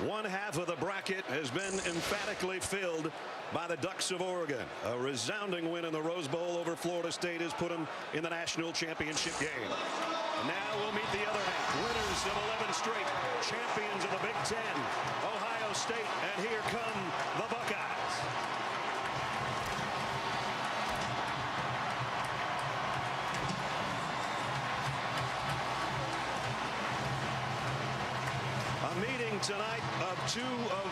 One half of the bracket has been emphatically filled by the Ducks of Oregon. A resounding win in the Rose Bowl over Florida State has put them in the national championship game. Now we'll meet the other half. Winners of 11 straight. Champions of the Big Ten. Ohio State. And here come the Buckeyes. A meeting tonight of two of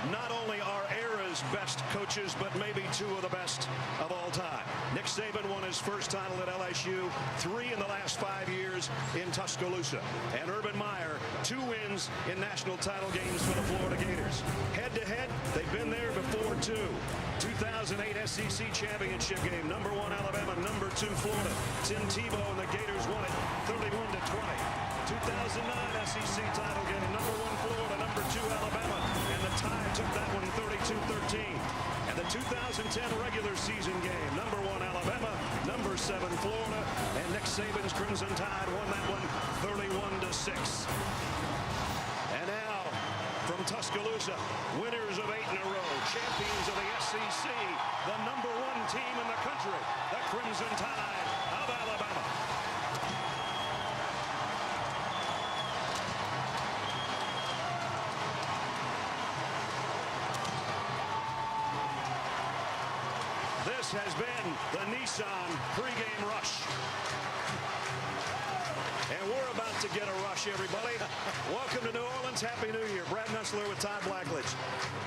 not only our era's best coaches, but maybe two of the best of all time. Nick Saban won his first title at LSU, 3 in the last 5 years in Tuscaloosa. And Urban Meyer, 2 wins in national title games for the Florida Gators. Head-to-head, they've been there before, too. 2008 SEC championship game, #1 Alabama, #2 Florida. Tim Tebow and the Gators won it 31-20. 2009 SEC title game, #1 Florida, #2 Alabama, and the Tide took that one 32-13. And the 2010 regular season game, #1 Alabama, #7 Florida, and Nick Saban's Crimson Tide won that one 31-6. And now from Tuscaloosa, winners of 8 in a row, champions of the SEC, the #1 team in the country, the Crimson Tide of Alabama. This has been the Nissan pregame rush. And we're about to get a rush, everybody. Welcome to New Orleans. Happy New Year. Brad Nessler with Todd Blackledge.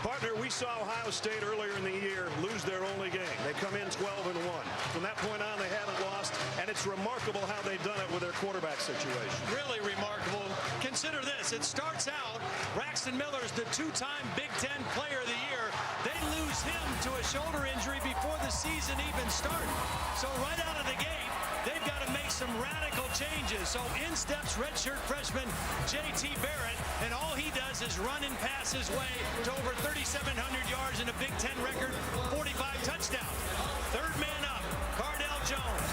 Partner, we saw Ohio State earlier in the year lose their only game. They come in 12-1. From that point on, they haven't lost, and it's remarkable how they've done it with their quarterback situation. Really remarkable. Consider this. It starts out, Braxton Miller's the 2-time Big Ten Player of the Year. They lose him to a shoulder injury before the season even started. So right out of the gate, they've got to make some radical changes. So in steps redshirt freshman J.T. Barrett, and all he does is run and pass his way to over 3,700 yards and a Big Ten record, 45 touchdowns. Third man up, Cardale Jones,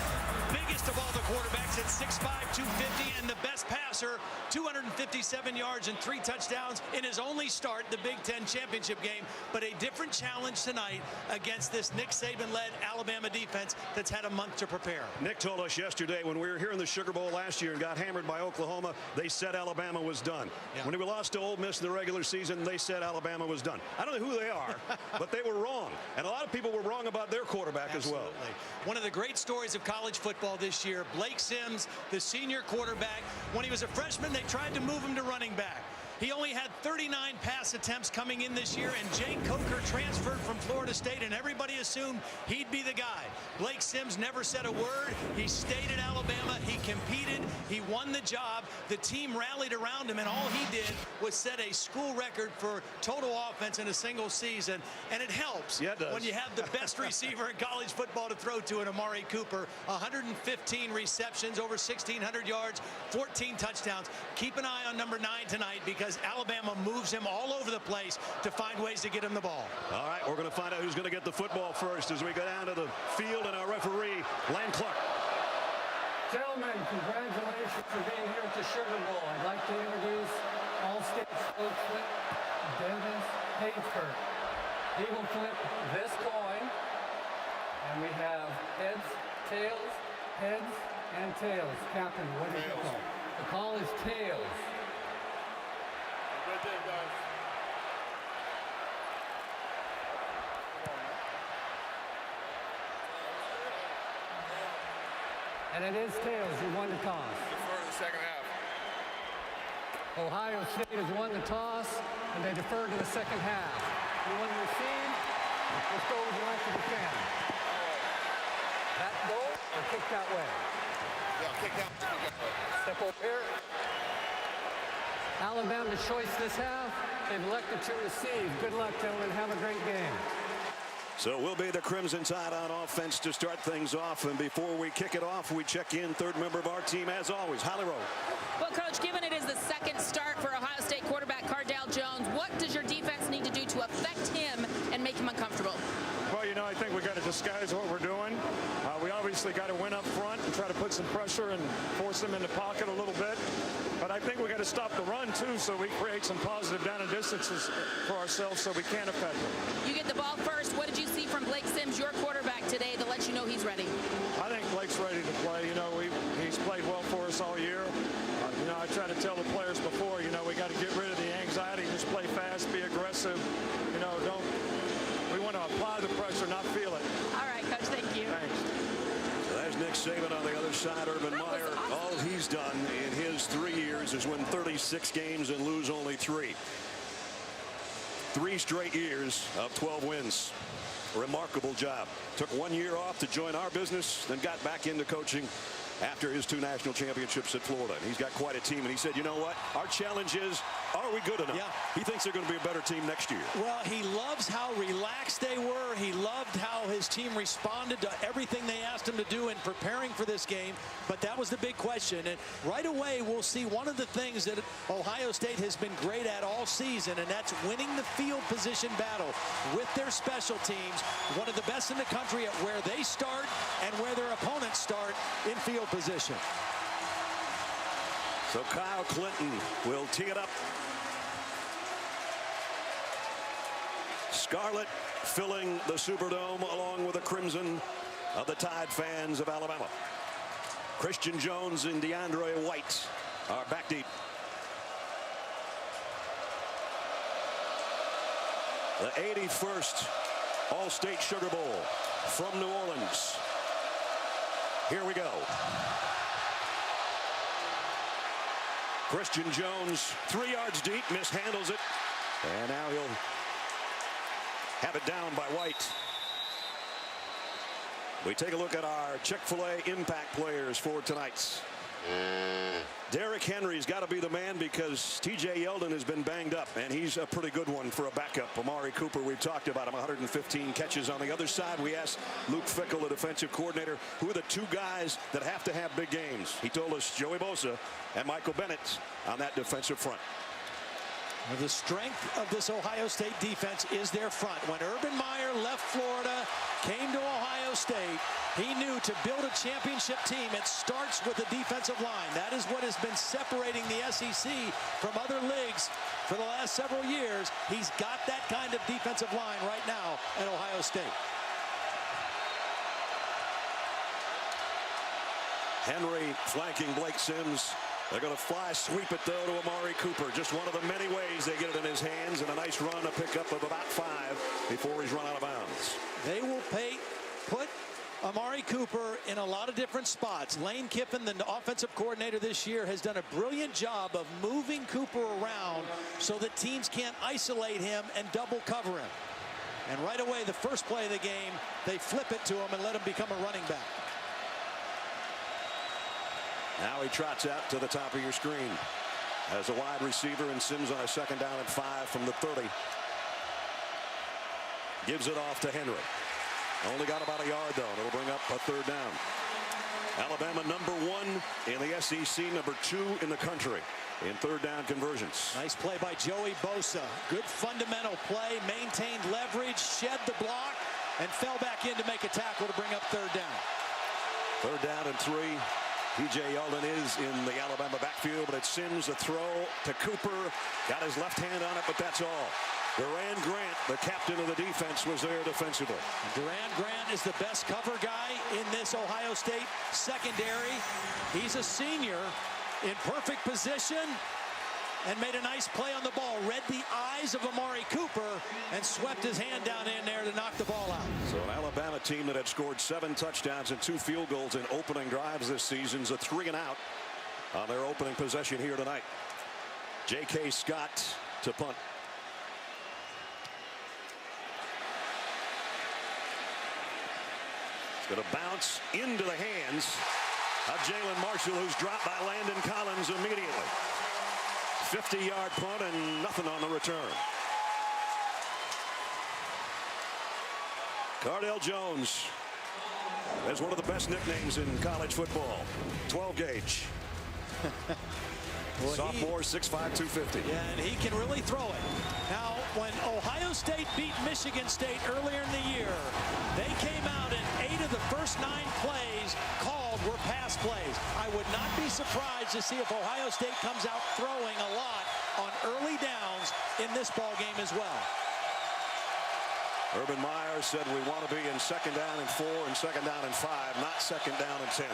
biggest of all the quarterbacks at 6'5", 250, and the best passer, 257 yards and 3 touchdowns in his only start, the Big Ten championship game. But a different challenge tonight against this Nick Saban-led Alabama defense that's had a month to prepare. Nick told us yesterday when we were here in the Sugar Bowl last year and got hammered by Oklahoma, they said Alabama was done. Yeah. When we lost to Ole Miss in the regular season, they said Alabama was done. I don't know who they are, but they were wrong. And a lot of people were wrong about their quarterback as well. One of the great stories of college football this year, Blake Sims, the senior quarterback. When he was a freshman, they tried to move him to running back. He only had 39 pass attempts coming in this year, and Jake Coker transferred from Florida State, and everybody assumed he'd be the guy. Blake Sims never said a word. He stayed at Alabama. He competed. He won the job. The team rallied around him, and all he did was set a school record for total offense in a single season. And it helps when you have the best receiver in college football to throw to in Amari Cooper. 115 receptions, over 1,600 yards, 14 touchdowns. Keep an eye on number 9 tonight, because Alabama moves him all over the place to find ways to get him the ball. All right, we're going to find out who's going to get the football first as we go down to the field, and our referee, Lane Clark. Gentlemen, congratulations for being here at the Sugar Bowl. I'd like to introduce All-State spokesman Dennis Hayford. He will flip this coin, and we have heads, tails, and tails. Captain, what is the call? The call is tails. Good day, guys. And it is tails. You won the toss. Defer to the second half. Ohio State has won the toss, and they defer to the second half. You want to receive? Which goal would you like to defend? That goal or kick that way? Yeah, kick that way. Step over here. Alabama's choice this half. They've elected to receive. Good luck, gentlemen. Have a great game. So it will be the Crimson Tide on offense to start things off. And before we kick it off, we check in third member of our team, as always, Holly Rowe. Well, Coach, given it is the second start for Ohio State quarterback Cardale Jones, what does your defense need to do to affect him and make him uncomfortable? Well, you know, I think we got to disguise what we're doing. We obviously got to win up front and try to put some pressure and force them in the pocket a little bit. But I think we got to to stop the run, too, so we create some positive down and distances for ourselves so we can affect them. You get the ball first. What did you see from Blake Sims, your quarterback, today that lets you know he's ready? I think Blake's ready to play. You know, he's played well for us all year. You know, I try to tell the players before, you know, we got to get rid of the anxiety, just play fast, be aggressive. You know, we want to apply the pressure, not feel it. All right, Coach, thank you. Thanks. So there's Nick Saban on the other side. Urban Meyer, awesome. all he's done in his 3 years is win 36 games and lose only 3. 3 straight years of 12 wins. Remarkable job. Took 1 year off to join our business, then got back into coaching after his 2 national championships at Florida. And he's got quite a team, and he said, you know what, our challenge is, are we good enough? Yeah. He thinks they're going to be a better team next year. Well, he loves how relaxed they were. He loved how his team responded to everything they asked him to do in preparing for this game. But that was the big question. And right away, we'll see one of the things that Ohio State has been great at all season, and that's winning the field position battle with their special teams. One of the best in the country at where they start and where their opponents start in field position. So Kyle Clinton will tee it up. Scarlet filling the Superdome along with the crimson of the Tide fans of Alabama. Christian Jones and DeAndre White are back deep. The 81st All-State Sugar Bowl from New Orleans. Here we go. Christian Jones 3 yards deep, mishandles it, and now he'll have it down by White. We take a look at our Chick-fil-A impact players for tonight. Derrick Henry's got to be the man because T.J. Yeldon has been banged up, and he's a pretty good one for a backup. Amari Cooper, we've talked about him, 115 catches. On the other side, we asked Luke Fickell, the defensive coordinator, who are the 2 guys that have to have big games. He told us Joey Bosa and Michael Bennett on that defensive front. The strength of this Ohio State defense is their front. When Urban Meyer left Florida, came to Ohio State, he knew to build a championship team, it starts with the defensive line. That is what has been separating the SEC from other leagues for the last several years. He's got that kind of defensive line right now at Ohio State. Henry flanking Blake Sims. They're going to fly sweep it, though, to Amari Cooper. Just one of the many ways they get it in his hands, and a nice run, a pickup of about 5 before he's run out of bounds. They will put Amari Cooper in a lot of different spots. Lane Kiffin, the offensive coordinator this year, has done a brilliant job of moving Cooper around so that teams can't isolate him and double cover him. And right away, the first play of the game, they flip it to him and let him become a running back. Now he trots out to the top of your screen as a wide receiver, and Sims on a 2nd down and 5 from the 30. Gives it off to Henry. Only got about a yard, though. It'll bring up a 3rd down. Alabama #1 in the SEC, #2 in the country in 3rd down conversions. Nice play by Joey Bosa. Good fundamental play, maintained leverage, shed the block, and fell back in to make a tackle to bring up 3rd down. 3rd down and 3. T.J. Yeldon is in the Alabama backfield, but it's Sims, a throw to Cooper. Got his left hand on it, but that's all. Duran Grant, the captain of the defense, was there defensively. Duran Grant is the best cover guy in this Ohio State secondary. He's a senior in perfect position and made a nice play on the ball. Read the eyes of Amari Cooper and swept his hand down in there to knock the ball out. So an Alabama team that had scored 7 touchdowns and 2 field goals in opening drives this season's a 3 and out on their opening possession here tonight. J.K. Scott to punt. It's going to bounce into the hands of Jalen Marshall, who's dropped by Landon Collins immediately. 50-yard punt and nothing on the return. Cardale Jones has one of the best nicknames in college football. 12 gauge. Well, sophomore, 6'5", 250. Yeah, and he can really throw it. Now, when Ohio State beat Michigan State earlier in the year, they came out and 8 of the first 9 plays called were pass plays. I would not be surprised to see if Ohio State comes out throwing a lot on early downs in this ball game as well. Urban Meyer said we want to be in 2nd down and 4 and 2nd down and 5, not 2nd down and 10.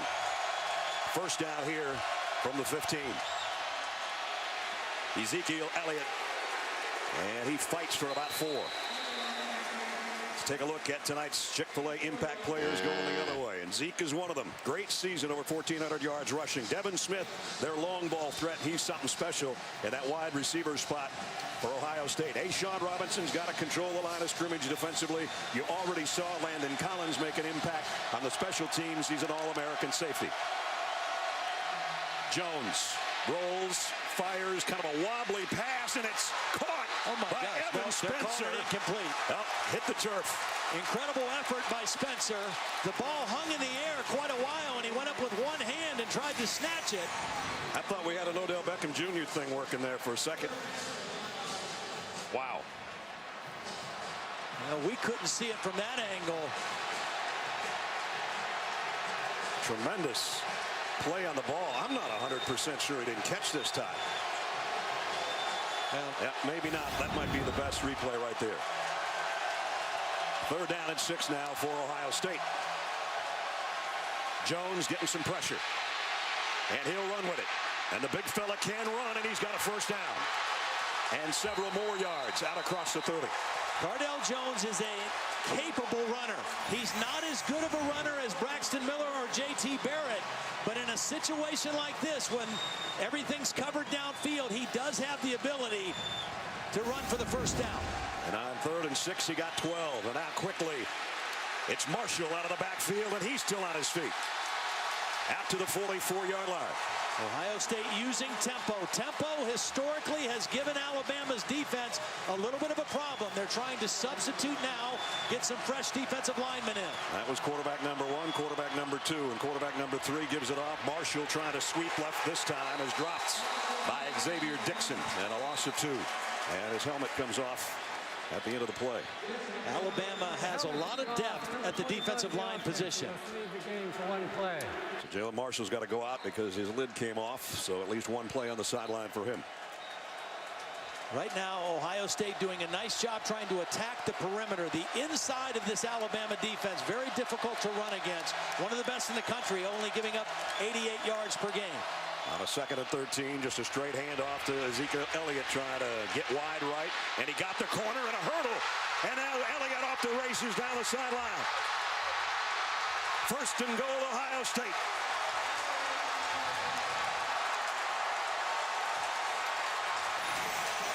First down here from the 15. Ezekiel Elliot, and he fights for about 4. Let's take a look at tonight's Chick-fil-A impact players going the other way, and Zeke is one of them. Great season, over 1,400 yards rushing. Devin Smith, their long ball threat, he's something special in that wide receiver spot for Ohio State. Ashawn Robinson's got to control the line of scrimmage defensively. You already saw Landon Collins make an impact on the special teams. He's an All-American safety. Jones rolls, fires, kind of a wobbly pass, and it's caught by Evan Spencer. Incomplete. Oh, hit the turf. Incredible effort by Spencer. The ball hung in the air quite a while, and he went up with one hand and tried to snatch it. I thought we had an Odell Beckham Jr. thing working there for a second. Wow. Well, we couldn't see it from that angle. Tremendous play on the ball. I'm not 100% sure he didn't catch this time. Well, yeah, maybe not. That might be the best replay right there. 3rd down and 6 now for Ohio State. Jones getting some pressure, and he'll run with it. And the big fella can run, and he's got a 1st down and several more yards out across the 30. Cardale Jones is a capable runner. He's not as good of a runner as Braxton Miller or J.T. Barrett, but in a situation like this, when everything's covered downfield, he does have the ability to run for the 1st down. And on 3rd and 6, he got 12. And now quickly, it's Marshall out of the backfield, and he's still on his feet. Out to the 44-yard line. Ohio State using tempo. Tempo historically has given Alabama's defense a little bit of a problem. They're trying to substitute now, get some fresh defensive linemen in. That was quarterback number 1, quarterback number 2, and quarterback number 3 gives it off. Marshall trying to sweep left this time is dropped by Xavier Dixon, and a loss of 2. And his helmet comes off at the end of the play. Alabama has a lot of depth at the defensive line position. So Jalen Marshall's got to go out because his lid came off, so at least 1 play on the sideline for him. Right now, Ohio State doing a nice job trying to attack the perimeter. The inside of this Alabama defense, very difficult to run against. One of the best in the country, only giving up 88 yards per game. On a 2nd and 13, just a straight handoff to Ezekiel Elliott trying to get wide right. And he got the corner and a hurdle. And now Elliott off the races down the sideline. 1st and goal, Ohio State.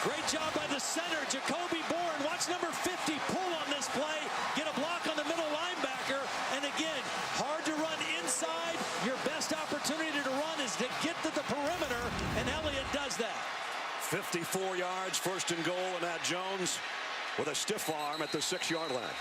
Great job by the center, Jacoby Bourne. Watch number 50 pull on this play, get a block on the middle linebacker. And again, hard to run inside. Your best opportunity to run is to get to the perimeter, and Elliott does that. 54 yards, 1st and goal, and now Jones with a stiff arm at the 6-yard line.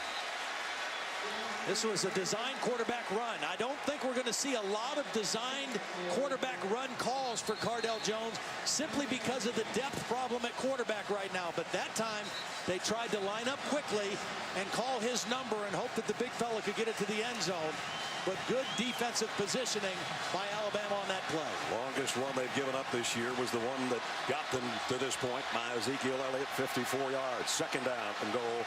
This was a designed quarterback run. I don't think we're going to see a lot of designed quarterback run calls for Cardale Jones simply because of the depth problem at quarterback right now. But that time, they tried to line up quickly and call his number and hope that the big fella could get it to the end zone. But good defensive positioning by Alabama on that play. Longest one they've given up this year was the one that got them to this point by Ezekiel Elliott, 54 yards. 2nd down and goal.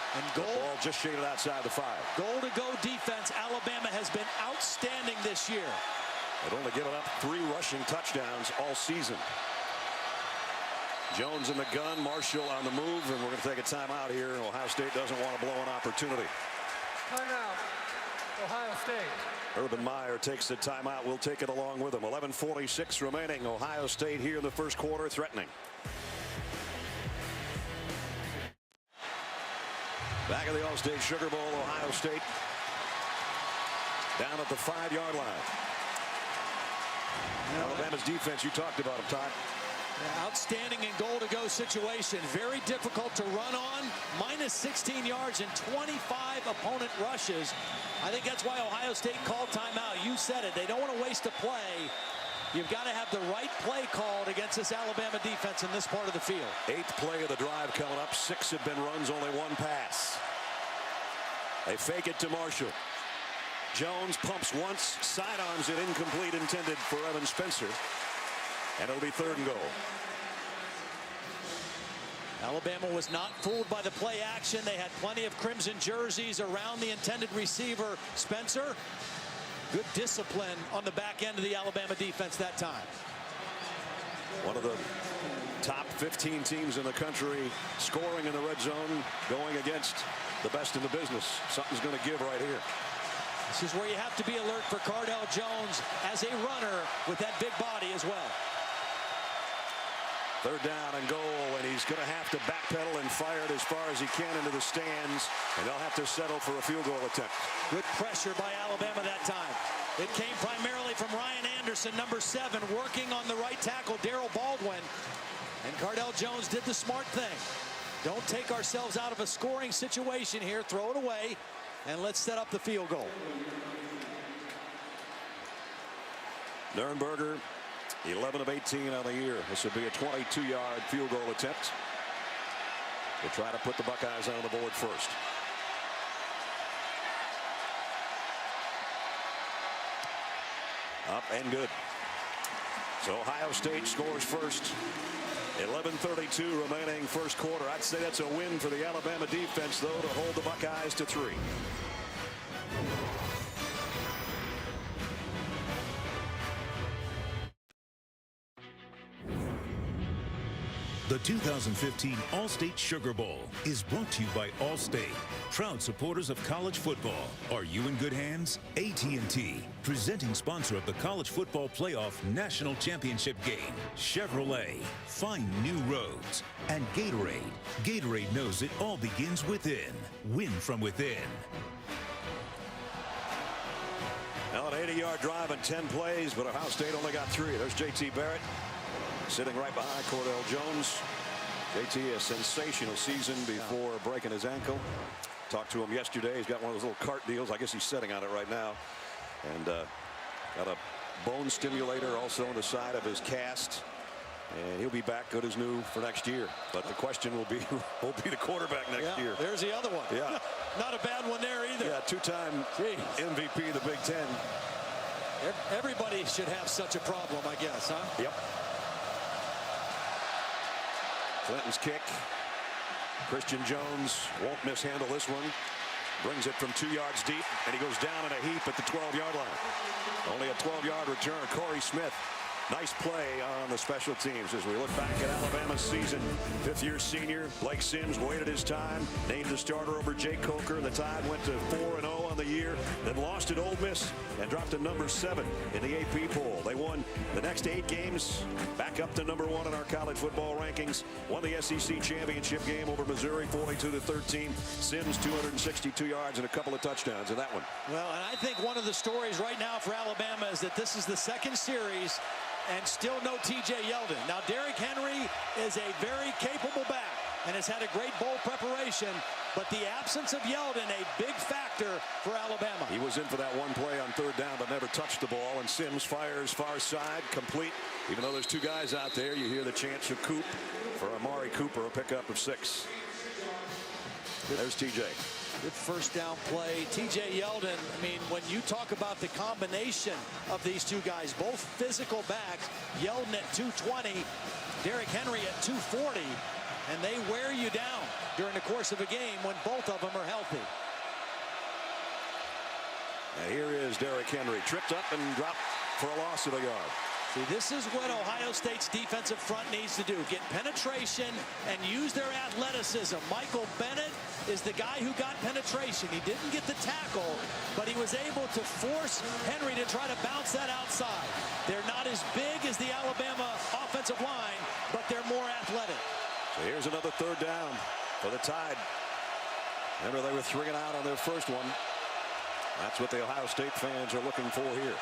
And The ball just shaded outside the 5. Goal-to-go defense. Alabama has been outstanding this year. They've only given up 3 rushing touchdowns all season. Jones in the gun, Marshall on the move, and we're going to take a timeout here. Ohio State doesn't want to blow an opportunity. Timeout, Ohio State. Urban Meyer takes the timeout. We'll take it along with him. 11:46 remaining. Ohio State here in the 1st quarter, threatening. Back at the All-State Sugar Bowl, Ohio State down at the 5-yard line. Alabama's defense, you talked about them, Todd. Outstanding in goal-to-go situation. Very difficult to run on. Minus 16 yards and 25 opponent rushes. I think that's why Ohio State called timeout. You said it. They don't want to waste a play You've got to have the right play called against this Alabama defense in this part of the field. 8th play of the drive coming up. 6 have been runs, only 1 pass. They fake it to Marshall. Jones pumps once, sidearms it, incomplete, intended for Evan Spencer. And it'll be 3rd and goal. Alabama was not fooled by the play action. They had plenty of crimson jerseys around the intended receiver, Spencer. Good discipline on the back end of the Alabama defense that time. One of the top 15 teams in the country scoring in the red zone, going against the best in the business. Something's going to give right here. This is where you have to be alert for Cardale Jones as a runner with that big body as well. 3rd down and goal, and he's going to have to backpedal and fire it as far as he can into the stands, and they'll have to settle for a field goal attempt. Good pressure by Alabama that time. It came primarily from Ryan Anderson, number 7, working on the right tackle, Darrell Baldwin. And Cardale Jones did the smart thing. Don't take ourselves out of a scoring situation here. Throw it away, and let's set up the field goal. Nurnberger, 11 of 18 on the year. This would be a 22-yard field goal attempt to try to put the Buckeyes on the board first. Up and good. So Ohio State scores first. 11:32 remaining first quarter. I'd say that's a win for the Alabama defense, though, to hold the Buckeyes to 3. The 2015 All-State Sugar Bowl is brought to you by Allstate, proud supporters of college football. Are you in good hands? AT&T, presenting sponsor of the College Football Playoff National Championship game. Chevrolet, find new roads. And Gatorade. Gatorade knows it all begins within. Win from within. Now an 80-yard drive and 10 plays, but Ohio State only got 3. There's J.T. Barrett sitting right behind Cardale Jones. J.T. a sensational season before breaking his ankle. Talked to him yesterday. He's got one of those little cart deals. I guess he's sitting on it right now. And got a bone stimulator also on the side of his cast. And he'll be back good as new for next year. But the question will be, who will be the quarterback next year? There's the other one. Yeah. Not a bad one there either. Yeah, 2-time MVP of the Big Ten. Everybody should have such a problem, I guess, huh? Yep. Clinton's kick. Christian Jones won't mishandle this one. Brings it from 2 yards deep, and he goes down in a heap at the 12-yard line. Only a 12-yard return. Corey Smith. Nice play on the special teams as we look back at Alabama's season. 5th-year senior Blake Sims waited his time, named the starter over Jake Coker. The Tide went to 4-0 on the year, then lost at Ole Miss and dropped to number 7 in the AP poll. They won the next 8 games, back up to number 1 in our college football rankings. Won the SEC championship game over Missouri, 42-13. Sims 262 yards and a couple of touchdowns in that one. Well, and I think one of the stories right now for Alabama is that this is the 2nd series and still no T.J. Yeldon. Now, Derrick Henry is a very capable back and has had a great bowl preparation, but the absence of Yeldon, a big factor for Alabama. He was in for that one play on 3rd down, but never touched the ball, and Sims fires far side, complete. Even though there's 2 guys out there, you hear the chants of Coop for Amari Cooper, a pickup of 6. There's T.J. Good first down play. T.J. Yeldon, I mean, when you talk about the combination of these 2 guys, both physical backs, Yeldon at 220, Derrick Henry at 240, and they wear you down during the course of a game when both of them are healthy. And here is Derrick Henry, tripped up and dropped for a loss of a yard. See, this is what Ohio State's defensive front needs to do. Get penetration and use their athleticism. Michael Bennett is the guy who got penetration. He didn't get the tackle, but he was able to force Henry to try to bounce that outside. They're not as big as the Alabama offensive line, but they're more athletic. So here's another 3rd down for the Tide. Remember, they were 3 and out on their first one. That's what the Ohio State fans are looking for here.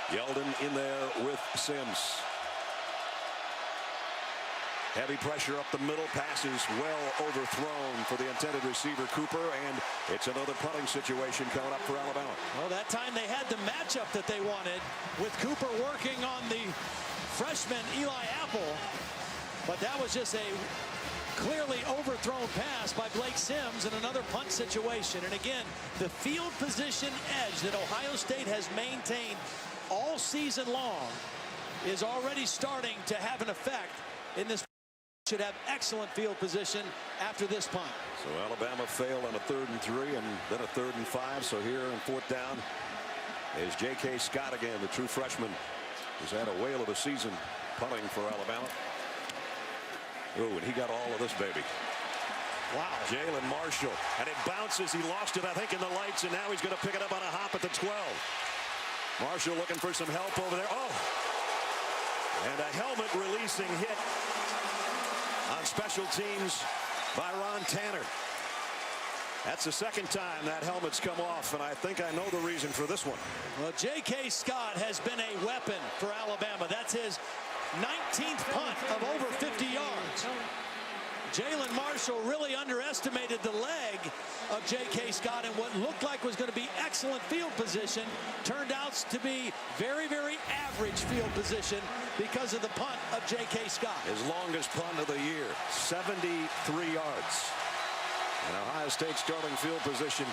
Yeldon in there with Sims. Heavy pressure up the middle. Passes well overthrown for the intended receiver, Cooper. And it's another punting situation coming up for Alabama. Well, that time they had the matchup that they wanted with Cooper working on the freshman Eli Apple. But that was just a clearly overthrown pass by Blake Sims in another punt situation. And again, the field position edge that Ohio State has maintained all season long is already starting to have an effect in this. Should have excellent field position after this punt. So Alabama failed on a 3rd and 3 and then a 3rd and 5. So here in 4th down is J.K. Scott again, the true freshman, who's had a whale of a season punting for Alabama. Oh, and he got all of this, baby. Wow. Jalen Marshall. And it bounces. He lost it, I think, in the lights, and now he's going to pick it up on a hop at the 12. Marshall looking for some help over there. Oh! And a helmet releasing hit on special teams by Ron Tanner. That's the second time that helmet's come off, and I think I know the reason for this one. Well, J.K. Scott has been a weapon for Alabama. That's his 19th punt of over 50 yards. Jalen Marshall really underestimated the leg of J.K. Scott, and what looked like was going to be excellent field position turned out to be very, very average field position because of the punt of J.K. Scott. His longest punt of the year, 73 yards. And Ohio State starting field position.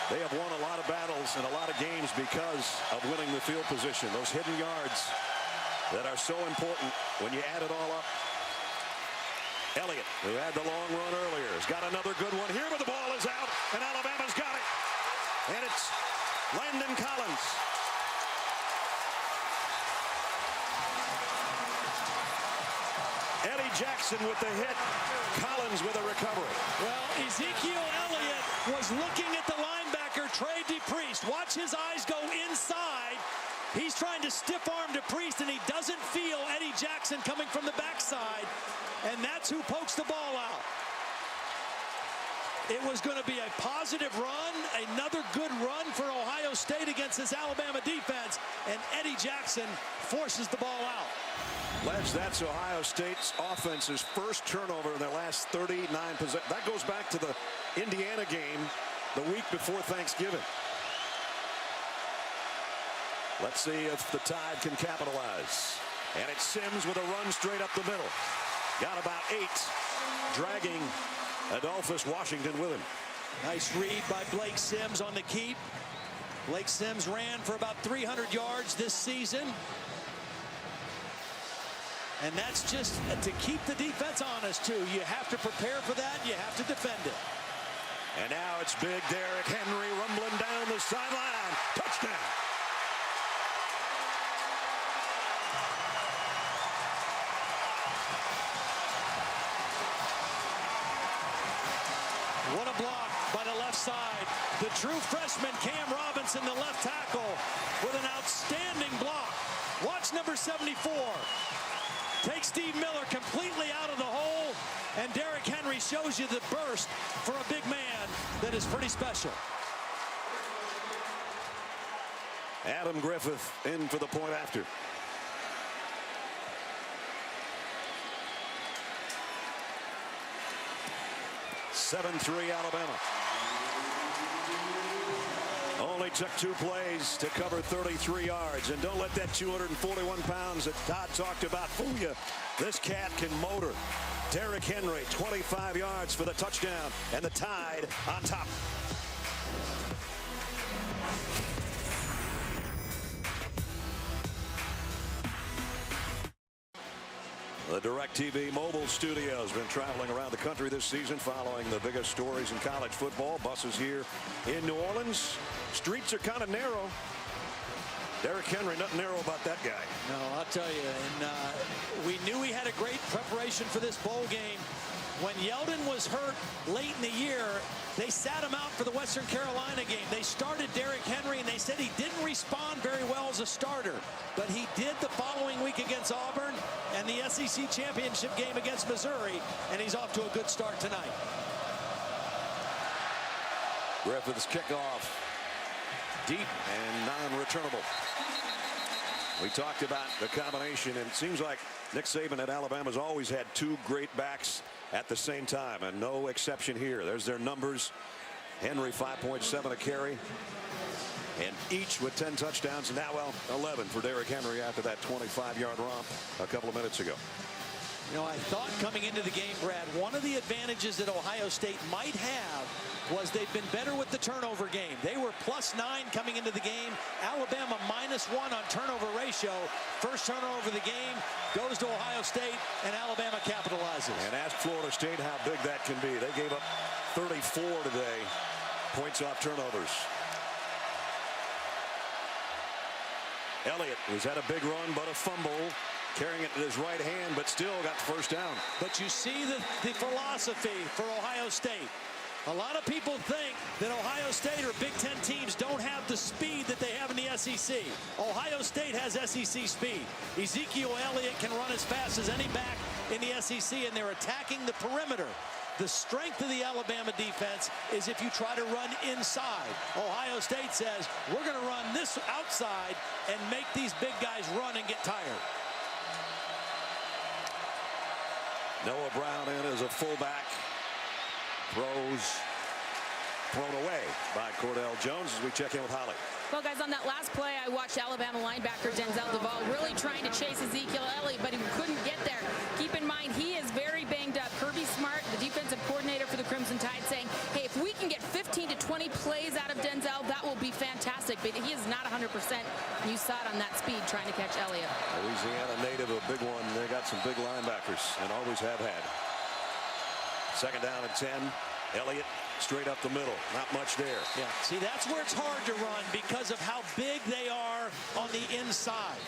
They have won a lot of battles and a lot of games because of winning the field position. Those hidden yards that are so important when you add it all up. Elliot, who had the long run earlier, has got another good one here, but the ball is out, and Alabama's got it. And it's Landon Collins. Eddie Jackson with the hit. Collins with a recovery. Well, Ezekiel Elliot was looking at the linebacker, Trey DePriest. Watch his eyes go inside. He's trying to stiff arm DePriest, and he doesn't feel Eddie Jackson coming from the backside. And that's who pokes the ball out. It was going to be a positive run, another good run for Ohio State against this Alabama defense, and Eddie Jackson forces the ball out. Les, that's Ohio State's offense's first turnover in their last 39 possessions. That goes back to the Indiana game the week before Thanksgiving. Let's see if the Tide can capitalize. And it's Sims with a run straight up the middle. Got about 8, dragging Adolphus Washington with him. Nice read by Blake Sims on the keep. Blake Sims ran for about 300 yards this season. And that's just to keep the defense honest, too. You have to prepare for that. You have to defend it. And now it's big Derrick Henry rumbling down the sideline. Touchdown. What a block by the left side. The true freshman Cam Robinson, the left tackle, with an outstanding block. Watch number 74. Takes Steve Miller completely out of the hole, and Derrick Henry shows you the burst for a big man that is pretty special. Adam Griffith in for the point after. (7-3) Alabama. Only took 2 plays to cover 33 yards. And don't let that 241 pounds that Todd talked about fool you. This cat can motor. Derrick Henry, 25 yards for the touchdown, and the Tide on top. The DirecTV mobile studio has been traveling around the country this season following the biggest stories in college football. Buses here in New Orleans. Streets are kind of narrow. Derrick Henry, nothing narrow about that guy. No, I'll tell you. And we knew he had a great preparation for this bowl game. When Yeldon was hurt late in the year, they sat him out for the Western Carolina game. They started Derrick Henry, and they said he didn't respond very well as a starter. But he did the following week against Auburn and the SEC championship game against Missouri, and he's off to a good start tonight. Griffith's kickoff. Deep and non-returnable. We talked about the combination, and it seems like Nick Saban at Alabama's always had two great backs at the same time, and no exception here. There's their numbers. Henry 5.7 a carry, and each with 10 touchdowns. Now, well, 11 for Derrick Henry after that 25-yard romp a couple of minutes ago. You know, I thought coming into the game, Brad, one of the advantages that Ohio State might have was they've been better with the turnover game. They were +9 coming into the game. Alabama -1 on turnover ratio. First turnover of the game goes to Ohio State, and Alabama capitalizes. And ask Florida State how big that can be. They gave up 34 today, points off turnovers. Elliot was at a big run, but a fumble. Carrying it in his right hand, but still got the first down. But you see the philosophy for Ohio State. A lot of people think that Ohio State or Big Ten teams don't have the speed that they have in the SEC. Ohio State has SEC speed. Ezekiel Elliot can run as fast as any back in the SEC, and they're attacking the perimeter. The strength of the Alabama defense is if you try to run inside. Ohio State says, we're going to run this outside and make these big guys run and get tired. Noah Brown in as a fullback. Thrown away by Cardale Jones as we check in with Holly. Well, guys, on that last play, I watched Alabama linebacker Denzel Duvall really trying to chase Ezekiel Elliott, but he couldn't get there. Keep in mind, he is very banged up. Kirby Smart, the defensive coordinator for the Crimson Tide, saying, hey, if we can get 15 to 20 plays out of Denzel, that will be fantastic. But he is not 100%. You saw it on that speed trying to catch Elliott. Louisiana native, a big one. They got some big linebackers and always have had. Second down and 10. Elliott straight up the middle. Not much there. Yeah, see, that's where it's hard to run because of how big they are on the inside.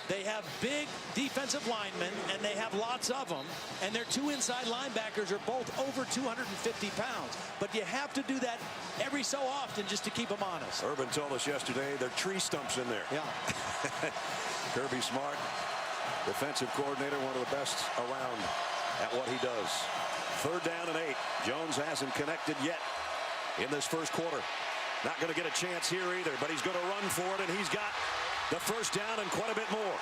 They have big defensive linemen, and they have lots of them, and their two inside linebackers are both over 250 pounds. But you have to do that every so often just to keep them honest. Urban told us yesterday there are tree stumps in there. Yeah. Kirby Smart, defensive coordinator, one of the best around at what he does. Third down and 8. Jones hasn't connected yet in this first quarter. Not going to get a chance here either, but he's going to run for it, and he's got the first down and quite a bit more.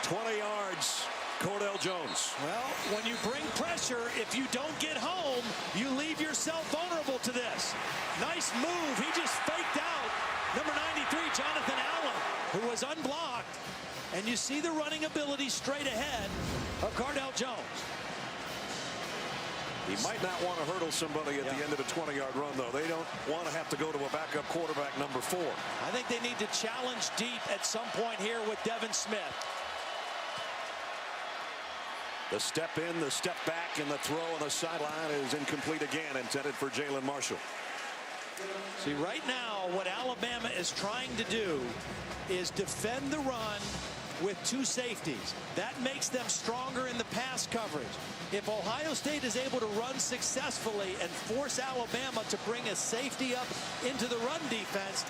20 yards, Cardale Jones. Well, when you bring pressure, if you don't get home, you leave yourself vulnerable to this. Nice move. He just faked out number 93, Jonathan Allen, who was unblocked. And you see the running ability straight ahead of Cardale Jones. He might not want to hurdle somebody at the end of a 20-yard run, though. They don't want to have to go to a backup quarterback number 4. I think they need to challenge deep at some point here with Devin Smith. The step in, the step back, and the throw on the sideline is incomplete again, intended for Jalen Marshall. See, right now, what Alabama is trying to do is defend the run with 2 safeties. That makes them stronger in the pass coverage. If Ohio State is able to run successfully and force Alabama to bring a safety up into the run defense,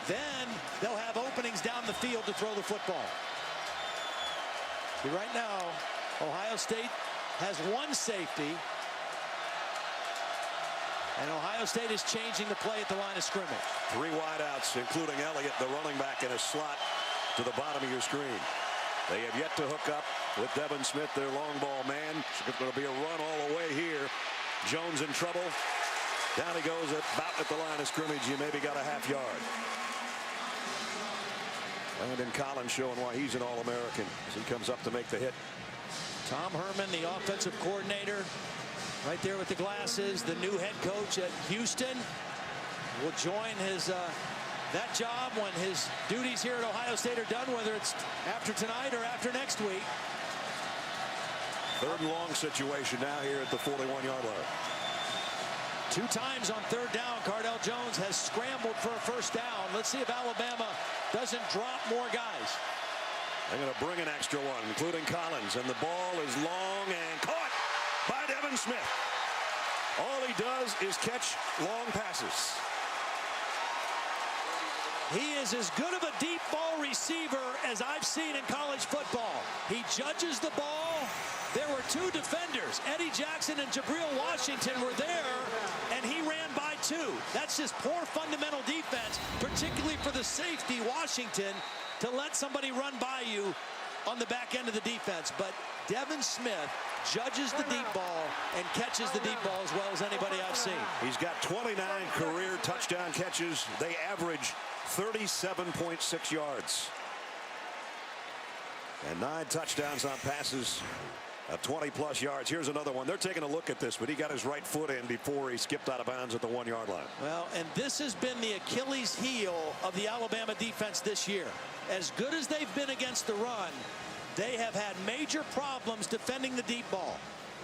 then they'll have openings down the field to throw the football. See, right now, Ohio State has 1 safety, and Ohio State is changing the play at the line of scrimmage. 3 wideouts, including Elliott, the running back, in a slot to the bottom of your screen. They have yet to hook up with Devin Smith, their long ball man. It's going to be a run all the way here. Jones in trouble. Down he goes about at the line of scrimmage. You maybe got a half yard. Landon Collins showing why he's an All-American as he comes up to make the hit. Tom Herman, the offensive coordinator, right there with the glasses, the new head coach at Houston, will join his that job when his duties here at Ohio State are done, whether it's after tonight or after next week. Third and long situation now here at the 41-yard line. 2 times on third down, Cardale Jones has scrambled for a first down. Let's see if Alabama doesn't drop more guys. They're going to bring an extra one, including Collins, and the ball is long and caught by Devin Smith. All he does is catch long passes. He is as good of a deep ball receiver as I've seen in college football. He judges the ball. There were 2 defenders. Eddie Jackson and Jabril Washington were there, and he ran by too. That's just poor fundamental defense, particularly for the safety, Washington, to let somebody run by you on the back end of the defense. But Devin Smith judges the deep ball and catches the deep ball as well as anybody I've seen. He's got 29 career touchdown catches. They average 37.6 yards. And 9 touchdowns on passes of 20-plus yards. Here's another one. They're taking a look at this, but he got his right foot in before he skipped out of bounds at the 1-yard line. Well, and this has been the Achilles heel of the Alabama defense this year. As good as they've been against the run, they have had major problems defending the deep ball.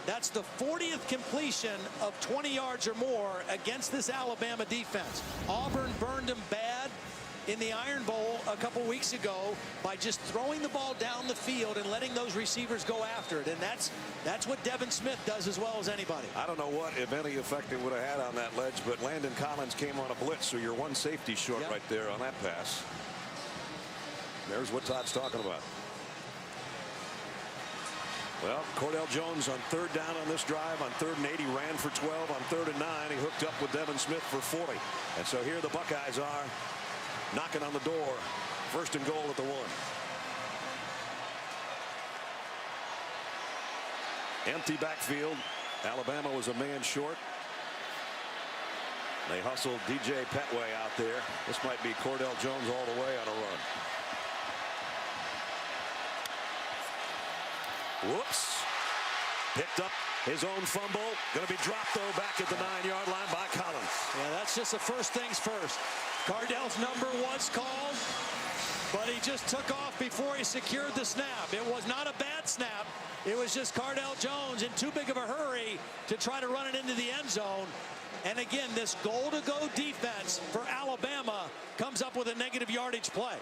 That's the 40th completion of 20 yards or more against this Alabama defense. Auburn burned them bad in the Iron Bowl a couple weeks ago by just throwing the ball down the field and letting those receivers go after it. And that's what Devin Smith does as well as anybody. I don't know what, if any, effect it would have had on that ledge, but Landon Collins came on a blitz, so you're one safety short right there on that pass. There's what Todd's talking about. Well, Cardale Jones on 3rd down on this drive. On 3rd and 8, he ran for 12. On 3rd and 9, he hooked up with Devin Smith for 40. And so here the Buckeyes are knocking on the door. 1st and goal at the 1. Empty backfield. Alabama was a man short. They hustled DJ Petway out there. This might be Cardale Jones all the way on a run. Whoops. Picked up his own fumble. Going to be dropped, though, back at the 9-yard line by Collins. Yeah, that's just the first things first. Cardale's number was called, but he just took off before he secured the snap. It was not a bad snap. It was just Cardale Jones in too big of a hurry to try to run it into the end zone. And again, this goal-to-go defense for Alabama comes up with a negative yardage play.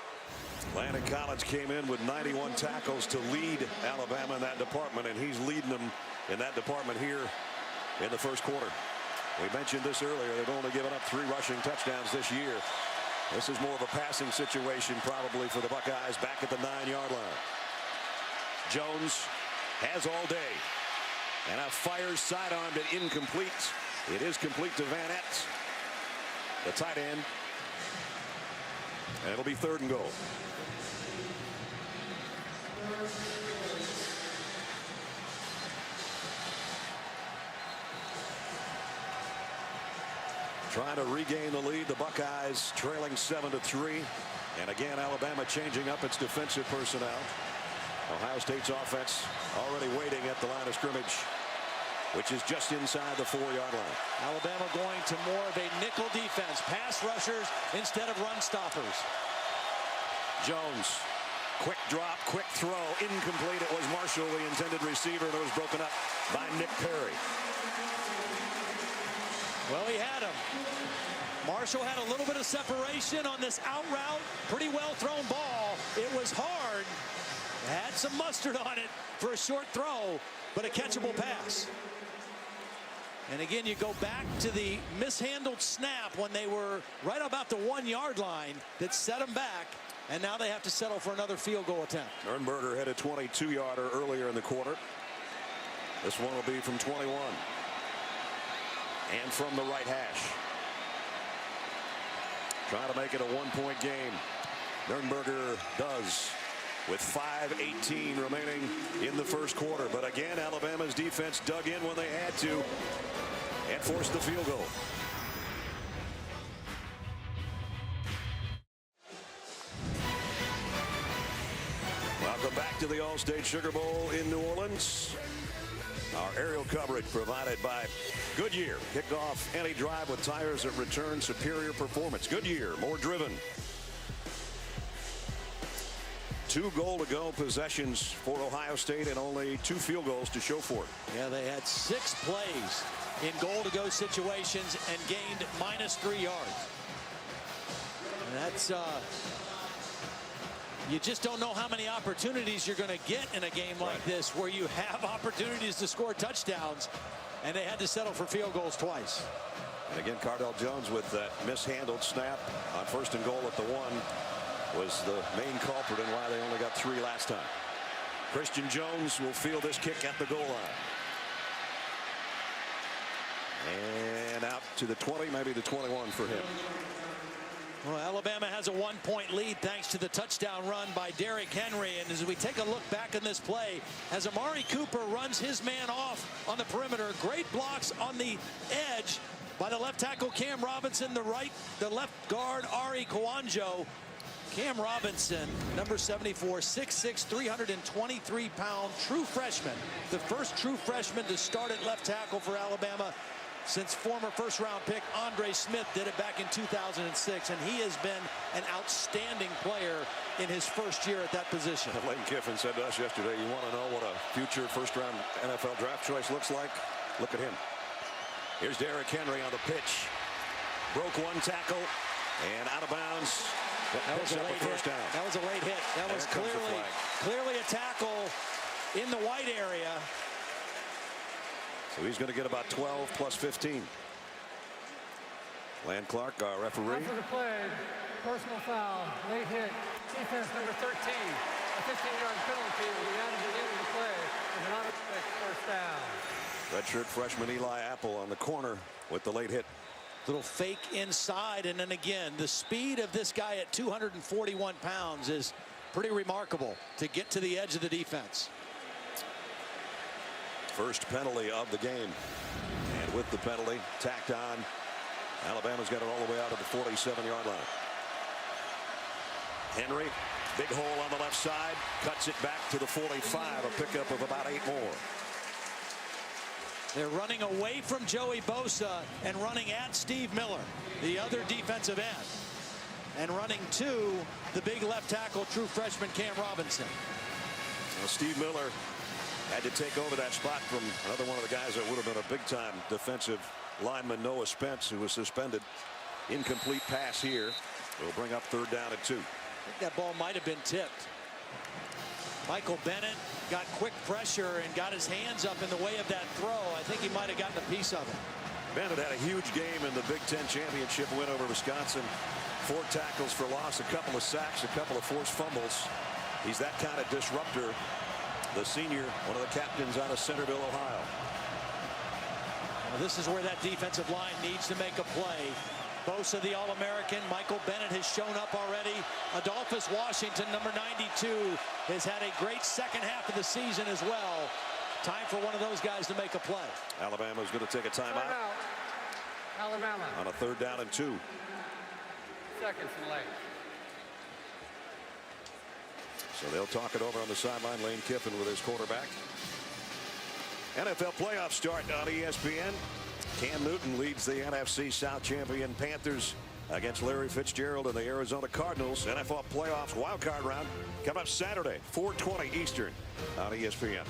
Landon Collins came in with 91 tackles to lead Alabama in that department, and he's leading them in that department here in the 1st quarter. We mentioned this earlier. They've only given up 3 rushing touchdowns this year. This is more of a passing situation probably for the Buckeyes back at the 9-yard line. Jones has all day. And now fires sidearmed it incomplete. It is complete to Van Ness, the tight end. And it'll be 3rd and goal. Trying to regain the lead. The Buckeyes trailing 7-3. And again, Alabama changing up its defensive personnel. Ohio State's offense already waiting at the line of scrimmage, which is just inside the 4-yard line. Alabama going to more of a nickel defense. Pass rushers instead of run stoppers. Jones, quick drop, quick throw, incomplete. It was Marshall, the intended receiver, that was broken up by Nick Perry. Well, he had him. Marshall had a little bit of separation on this out route. Pretty well thrown ball. It was hard. Had some mustard on it for a short throw, but a catchable pass. And again, you go back to the mishandled snap when they were right about the 1-yard line that set them back. And now they have to settle for another field goal attempt. Nurnberger had a 22-yarder earlier in the quarter. This one will be from 21. And from the right hash. Trying to make it a 1-point game. Nurnberger does with 5:18 remaining in the 1st quarter. But again, Alabama's defense dug in when they had to and forced the field goal. Welcome back to the All-State Sugar Bowl in New Orleans. Our aerial coverage provided by Goodyear. Kick off any drive with tires that return superior performance. Goodyear, more driven. 2 goal-to-go possessions for Ohio State and only 2 field goals to show for it. Yeah, they had 6 plays in goal-to-go situations and gained -3 yards. And that's you just don't know how many opportunities you're going to get in a game like this where you have opportunities to score touchdowns, and they had to settle for field goals twice. And again, Cardale Jones with that mishandled snap on 1st and goal at the 1 was the main culprit in why they only got 3 last time. Christian Jones will field this kick at the goal line. And out to the 20, maybe the 21 for him. Well, Alabama has a 1-point lead thanks to the touchdown run by Derrick Henry. And as we take a look back in this play, as Amari Cooper runs his man off on the perimeter, great blocks on the edge by the left tackle Cam Robinson, the left guard Ari Kwanjo. Cam Robinson, number 74, 6'6", 323-pound true freshman. The first true freshman to start at left tackle for Alabama since former first-round pick Andre Smith did it back in 2006, and he has been an outstanding player in his first year at that position. Lane Kiffin said to us yesterday, you want to know what a future first-round NFL draft choice looks like? Look at him. Here's Derrick Henry on the pitch. Broke one tackle and out of bounds. That was a late hit. That was a late hit. That was clearly a tackle in the white area. So he's going to get about 12 plus 15. Land Clark, our referee. After the play, personal foul, late hit, defense number 13. A 15-yard penalty will be added to the end of the play as an automatic first down. Redshirt freshman Eli Apple on the corner with the late hit. Little fake inside, and then again, the speed of this guy at 241 pounds is pretty remarkable to get to the edge of the defense. First penalty of the game, and with the penalty tacked on, Alabama's got it all the way out to the 47-yard line. Henry, big hole on the left side, cuts it back to the 45, a pickup of about 8 more. They're running away from Joey Bosa and running at Steve Miller, the other defensive end, and running to the big left tackle, true freshman Cam Robinson. Well, Steve Miller had to take over that spot from another one of the guys that would have been a big-time defensive lineman, Noah Spence, who was suspended. Incomplete pass here. It'll bring up 3rd down and 2. I think that ball might have been tipped. Michael Bennett got quick pressure and got his hands up in the way of that throw. I think he might have gotten a piece of it. Bennett had a huge game in the Big Ten championship win over Wisconsin. 4 tackles for loss, a couple of sacks, a couple of forced fumbles. He's that kind of disruptor. The senior, one of the captains out of Centerville, Ohio. Well, this is where that defensive line needs to make a play. Bosa, the All-American. Michael Bennett has shown up already. Adolphus Washington, number 92, has had a great second half of the season as well. Time for one of those guys to make a play. Alabama's going to take a timeout. Alabama. On a 3rd down and 2. Seconds and late. So they'll talk it over on the sideline. Lane Kiffin with his quarterback. NFL playoffs start on ESPN. Cam Newton leads the NFC South champion Panthers against Larry Fitzgerald and the Arizona Cardinals. NFL playoffs wildcard round come up Saturday, 4:20 Eastern on ESPN.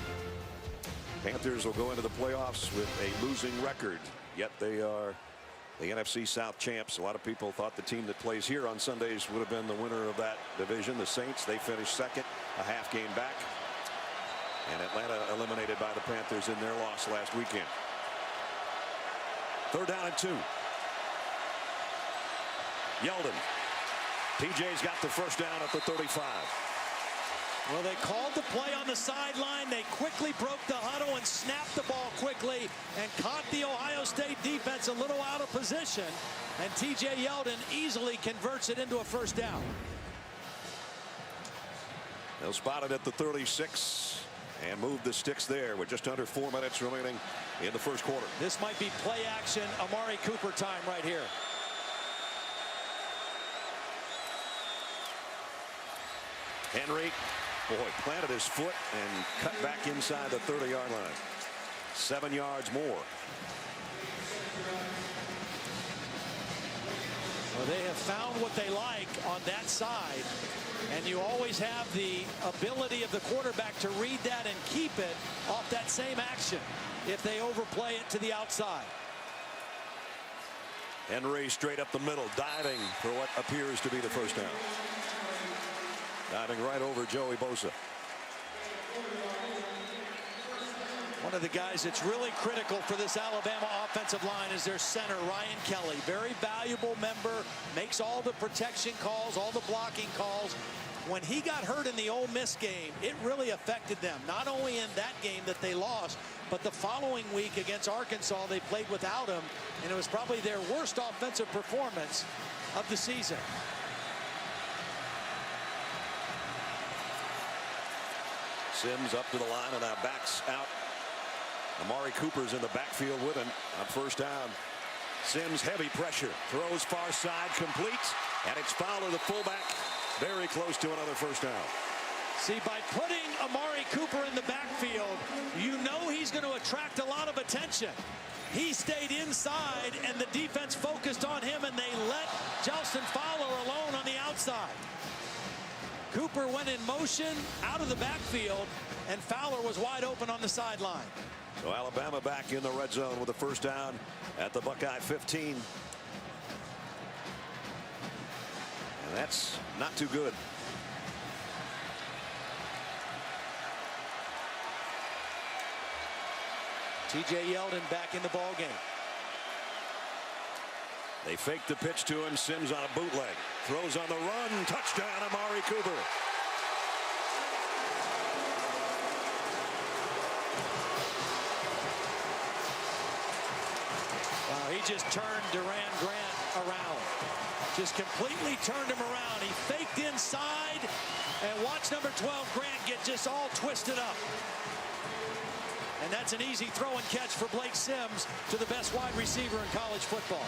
Panthers will go into the playoffs with a losing record, yet they are the NFC South champs. A lot of people thought the team that plays here on Sundays would have been the winner of that division. The Saints, they finished second, a half game back. And Atlanta eliminated by the Panthers in their loss last weekend. 3rd down and 2. Yeldon. TJ's got the first down at the 35. Well, they called the play on the sideline. They quickly broke the huddle and snapped the ball quickly and caught the Ohio State defense a little out of position. And TJ Yeldon easily converts it into a first down. They'll spot it at the 36 and move the sticks there with just under 4 minutes remaining in the first quarter. This might be play action Amari Cooper time right here. Henry, boy, planted his foot and cut back inside the 30-yard line. 7 yards more. Well, they have found what they like on that side, and you always have the ability of the quarterback to read that and keep it off that same action if they overplay it to the outside. Henry straight up the middle, diving for what appears to be the first down. Diving right over Joey Bosa. One of the guys that's really critical for this Alabama offensive line is their center, Ryan Kelly. Very valuable member, makes all the protection calls, all the blocking calls. When he got hurt in the Ole Miss game, it really affected them. Not only in that game that they lost, but the following week against Arkansas, they played without him, and it was probably their worst offensive performance of the season. Sims up to the line and now backs out. Amari Cooper's in the backfield with him on first down. Sims heavy pressure, throws far side, completes, and it's Fowler, the fullback, very close to another first down. See, by putting Amari Cooper in the backfield, you know he's going to attract a lot of attention. He stayed inside, and the defense focused on him, and they let Justin Fowler alone on the outside. Cooper went in motion out of the backfield, and Fowler was wide open on the sideline. So Alabama back in the red zone with the first down at the Buckeye 15. And that's not too good. TJ Yeldon back in the ball game. They fake the pitch to him. Sims on a bootleg. Throws on the run. Touchdown, Amari Cooper. Wow, he just turned Duran Grant around. Just completely turned him around. He faked inside, and watch number 12 Grant get just all twisted up. And that's an easy throw and catch for Blake Sims to the best wide receiver in college football.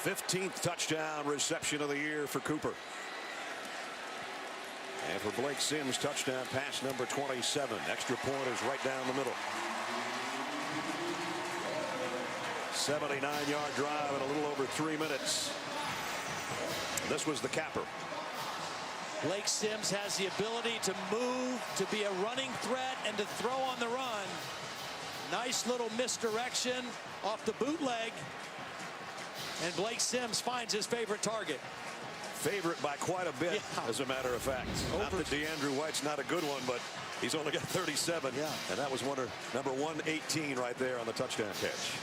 15th touchdown reception of the year for Cooper. And for Blake Sims, touchdown pass number 27. Extra point is right down the middle. 79-yard drive in a little over 3 minutes. This was the capper. Blake Sims has the ability to move, to be a running threat, and to throw on the run. Nice little misdirection off the bootleg. And Blake Sims finds his favorite target. Favorite by quite a bit, yeah, as a matter of fact. Not that DeAndrew White's not a good one, but he's only got 37. Yeah. And that was number 118 right there on the touchdown catch.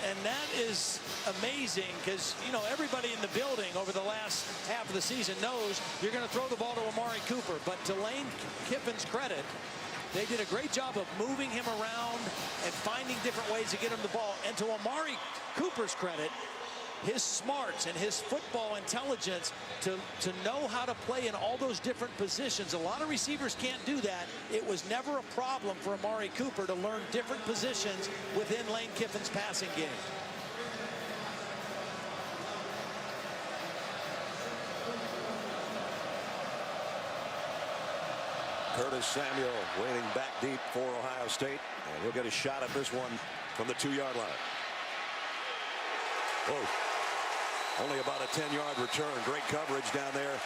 And that is amazing because, you know, everybody in the building over the last half of the season knows you're going to throw the ball to Amari Cooper. But to Lane Kiffin's credit, they did a great job of moving him around and finding different ways to get him the ball. And to Amari Cooper's credit, his smarts and his football intelligence to know how to play in all those different positions. A lot of receivers can't do that. It was never a problem for Amari Cooper to learn different positions within Lane Kiffin's passing game. Curtis Samuel waiting back deep for Ohio State, and he'll get a shot at this one from the 2-yard line. Whoa. Only about a 10-yard return. Great coverage down there.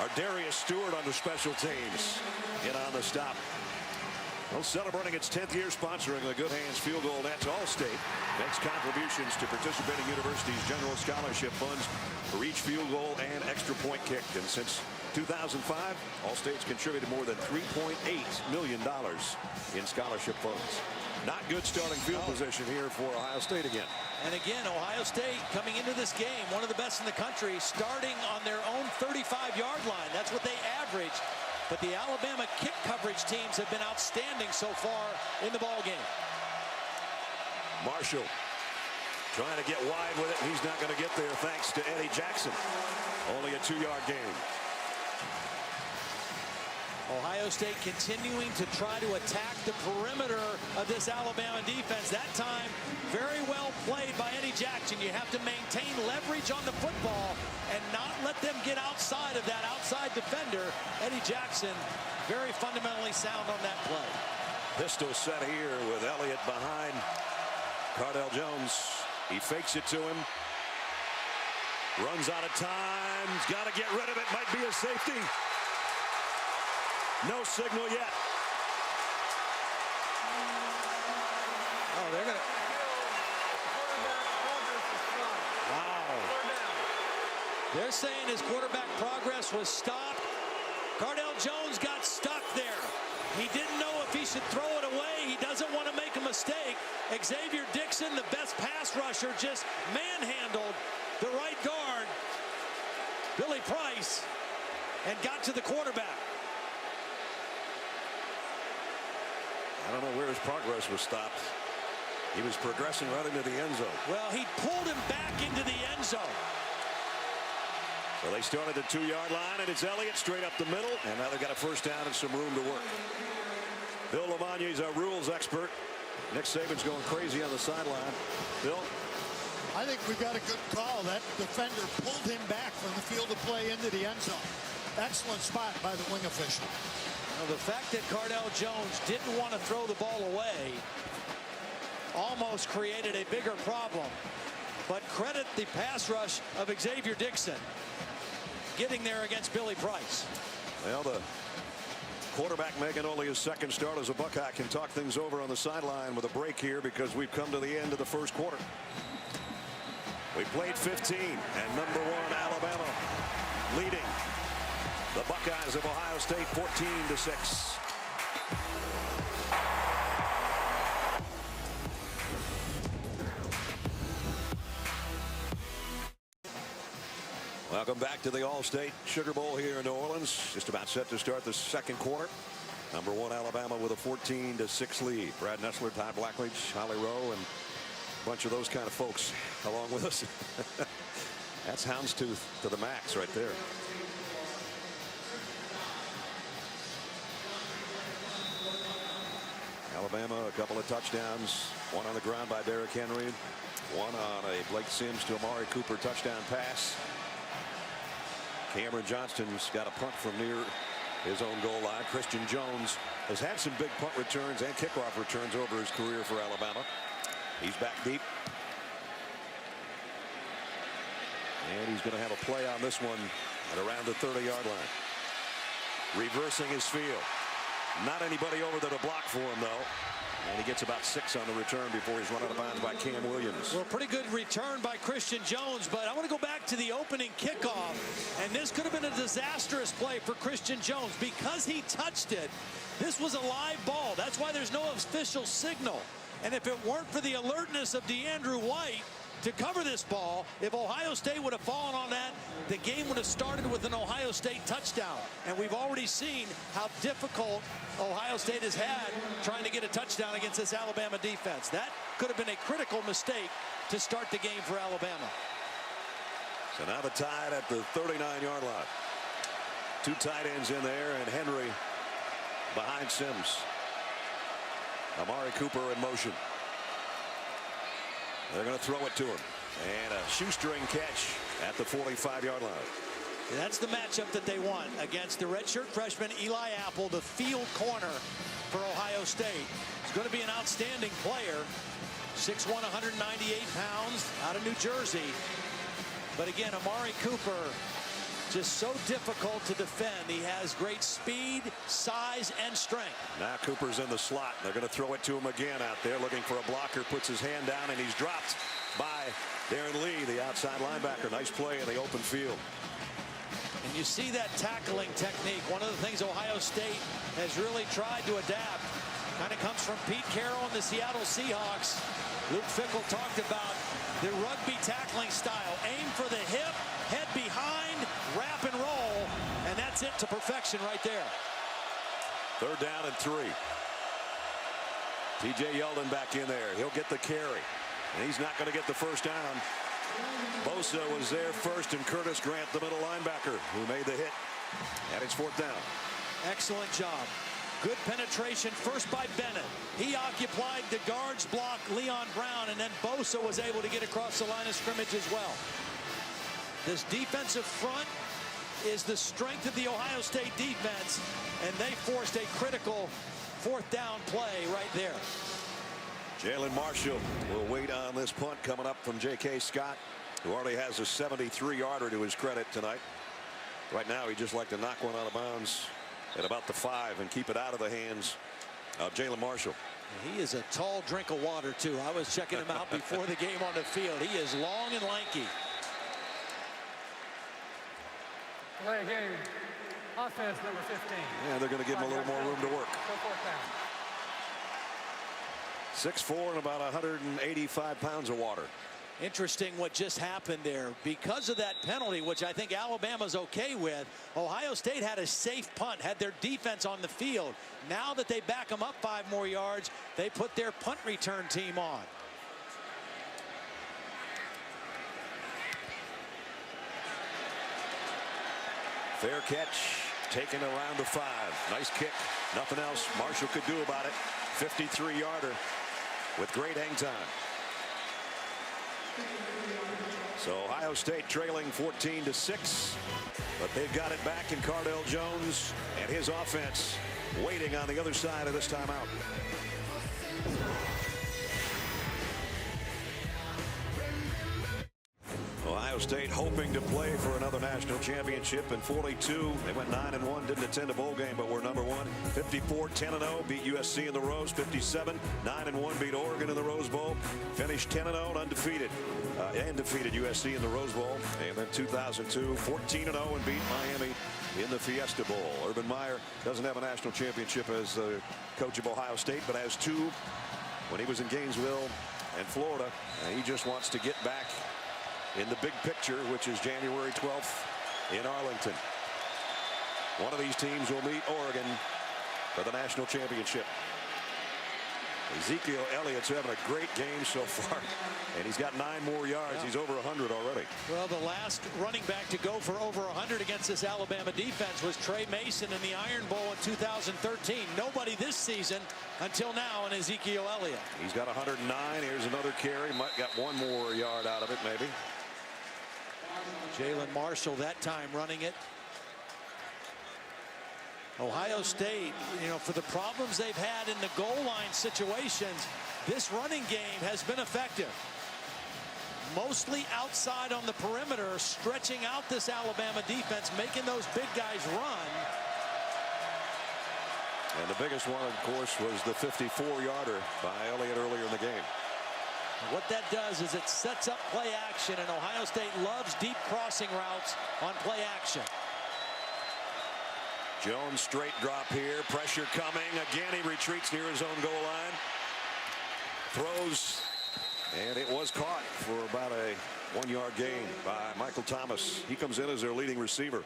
Ardarius Stewart on the special teams. In on the stop. Well, celebrating its 10th year sponsoring the Good Hands Field Goal Net to Allstate. Makes contributions to participating universities' general scholarship funds for each field goal and extra point kicked. And since 2005, Allstate's contributed more than $3.8 million in scholarship funds. Not good starting field position here for Ohio State again. And again, Ohio State coming into this game, one of the best in the country, starting on their own 35-yard line. That's what they average. But the Alabama kick coverage teams have been outstanding so far in the ball game. Marshall trying to get wide with it. He's not going to get there thanks to Eddie Jackson. Only a 2-yard gain. Ohio State continuing to try to attack the perimeter of this Alabama defense. That time, very well played by Eddie Jackson. You have to maintain leverage on the football and not let them get outside of that outside defender. Eddie Jackson, very fundamentally sound on that play. Pistol set here with Elliot behind Cardale Jones. He fakes it to him. Runs out of time. He's got to get rid of it. Might be a safety. No signal yet. Oh, they're going to... Wow. They're saying his quarterback progress was stopped. Cardale Cardale Jones got stuck there. He didn't know if he should throw it away. He doesn't want to make a mistake. Xavier Dixon, the best pass rusher, just manhandled the right guard, Billy Price, and got to the quarterback. I don't know where his progress was stopped. He was progressing right into the end zone. Well, he pulled him back into the end zone. So they start at the 2-yard line, and it's Elliot straight up the middle, and now they've got a first down and some room to work. Bill Lamagna is our rules expert. Nick Saban's going crazy on the sideline. Bill? I think we've got a good call. That defender pulled him back from the field of play into the end zone. Excellent spot by the wing official. Now, the fact that Cardale Jones didn't want to throw the ball away almost created a bigger problem. But credit the pass rush of Xavier Dixon getting there against Billy Price. Well, the quarterback making only his second start as a Buckeye can talk things over on the sideline with a break here because we've come to the end of the first quarter. We played 15, and number 1 Alabama leading the Buckeyes of Ohio State 14-6. Welcome back to the All-State Sugar Bowl here in New Orleans. Just about set to start the second quarter. Number 1 Alabama with a 14-6 lead. Brad Nessler, Ty Blackledge, Holly Rowe, and a bunch of those kind of folks along with us. That's houndstooth to the max right there. Alabama, a couple of touchdowns. One on the ground by Derrick Henry. One on a Blake Sims to Amari Cooper touchdown pass. Cameron Johnston's got a punt from near his own goal line. Christian Jones has had some big punt returns and kickoff returns over his career for Alabama. He's back deep. And he's going to have a play on this one at around the 30-yard line. Reversing his field. Not anybody over there to block for him, though. And he gets about 6 on the return before he's run out of bounds by Cam Williams. Well, pretty good return by Christian Jones, but I want to go back to the opening kickoff. And this could have been a disastrous play for Christian Jones. Because he touched it, this was a live ball. That's why there's no official signal. And if it weren't for the alertness of DeAndrew White to cover this ball, if Ohio State would have fallen on that, the game would have started with an Ohio State touchdown. And we've already seen how difficult Ohio State has had trying to get a touchdown against this Alabama defense. That could have been a critical mistake to start the game for Alabama. So now the tide at the 39-yard line. 2 tight ends in there, and Henry behind Sims. Amari Cooper in motion. They're going to throw it to him. And a shoestring catch at the 45-yard line. And that's the matchup that they want against the redshirt freshman Eli Apple, the field corner for Ohio State. He's going to be an outstanding player. 6'1", 198 pounds, out of New Jersey. But again, Amari Cooper, just so difficult to defend. He has great speed, size, and strength. Now Cooper's in the slot. They're going to throw it to him again out there, looking for a blocker. Puts his hand down, and he's dropped by Darren Lee, the outside linebacker. Nice play in the open field. And you see that tackling technique. One of the things Ohio State has really tried to adapt kind of comes from Pete Carroll and the Seattle Seahawks. Luke Fickell talked about the rugby tackling style. Aim for the hip, head behind, wrap and roll, and that's it to perfection right there. 3rd down and 3. TJ Yeldon back in there. He'll get the carry, and he's not going to get the first down. Bosa was there first, and Curtis Grant, the middle linebacker, who made the hit. And it's 4th down. Excellent job. Good penetration first by Bennett. He occupied the guard's block, Leon Brown, and then Bosa was able to get across the line of scrimmage as well. This defensive front is the strength of the Ohio State defense, and they forced a critical 4th down play right there. Jalen Marshall will wait on this punt coming up from J.K. Scott, who already has a 73-yarder to his credit tonight. Right now, he'd just like to knock one out of bounds at about the 5 and keep it out of the hands of Jalen Marshall. He is a tall drink of water, too. I was checking him out before the game on the field. He is long and lanky. Play game. Offense, number 15. Yeah, they're going to give him a little more room to work. Go fourth down. 6'4" and about 185 pounds of water. Interesting what just happened there. Because of that penalty, which I think Alabama's okay with, Ohio State had a safe punt, had their defense on the field. Now that they back them up 5 more yards, they put their punt return team on. Fair catch, taken around to 5. Nice kick. Nothing else Marshall could do about it. 53-yarder with great hang time. So Ohio State trailing 14-6, but they've got it back in Cardale Jones and his offense waiting on the other side of this timeout. Ohio State hoping to play for another national championship. In 42, they went 9-1, didn't attend a bowl game, but were number 1. 54, 10-0, beat USC in the Rose. 57, 9-1, beat Oregon in the Rose Bowl. Finished 10-0 undefeated, and defeated USC in the Rose Bowl. And then 2002, 14-0, and beat Miami in the Fiesta Bowl. Urban Meyer doesn't have a national championship as the coach of Ohio State, but has 2 when he was in Gainesville and Florida. And he just wants to get back in the big picture, which is January 12th in Arlington. One of these teams will meet Oregon for the national championship. Ezekiel Elliott's having a great game so far, and he's got 9 more yards. Yeah. He's over 100 already. Well, the last running back to go for over 100 against this Alabama defense was Trey Mason in the Iron Bowl in 2013. Nobody this season until now in Ezekiel Elliott. He's got 109. Here's another carry. Might got 1 more yard out of it, maybe. Jalen Marshall that time running it. Ohio State, you know, for the problems they've had in the goal line situations, this running game has been effective. Mostly outside on the perimeter, stretching out this Alabama defense, making those big guys run. And the biggest one, of course, was the 54-yarder by Elliott earlier in the game. What that does is it sets up play action, and Ohio State loves deep crossing routes on play action. Jones straight drop here. Pressure coming. Again, he retreats near his own goal line. Throws, and it was caught for about a 1-yard gain by Michael Thomas. He comes in as their leading receiver.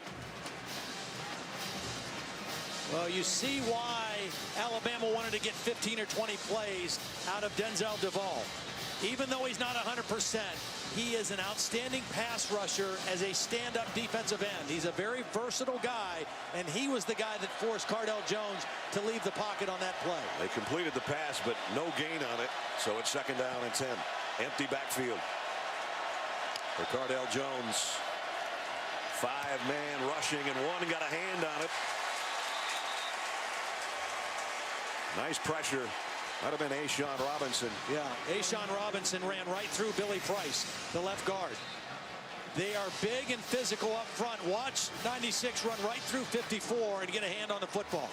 Well, you see why Alabama wanted to get 15 or 20 plays out of Denzel Duval. Even though he's not 100%, he is an outstanding pass rusher as a stand-up defensive end. He's a very versatile guy, and he was the guy that forced Cardale Jones to leave the pocket on that play. They completed the pass, but no gain on it, so it's 2nd down and 10. Empty backfield for Cardale Jones. 5-man rushing, and one got a hand on it. Nice pressure. Might have been A'Shawn Robinson. Yeah, A'Shawn Robinson ran right through Billy Price, the left guard. They are big and physical up front. Watch 96 run right through 54 and get a hand on the football.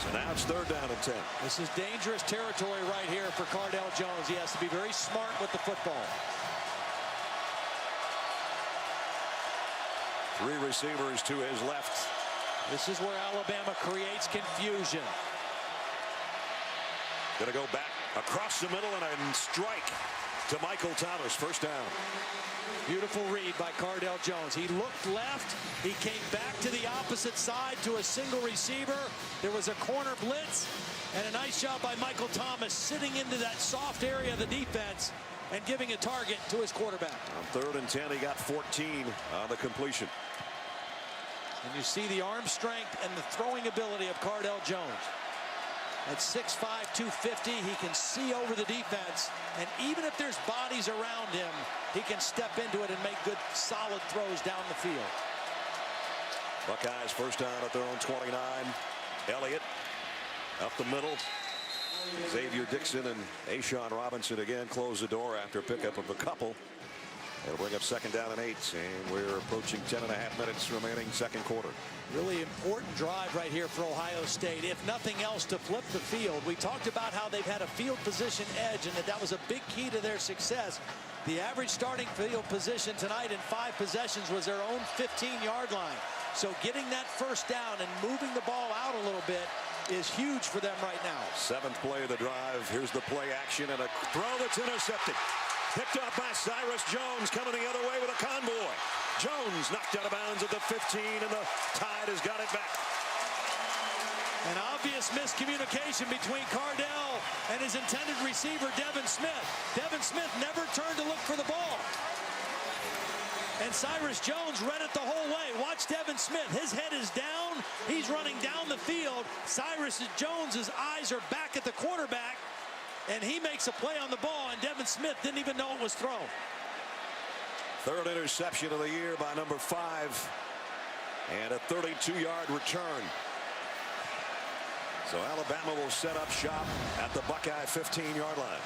So now it's 3rd down and 10. This is dangerous territory right here for Cardale Jones. He has to be very smart with the football. 3 receivers to his left. This is where Alabama creates confusion. Going to go back across the middle and a strike to Michael Thomas. 1st down. Beautiful read by Cardale Jones. He looked left. He came back to the opposite side to a single receiver. There was a corner blitz and a nice job by Michael Thomas sitting into that soft area of the defense and giving a target to his quarterback. On 3rd and 10, he got 14 on the completion. And you see the arm strength and the throwing ability of Cardale Jones. At 6'5", 250, he can see over the defense. And even if there's bodies around him, he can step into it and make good, solid throws down the field. Buckeyes 1st down at their own 29. Elliott up the middle. Xavier Dixon and A'Shawn Robinson again close the door after pickup of a couple. It'll bring up 2nd down and 8, and we're approaching 10.5 minutes remaining second quarter. Really important drive right here for Ohio State, if nothing else, to flip the field. We talked about how they've had a field position edge and that was a big key to their success. The average starting field position tonight in 5 possessions was their own 15-yard line. So getting that first down and moving the ball out a little bit is huge for them right now. 7th play of the drive. Here's the play action and a throw that's intercepted. Picked up by Cyrus Jones, coming the other way with a convoy. Jones knocked out of bounds at the 15, and the Tide has got it back. An obvious miscommunication between Cardale and his intended receiver, Devin Smith. Devin Smith never turned to look for the ball. And Cyrus Jones read it the whole way. Watch Devin Smith. His head is down. He's running down the field. Cyrus Jones's eyes are back at the quarterback. And he makes a play on the ball, and Devin Smith didn't even know it was thrown. 3rd interception of the year by number 5. And a 32-yard return. So Alabama will set up shop at the Buckeye 15-yard line.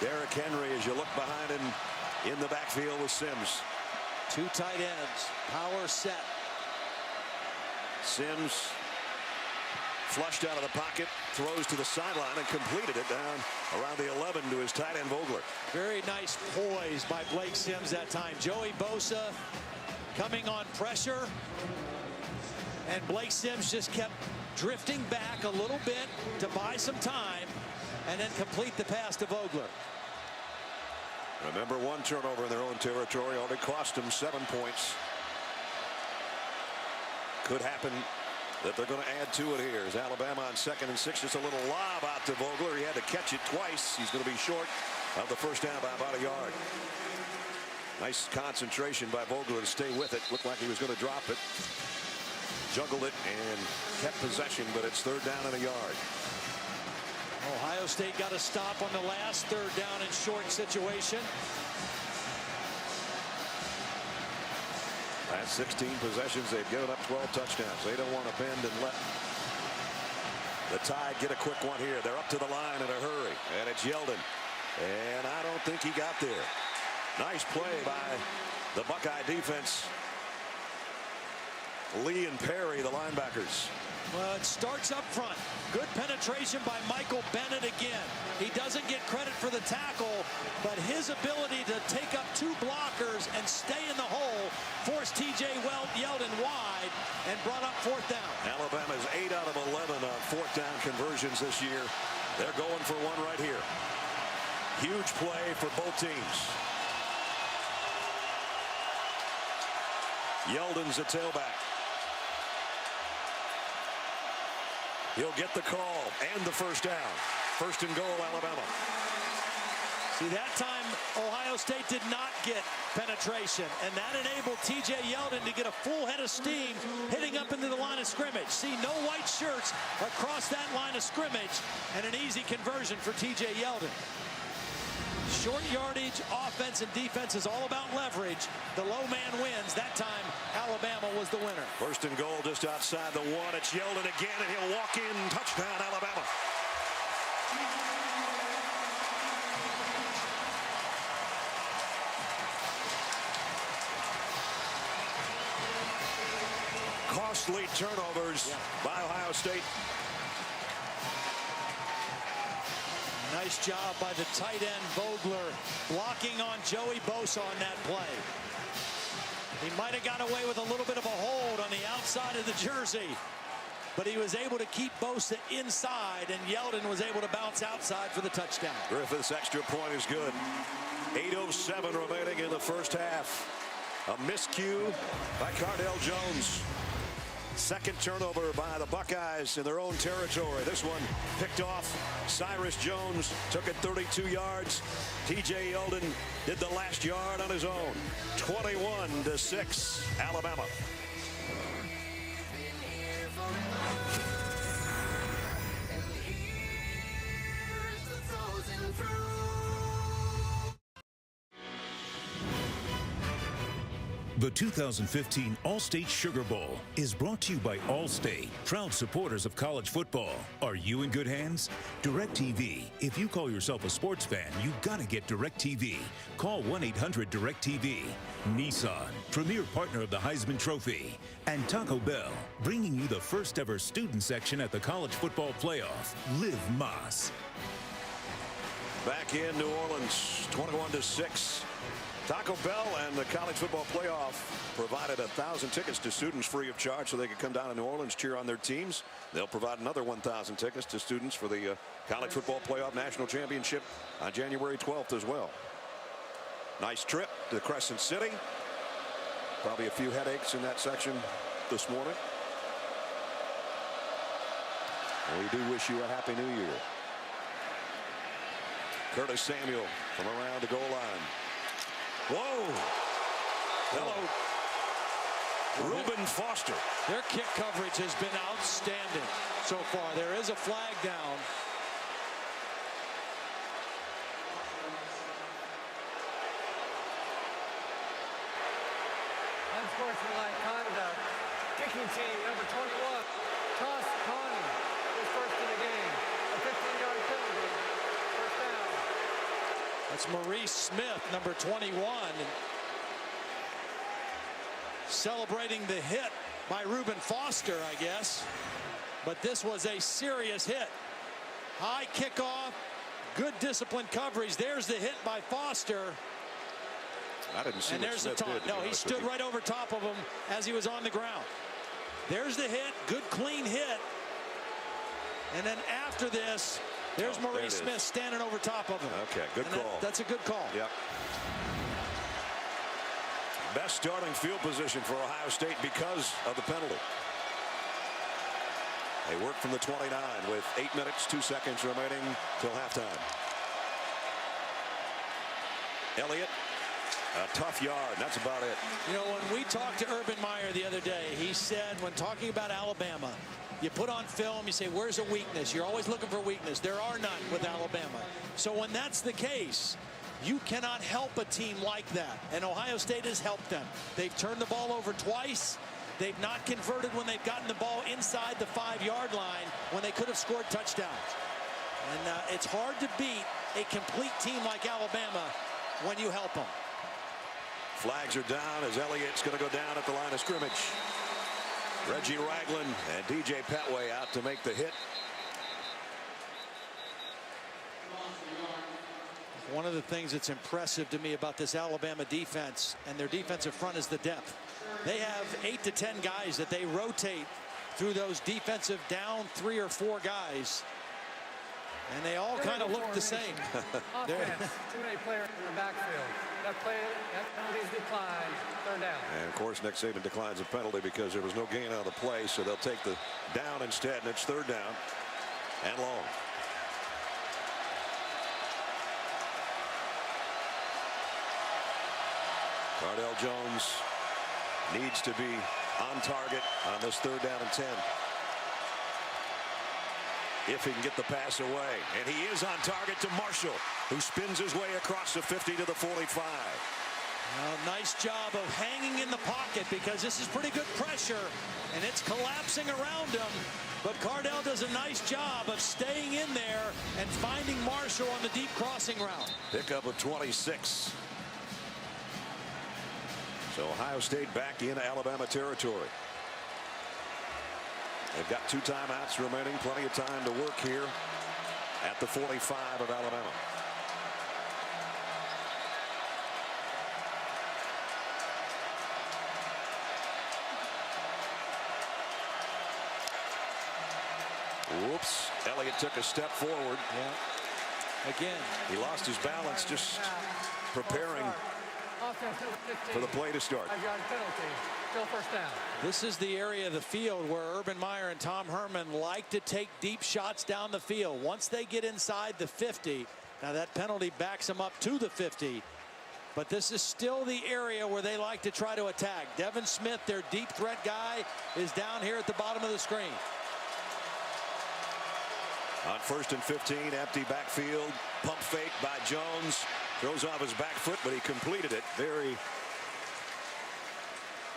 Derrick Henry, as you look behind him in the backfield with Sims. 2 tight ends, power set. Sims flushed out of the pocket, throws to the sideline, and completed it down around the 11 to his tight end Vogler. Very nice poise by Blake Sims that time. Joey Bosa coming on pressure, and Blake Sims just kept drifting back a little bit to buy some time and then complete the pass to Vogler. Remember, 1 turnover in their own territory only cost them 7 points. Could happen that they're going to add to it here. As Alabama on 2nd and 6, just a little lob out to Vogler. He had to catch it twice. He's going to be short of the first down by about a yard. Nice concentration by Vogler to stay with it. Looked like he was going to drop it. Juggled it and kept possession, but it's 3rd down and a yard. Ohio State got a stop on the last 3rd down and short situation. Last 16 possessions, they've given up 12 touchdowns. They don't want to bend and let the Tide get a quick one here. They're up to the line in a hurry, and it's Yeldon. And I don't think he got there. Nice play by the Buckeye defense. Lee and Perry, the linebackers. Well, it starts up front. Good penetration by Michael Bennett again. He doesn't get credit for the tackle, but his ability to take up 2 blockers and stay in the hole forced T.J. Yeldon wide and brought up 4th down. Alabama's 8 out of 11 on 4th down conversions this year. They're going for one right here. Huge play for both teams. Yeldon's a tailback. He'll get the call and the first down. 1st and goal, Alabama. See, that time Ohio State did not get penetration, and that enabled T.J. Yeldon to get a full head of steam hitting up into the line of scrimmage. See, no white shirts across that line of scrimmage, and an easy conversion for T.J. Yeldon. Short yardage, offense and defense is all about leverage. The low man wins. That time, Alabama was the winner. 1st and goal just outside the 1. It's Yeldon again, and he'll walk in. Touchdown, Alabama. Costly turnovers by Ohio State. Nice job by the tight end Vogler blocking on Joey Bosa on that play. He might have got away with a little bit of a hold on the outside of the jersey, but he was able to keep Bosa inside, and Yeldon was able to bounce outside for the touchdown. Griffith's extra point is good. 8:07 remaining in the first half. A miscue by Cardale Jones. 2nd turnover by the Buckeyes in their own territory. This one picked off. Cyrus Jones took it 32 yards. T.J. Yeldon did the last yard on his own. 21-6, Alabama. The 2015 All-State Sugar Bowl is brought to you by Allstate, proud supporters of college football. Are you in good hands? DirecTV. If you call yourself a sports fan, you gotta get DirecTV. Call 1-800-DirecTV. Nissan, premier partner of the Heisman Trophy. And Taco Bell, bringing you the first ever student section at the College Football Playoff. Live Mas. Back in New Orleans, 21-6. Taco Bell and the College Football Playoff provided 1,000 tickets to students free of charge so they could come down to New Orleans, cheer on their teams. They'll provide another 1,000 tickets to students for the College Football Playoff National Championship on January 12th as well. Nice trip to Crescent City. Probably a few headaches in that section this morning. And we do wish you a Happy New Year. Curtis Samuel from around the goal line. Whoa! Hello, Reuben Foster. Their kick coverage has been outstanding so far. There is a flag down. Unsportsmanlike conduct. Kicking team number 21, Toss Connie, is first in the game. A 15-yard penalty. First down. That's Maurice Smith, number 21. Celebrating the hit by Reuben Foster, I guess. But this was a serious hit. High kickoff, good disciplined coverage. There's the hit by Foster. I didn't see. And there's the taunt. No, he stood right over top of him as he was on the ground. There's the hit, good clean hit. And then after this, there's Maurice Smith standing over top of him. Okay, good call. That's a good call. Yep. Best starting field position for Ohio State because of the penalty. They work from the 29 with 8 minutes, 2 seconds remaining till halftime. Elliot, a tough yard. That's about it. You know, when we talked to Urban Meyer the other day, he said when talking about Alabama, you put on film, you say, where's a weakness? You're always looking for weakness. There are none with Alabama. So when that's the case, you cannot help a team like that. And Ohio State has helped them. They've turned the ball over twice. They've not converted when they've gotten the ball inside the 5-yard line when they could have scored touchdowns. And it's hard to beat a complete team like Alabama when you help them. Flags are down as Elliott's going to go down at the line of scrimmage. Reggie Ragland and DJ Petway out to make the hit. One of the things that's impressive to me about this Alabama defense and their defensive front is the depth. They have 8 to 10 guys that they rotate through those defensive down 3 or 4 guys. And they all kind of look the same. Offense, too many players in the backfield. That penalty's declined. Third down. And of course, Nick Saban declines a penalty because there was no gain on the play, so they'll take the down instead, and it's third down and long. Cardale Jones needs to be on target on this third down and 10. If he can get the pass away. And he is on target to Marshall, who spins his way across the 50 to the 45. Well, nice job of hanging in the pocket because this is pretty good pressure and it's collapsing around him. But Cardale does a nice job of staying in there and finding Marshall on the deep crossing route. Pickup of 26. So Ohio State back in Alabama territory. They've got 2 timeouts remaining. Plenty of time to work here at the 45 of Alabama. Whoops. Elliot took a step forward. Yeah. Again. He lost his balance just preparing for the play to start. 5-yard penalty. Still first down. This is the area of the field where Urban Meyer and Tom Herman like to take deep shots down the field. Once they get inside the 50, now that penalty backs them up to the 50. But this is still the area where they like to try to attack. Devin Smith, their deep threat guy, is down here at the bottom of the screen. On 1st and 15, empty backfield. Pump fake by Jones. Throws off his back foot, but he completed it very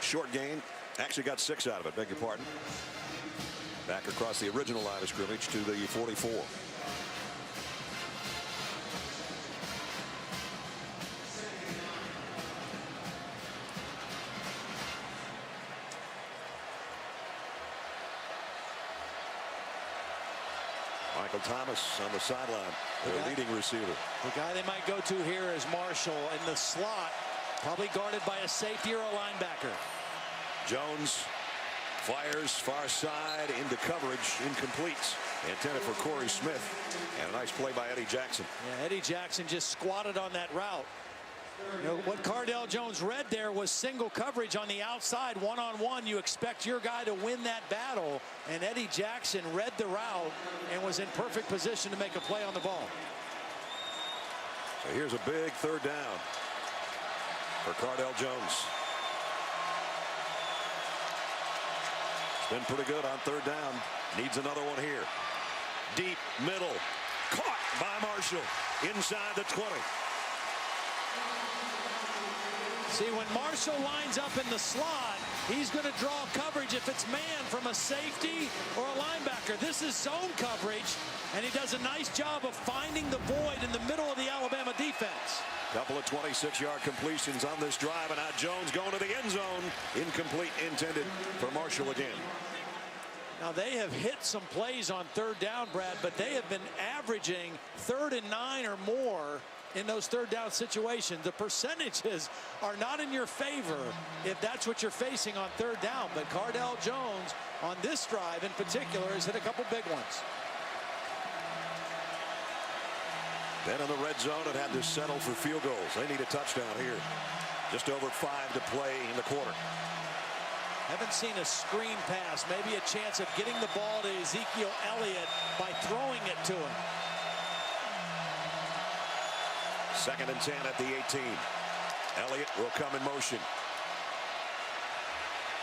Short gain. Actually got 6 out of it. Beg your pardon. Back across the original line of scrimmage to the 44. Michael Thomas on the sideline, their leading receiver. The guy they might go to here is Marshall in the slot, probably guarded by a safety or a linebacker. Jones fires far side into coverage, incomplete. Intended for Corey Smith, and a nice play by Eddie Jackson. Yeah, Eddie Jackson just squatted on that route. You know, what Cardale Jones read there was single coverage on the outside, one-on-one. You expect your guy to win that battle, and Eddie Jackson read the route and was in perfect position to make a play on the ball. So here's a big 3rd down for Cardale Jones. It's been pretty good on 3rd down. Needs another one here. Deep middle. Caught by Marshall inside the 20. See, when Marshall lines up in the slot, he's going to draw coverage if it's man from a safety or a linebacker. This is zone coverage, and he does a nice job of finding the void in the middle of the Alabama defense. Couple of 26-yard completions on this drive, and now Jones going to the end zone. Incomplete, intended for Marshall again. Now, they have hit some plays on 3rd down, Brad, but they have been averaging 3rd and 9 or more in those 3rd down situations. The percentages are not in your favor if that's what you're facing on 3rd down. But Cardale Jones on this drive in particular has hit a couple big ones. Then in the red zone, it had to settle for field goals. They need a touchdown here. Just over 5 to play in the quarter. Haven't seen a screen pass. Maybe a chance of getting the ball to Ezekiel Elliot by throwing it to him. 2nd and 10 at the 18. Elliot will come in motion.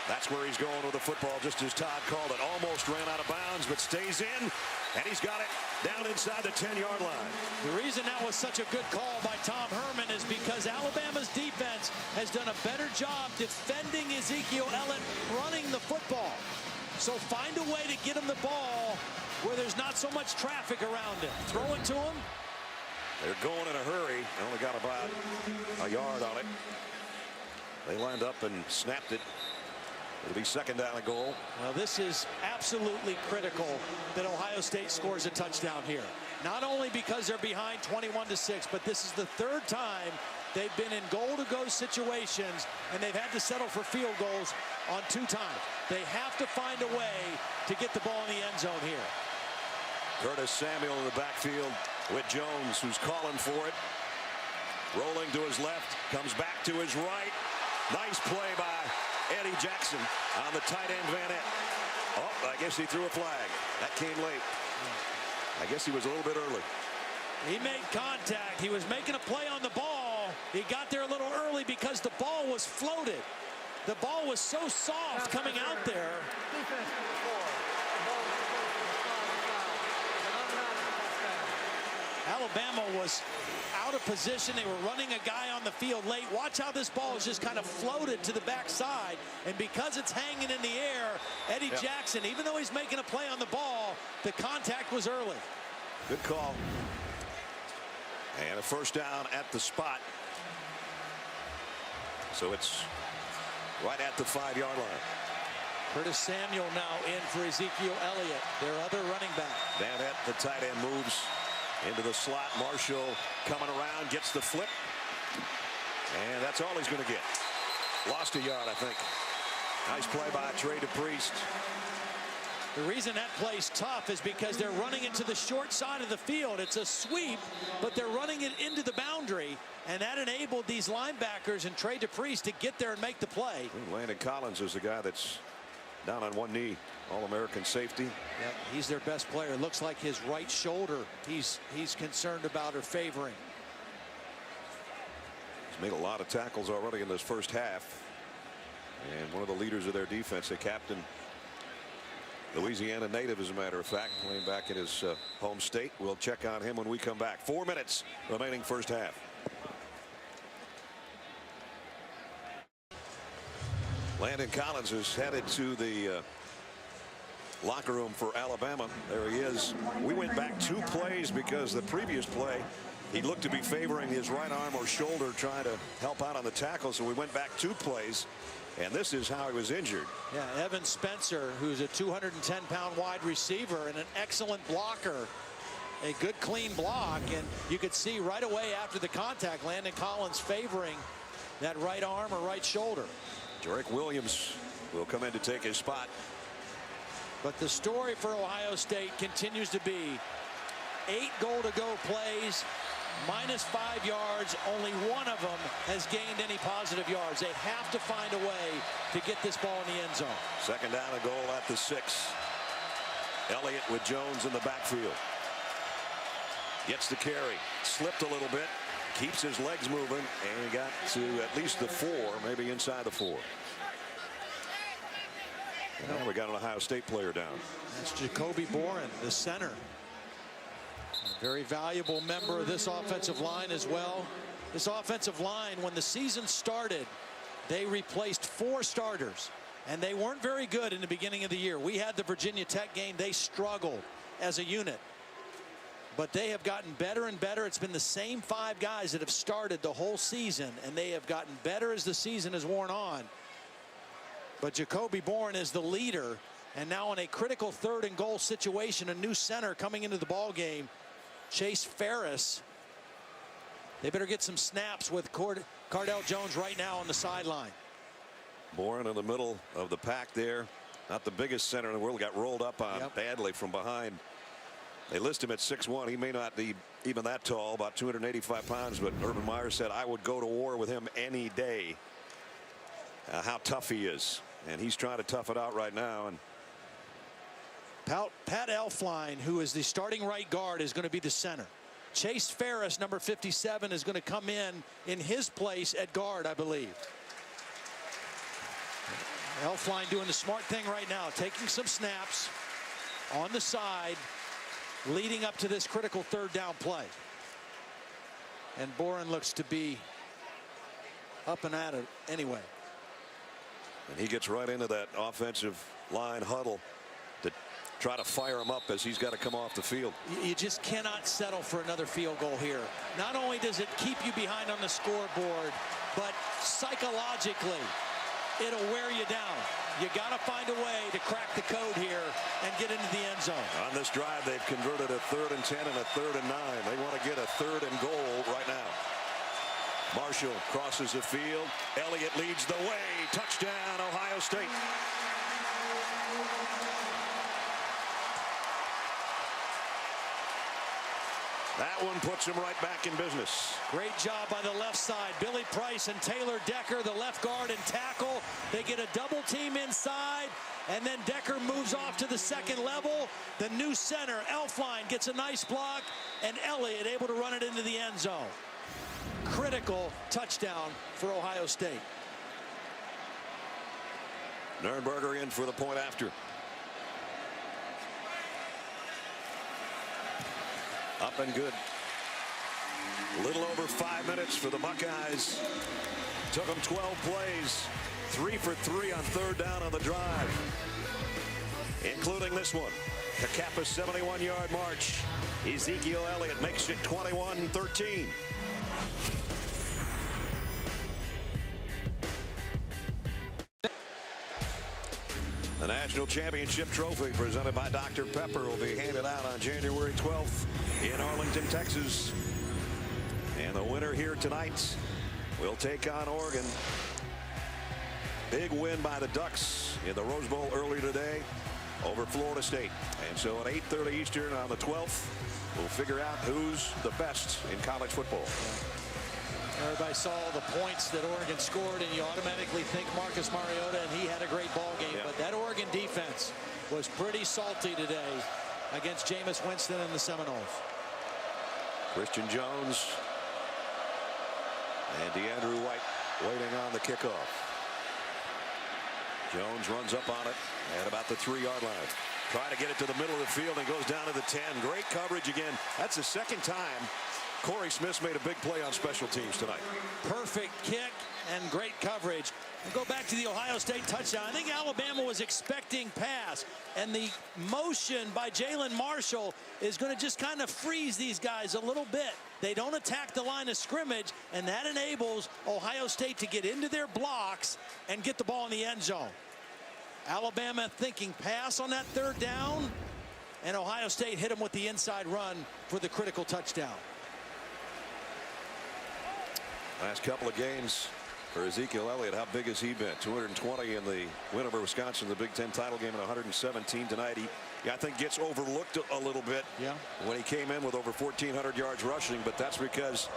That's where he's going with the football, just as Todd called it. Almost ran out of bounds, but stays in, and he's got it down inside the 10-yard line. The reason that was such a good call by Tom Herman is because Alabama's defense has done a better job defending Ezekiel Elliott running the football. So find a way to get him the ball where there's not so much traffic around him. Throw it to him. They're going in a hurry. They only got about a yard on it. They lined up and snapped it. It'll be 2nd down and goal. Well, this is absolutely critical that Ohio State scores a touchdown here. Not only because they're behind 21-6, but this is the 3rd time they've been in goal-to-go situations, and they've had to settle for field goals on 2 times. They have to find a way to get the ball in the end zone here. Curtis Samuel in the backfield with Jones, who's calling for it. Rolling to his left, comes back to his right. Nice play by Eddie Jackson on the tight end Van Eck. Oh, I guess he threw a flag. That came late. I guess he was a little bit early. He made contact. He was making a play on the ball. He got there a little early because the ball was floated. The ball was so soft coming out there. Alabama was out of position. They were running a guy on the field late. Watch how this ball is just kind of floated to the backside. And because it's hanging in the air, Eddie Jackson, even though he's making a play on the ball, the contact was early. Good call. And a 1st down at the spot. So it's right at the 5-yard line. Curtis Samuel now in for Ezekiel Elliott, their other running back. Van Eck, the tight end, moves into the slot. Marshall coming around, gets the flip. And that's all he's going to get. Lost a yard, I think. Nice play by Trey DePriest. The reason that play's tough is because they're running it to the short side of the field. It's a sweep, but they're running it into the boundary, and that enabled these linebackers and Trey DePriest to get there and make the play. Landon Collins is the guy that's down on one knee. All-American safety. Yep, he's their best player. Looks like his right shoulder he's concerned about or favoring. He's made a lot of tackles already in this first half. And one of the leaders of their defense, the captain, Louisiana native, as a matter of fact, playing back in his home state. We'll check on him when we come back. 4 minutes remaining first half. Landon Collins is headed to the locker room for Alabama. There he is. We went back 2 plays because the previous play he looked to be favoring his right arm or shoulder, trying to help out on the tackle. So we went back 2 plays, and this is how he was injured. Yeah, Evan Spencer, who's a 210-pound wide receiver and an excellent blocker. A good clean block, and you could see right away after the contact Landon Collins favoring that right arm or right shoulder. Derek Williams will come in to take his spot. But the story for Ohio State continues to be 8 goal-to-go plays, -5 yards. Only one of them has gained any positive yards. They have to find a way to get this ball in the end zone. 2nd down and goal at the 6. Elliot with Jones in the backfield. Gets the carry, slipped a little bit, keeps his legs moving, and got to at least the 4, maybe inside the 4. And now we got an Ohio State player down. That's Jacoby Boren, the center. A very valuable member of this offensive line as well. This offensive line, when the season started, they replaced 4 starters, and they weren't very good in the beginning of the year. We had the Virginia Tech game. They struggled as a unit. But they have gotten better and better. It's been the same 5 guys that have started the whole season, and they have gotten better as the season has worn on. But Jacoby Boren is the leader, and now in a critical 3rd and goal situation, a new center coming into the ball game, Chase Ferris. They better get some snaps with Cardale Jones right now on the sideline. Boren in the middle of the pack there. Not the biggest center in the world. Got rolled up on badly from behind. They list him at 6'1". He may not be even that tall, about 285 pounds, but Urban Meyer said, I would go to war with him any day. How tough he is. And he's trying to tough it out right now. And Pat Elflein, who is the starting right guard, is going to be the center. Chase Ferris, number 57, is going to come in his place at guard, I believe. Elflein doing the smart thing right now, taking some snaps on the side, leading up to this critical 3rd down play. And Boren looks to be up and at it anyway. And he gets right into that offensive line huddle to try to fire him up as he's got to come off the field. You just cannot settle for another field goal here. Not only does it keep you behind on the scoreboard, but psychologically, it'll wear you down. You got to find a way to crack the code here and get into the end zone. On this drive, they've converted a 3rd and 10 and a 3rd and 9. They want to get a 3rd and goal right now. Marshall crosses the field. Elliot leads the way. Touchdown, Ohio State. That one puts him right back in business. Great job by the left side. Billy Price and Taylor Decker, the left guard and tackle. They get a double team inside, and then Decker moves off to the 2nd level. The new center, Elflein, gets a nice block, and Elliot able to run it into the end zone. Critical touchdown for Ohio State. Nurnberger in for the point after. Up and good. A little over 5 minutes for the Buckeyes. Took them 12 plays. 3 for 3 on 3rd down on the drive, including this one to cap a 71-yard march. Ezekiel Elliott makes it 21-13. The National Championship Trophy presented by Dr. Pepper will be handed out on January 12th in Arlington, Texas. And the winner here tonight will take on Oregon. Big win by the Ducks in the Rose Bowl earlier today over Florida State. And so at 8:30 Eastern on the 12th, we'll figure out who's the best in college football. Everybody saw the points that Oregon scored, and you automatically think Marcus Mariota, and he had a great ball game. But that Oregon defense was pretty salty today against Jameis Winston and the Seminoles. Christian Jones and DeAndrew White waiting on the kickoff. Jones runs up on it at about the 3-yard line. Trying to get it to the middle of the field and goes down to the 10. Great coverage again. That's the 2nd time Corey Smith made a big play on special teams tonight. Perfect kick and great coverage. We'll go back to the Ohio State touchdown. I think Alabama was expecting pass, and the motion by Jalen Marshall is going to just kind of freeze these guys a little bit. They don't attack the line of scrimmage, and that enables Ohio State to get into their blocks and get the ball in the end zone. Alabama thinking pass on that third down, and Ohio State hit them with the inside run for the critical touchdown. Last couple of games for Ezekiel Elliott, how big has he been? 220 in the win over Wisconsin, the Big Ten title game, and 117 tonight. He, I think, gets overlooked a little bit when he came in with over 1,400 yards rushing, but that's because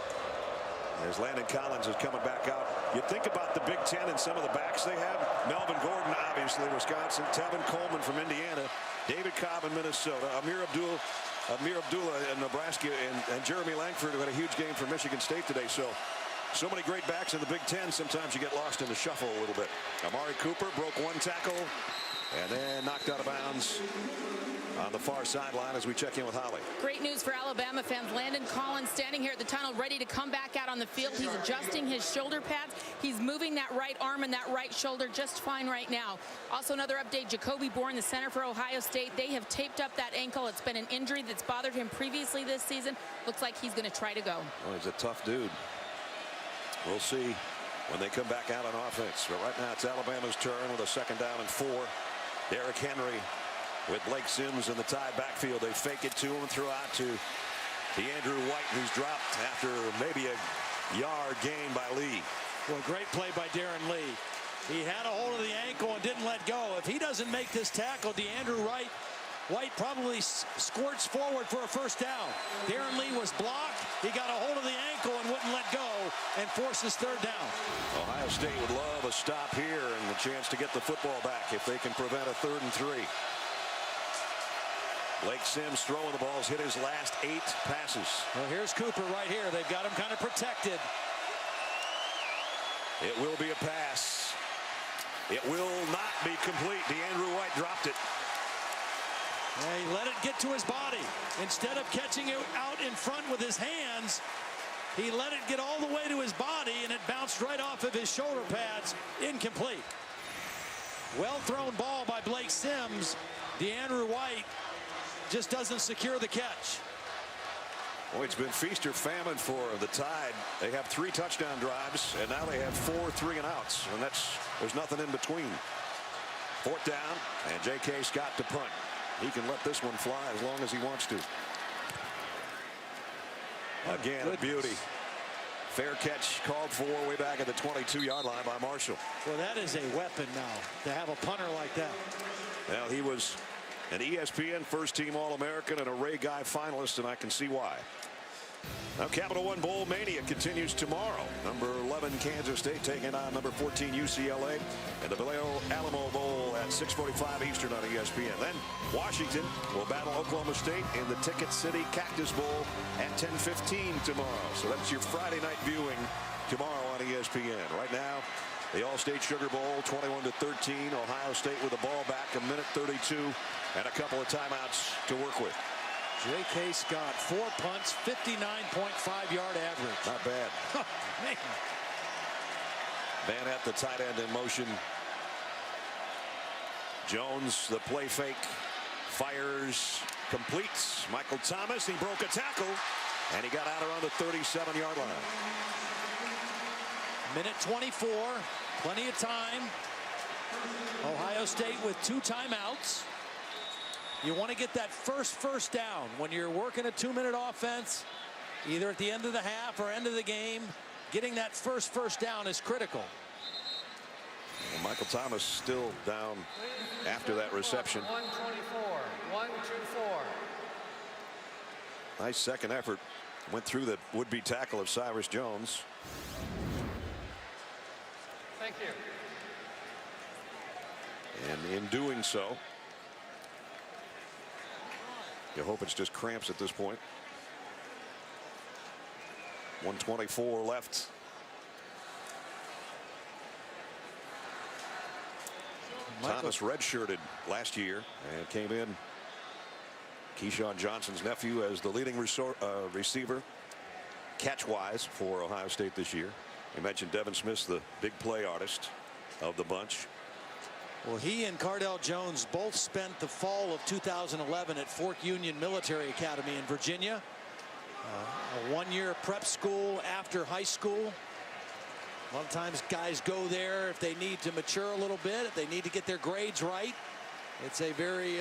as Landon Collins is coming back out. You think about the Big Ten and some of the backs they have. Melvin Gordon, obviously, Wisconsin. Tevin Coleman from Indiana. David Cobb in Minnesota. Amir Abdullah in Nebraska, and Jeremy Langford, who had a huge game for Michigan State today. So many great backs in the Big Ten. Sometimes you get lost in the shuffle a little bit. Amari Cooper broke one tackle and then knocked out of bounds on the far sideline as we check in with Holly. Great news for Alabama fans. Landon Collins standing here at the tunnel ready to come back out on the field. He's adjusting his shoulder pads. He's moving that right arm and that right shoulder just fine right now. Also another update, Jacoby Bourne, the center for Ohio State. They have taped up that ankle. It's been an injury that's bothered him previously this season. Looks like he's going to try to go. Well, he's a tough dude. We'll see when they come back out on offense. But right now it's Alabama's turn with a 2nd down and 4. Derrick Henry with Blake Sims in the tied backfield. They fake it to him, throw out to DeAndrew White, who's dropped after maybe a yard gain by Lee. Well, great play by Darren Lee. He had a hold of the ankle and didn't let go. If he doesn't make this tackle, DeAndrew White probably squirts forward for a 1st down. Darren Lee was blocked. He got a hold of the ankle and wouldn't let go and forces 3rd down. Ohio State would love a stop here and the chance to get the football back if they can prevent a 3rd and 3. Blake Sims throwing the balls, hit his last 8 passes. Well, here's Cooper right here. They've got him kind of protected. It will be a pass. It will not be complete. DeAndrew White dropped it. Yeah, he let it get to his body. Instead of catching it out in front with his hands, he let it get all the way to his body, and it bounced right off of his shoulder pads. Incomplete. Well thrown ball by Blake Sims. DeAndrew White just doesn't secure the catch. Well, it's been feast or famine for the Tide. They have 3 touchdown drives, and now they have 4 3-and-outs, and there's nothing in between. 4th down, and J.K. Scott to punt. He can let this one fly as long as he wants to. Again, a beauty. Fair catch called for way back at the 22-yard line by Marshall. Well, that is a weapon now to have a punter like that. Well, he was an ESPN first-team All-American and a Ray Guy finalist, and I can see why. Now, Capital One Bowl Mania continues tomorrow. Number 11 Kansas State taking on number 14 UCLA, and the Valero Alamo Bowl at 6:45 Eastern on ESPN. Then Washington will battle Oklahoma State in the Ticket City Cactus Bowl at 10:15 tomorrow. So that's your Friday night viewing tomorrow on ESPN. Right now, the All-State Sugar Bowl, 21-13. Ohio State with the ball back, 1:32, and a couple of timeouts to work with. J.K. Scott, 4 punts, 59.5-yard average. Not bad. Man. Van at the tight end in motion. Jones, the play fake, fires, completes. Michael Thomas, he broke a tackle, and he got out around the 37-yard line. Minute 24, plenty of time. Ohio State with 2 timeouts. You want to get that first down when you're working a 2-minute offense, either at the end of the half or end of the game. Getting that first down is critical. Well, Michael Thomas still down after that reception. 124, 124. Nice second effort. Went through the would-be tackle of Cyrus Jones. Thank you. And in doing so, you hope it's just cramps at this point. 124 left. Thomas redshirted last year and came in. Keyshawn Johnson's nephew as the leading receiver. catch-wise for Ohio State this year. You mentioned Devin Smith's the big play artist of the bunch. Well, he and Cardale Jones both spent the fall of 2011 at Fort Union Military Academy in Virginia. A one-year prep school after high school. A lot of times guys go there if they need to mature a little bit, if they need to get their grades right. It's a very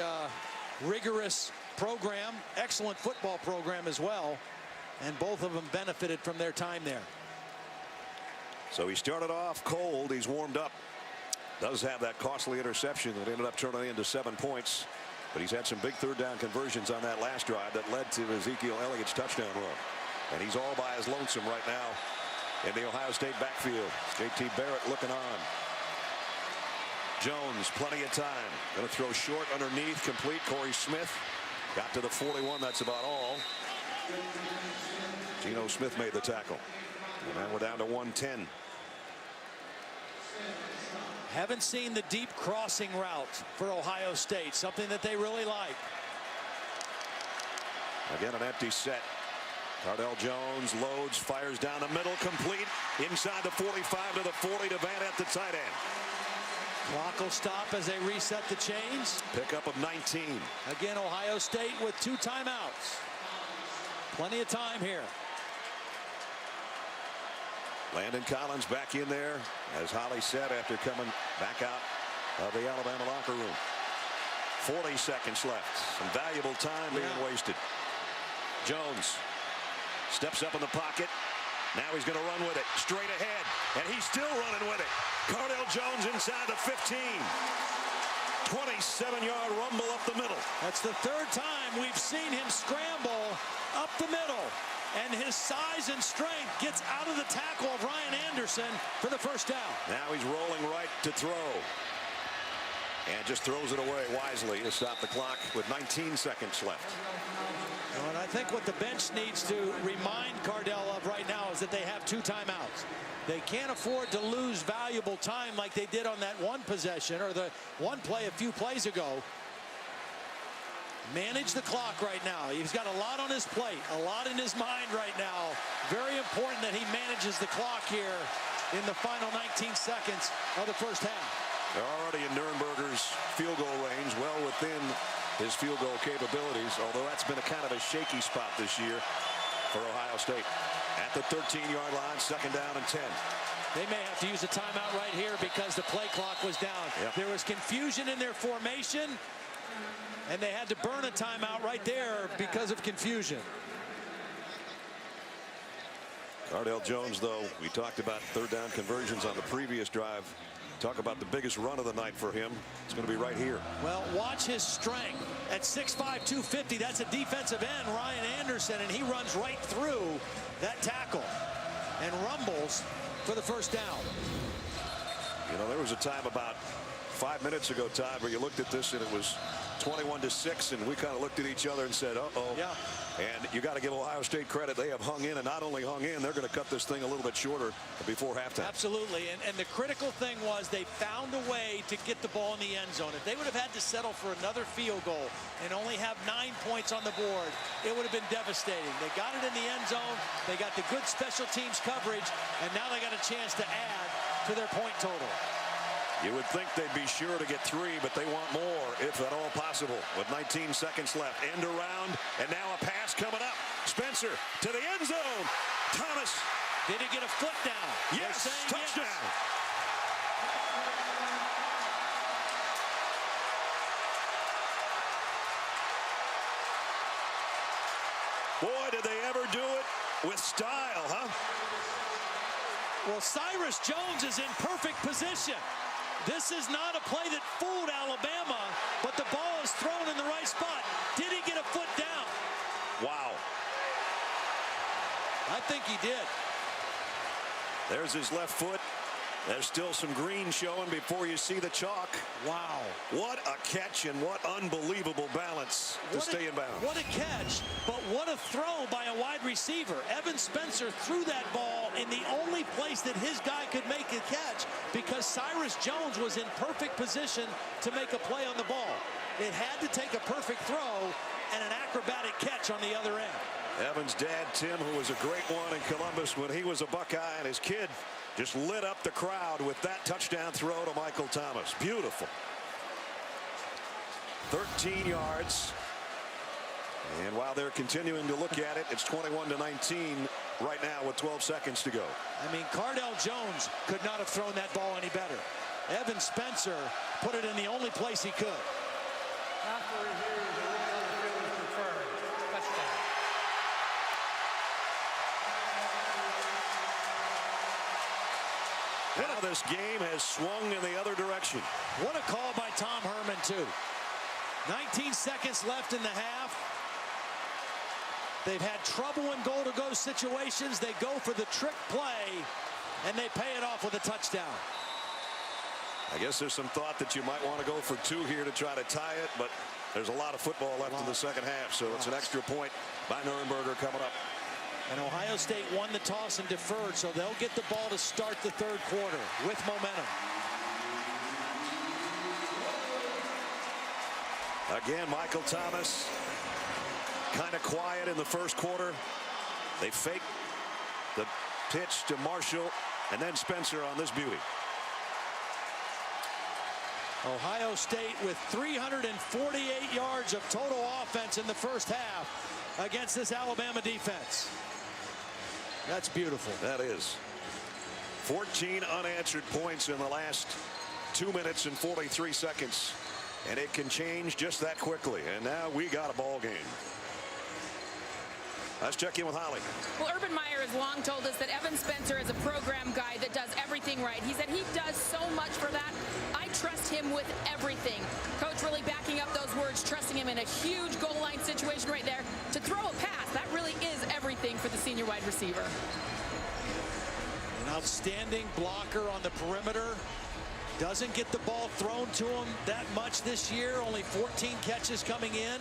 rigorous program, excellent football program as well, and both of them benefited from their time there. So he started off cold. He's warmed up. Does have that costly interception that ended up turning into 7 points. But he's had some big third down conversions on that last drive that led to Ezekiel Elliott's touchdown run. And he's all by his lonesome right now in the Ohio State backfield. JT Barrett looking on. Jones, plenty of time. Going to throw short underneath, complete. Corey Smith got to the 41. That's about all. Geno Smith made the tackle. And now we're down to 110. Haven't seen the deep crossing route for Ohio State, something that they really like. Again, an empty set. Cardale Jones loads, fires down the middle, complete. Inside the 45 to the 40 to Van at the tight end. Clock will stop as they reset the chains. Pickup of 19. Again, Ohio State with 2 timeouts. Plenty of time here. Landon Collins back in there, as Holly said, after coming back out of the Alabama locker room. 40 seconds left. Some valuable time being wasted. Jones steps up in the pocket. Now he's going to run with it straight ahead, and he's still running with it. Cardale Jones inside the 15. 27-yard rumble up the middle. That's the 3rd time we've seen him scramble up the middle. And his size and strength gets out of the tackle of Ryan Anderson for the 1st down. Now he's rolling right to throw. And just throws it away wisely to stop the clock with 19 seconds left. And I think what the bench needs to remind Cardale of right now is that they have 2 timeouts. They can't afford to lose valuable time like they did on that one possession or the one play a few plays ago. Manage the clock right now. He's got a lot on his plate, a lot in his mind right now. Very important that he manages the clock here in the final 19 seconds of the 1st half. They're already in Nurnberger's field goal range, well within his field goal capabilities, although that's been a kind of a shaky spot this year for Ohio State. At the 13-yard line, 2nd down and 10. They may have to use a timeout right here because the play clock was down. Yep. There was confusion in their formation, and they had to burn a timeout right there because of confusion. Cardale Jones, though, we talked about 3rd down conversions on the previous drive. Talk about the biggest run of the night for him. It's going to be right here. Well, watch his strength. At 6'5", 250, that's a defensive end, Ryan Anderson, and he runs right through that tackle and rumbles for the 1st down. You know, there was a time about 5 minutes ago, Todd, where you looked at this and it was 21-6, and we kind of looked at each other and said, uh-oh. Yeah. And you got to give Ohio State credit. They have hung in, and not only hung in, they're going to cut this thing a little bit shorter before halftime. Absolutely. And the critical thing was they found a way to get the ball in the end zone. If they would have had to settle for another field goal and only have 9 points on the board, it would have been devastating. They got it in the end zone. They got the good special teams coverage, and now they got a chance to add to their point total. You would think they'd be sure to get 3, but they want more, if at all possible. With 19 seconds left, end around, and now a pass coming up. Spencer to the end zone. Thomas. Did he get a foot down? Yes, touchdown. Yes. Boy, did they ever do it with style, huh? Well, Cyrus Jones is in perfect position. This is not a play that fooled Alabama, but the ball is thrown in the right spot. Did he get a foot down? Wow. I think he did. There's his left foot. There's still some green showing before you see the chalk. Wow. What a catch and what unbelievable balance to stay in bounds. What a catch, but what a throw by a wide receiver. Evan Spencer threw that ball in the only place that his guy could make a catch because Cyrus Jones was in perfect position to make a play on the ball. It had to take a perfect throw and an acrobatic catch on the other end. Evan's dad, Tim, who was a great one in Columbus when he was a Buckeye, and his kid just lit up the crowd with that touchdown throw to Michael Thomas. Beautiful. 13 yards. And while they're continuing to look at it, it's 21-19 right now with 12 seconds to go. I mean, Cardale Jones could not have thrown that ball any better. Evan Spencer put it in the only place he could. After review, the ruling on the field is confirmed. Touchdown. Now this game has swung in the other direction. What a call by Tom Herman, too. 19 seconds left in the half. They've had trouble in goal-to-go situations. They go for the trick play, and they pay it off with a touchdown. I guess there's some thought that you might want to go for 2 here to try to tie it, but there's a lot of football left in the second half, so it's an extra point by Nuremberger coming up. And Ohio State won the toss and deferred, so they'll get the ball to start the third quarter with momentum. Again, Michael Thomas kind of quiet in the first quarter. They fake the pitch to Marshall, and then Spencer on this beauty. Ohio State with 348 yards of total offense in the first half against this Alabama defense. That's beautiful. That is. 14 unanswered points in the last 2 minutes and 43 seconds. And it can change just that quickly. And now we got a ball game. Let's check in with Holly. Well, Urban Meyer has long told us that Evan Spencer is a program guy that does everything right. He said he does so much for that. I trust him with everything. Coach really backing up those words, trusting him in a huge goal line situation right there. To throw a pass, that really is everything for the senior wide receiver. An outstanding blocker on the perimeter. Doesn't get the ball thrown to him that much this year. Only 14 catches coming in.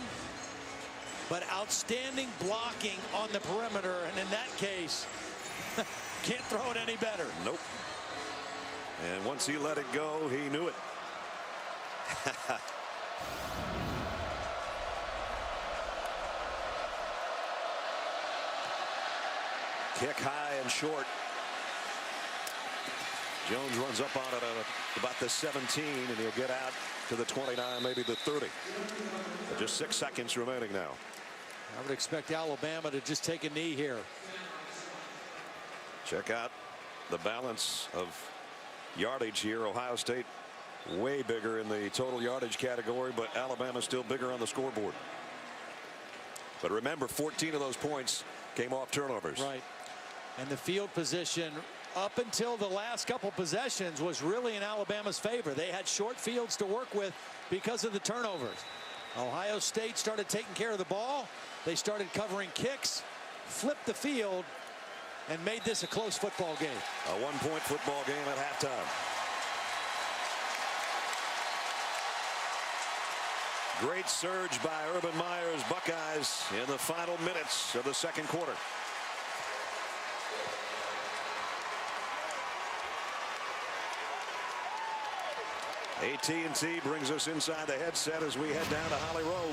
But outstanding blocking on the perimeter. And in that case, can't throw it any better. Nope. And once he let it go, he knew it. Kick high and short. Jones runs up on it at about the 17, and he'll get out to the 29, maybe the 30. But just 6 seconds remaining now. I would expect Alabama to just take a knee here. Check out the balance of yardage here. Ohio State way bigger in the total yardage category, but Alabama still bigger on the scoreboard. But remember, 14 of those points came off turnovers. Right. And the field position up until the last couple possessions was really in Alabama's favor. They had short fields to work with because of the turnovers. Ohio State started taking care of the ball. They started covering kicks, flipped the field, and made this a close football game. A 1-point football game at halftime. Great surge by Urban Meyer's Buckeyes in the final minutes of the second quarter. AT&T brings us inside the headset as we head down to Holly Rowe.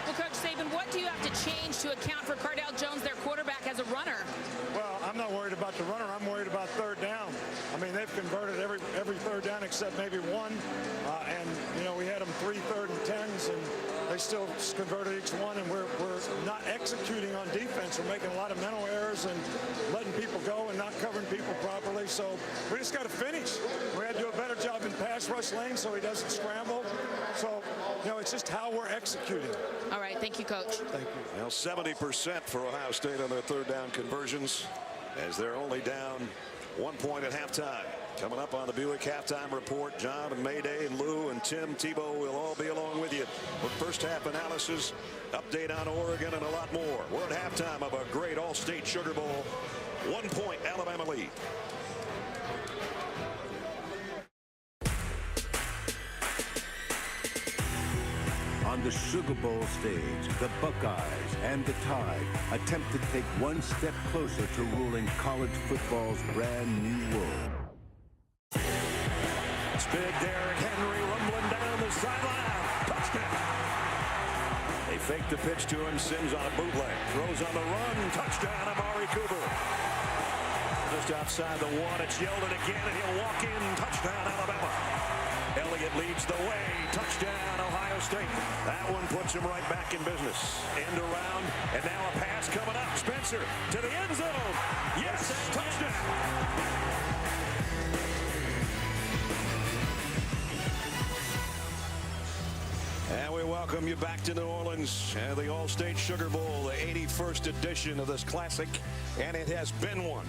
Well, Coach Saban, what do you have to change to account for Cardale Jones, their quarterback, as a runner? Well, I'm not worried about the runner. I'm worried about third down. I mean, they've converted every third down except maybe one. And, you know, we had them 3 3rd and 10s, and they still converted each one. And we're not executing on defense. We're making a lot of mental errors and letting people go and not covering people properly. So we just got to finish. We had to do a better job in pass rush lane so he doesn't scramble. So, you know, it's just how we're executing. All right. Thank you, Coach. Thank you. Now 70% for Ohio State on their third down conversions, as they're only down 1 point at halftime. Coming up on the Buick halftime report, John and Mayday and Lou and Tim Tebow will all be along with you with first half analysis, update on Oregon, and a lot more. We're at halftime of a great All-State Sugar Bowl. 1 point Alabama lead. On the Sugar Bowl stage, the Buckeyes and the Tide attempt to take one step closer to ruling college football's brand new world. It's big Derrick Henry rumbling down the sideline. Touchdown. They fake the pitch to him. Sims on a bootleg. Throws on the run. Touchdown, Amari Cooper. Just outside the one. It's Yeldon again, and he'll walk in. Touchdown, Alabama. Elliot leads the way. Touchdown, Ohio State. That one puts him right back in business. End around, and now a pass coming up. Spencer to the end zone. Yes, touchdown. And we welcome you back to New Orleans and the All-State Sugar Bowl, the 81st edition of this classic, and it has been one.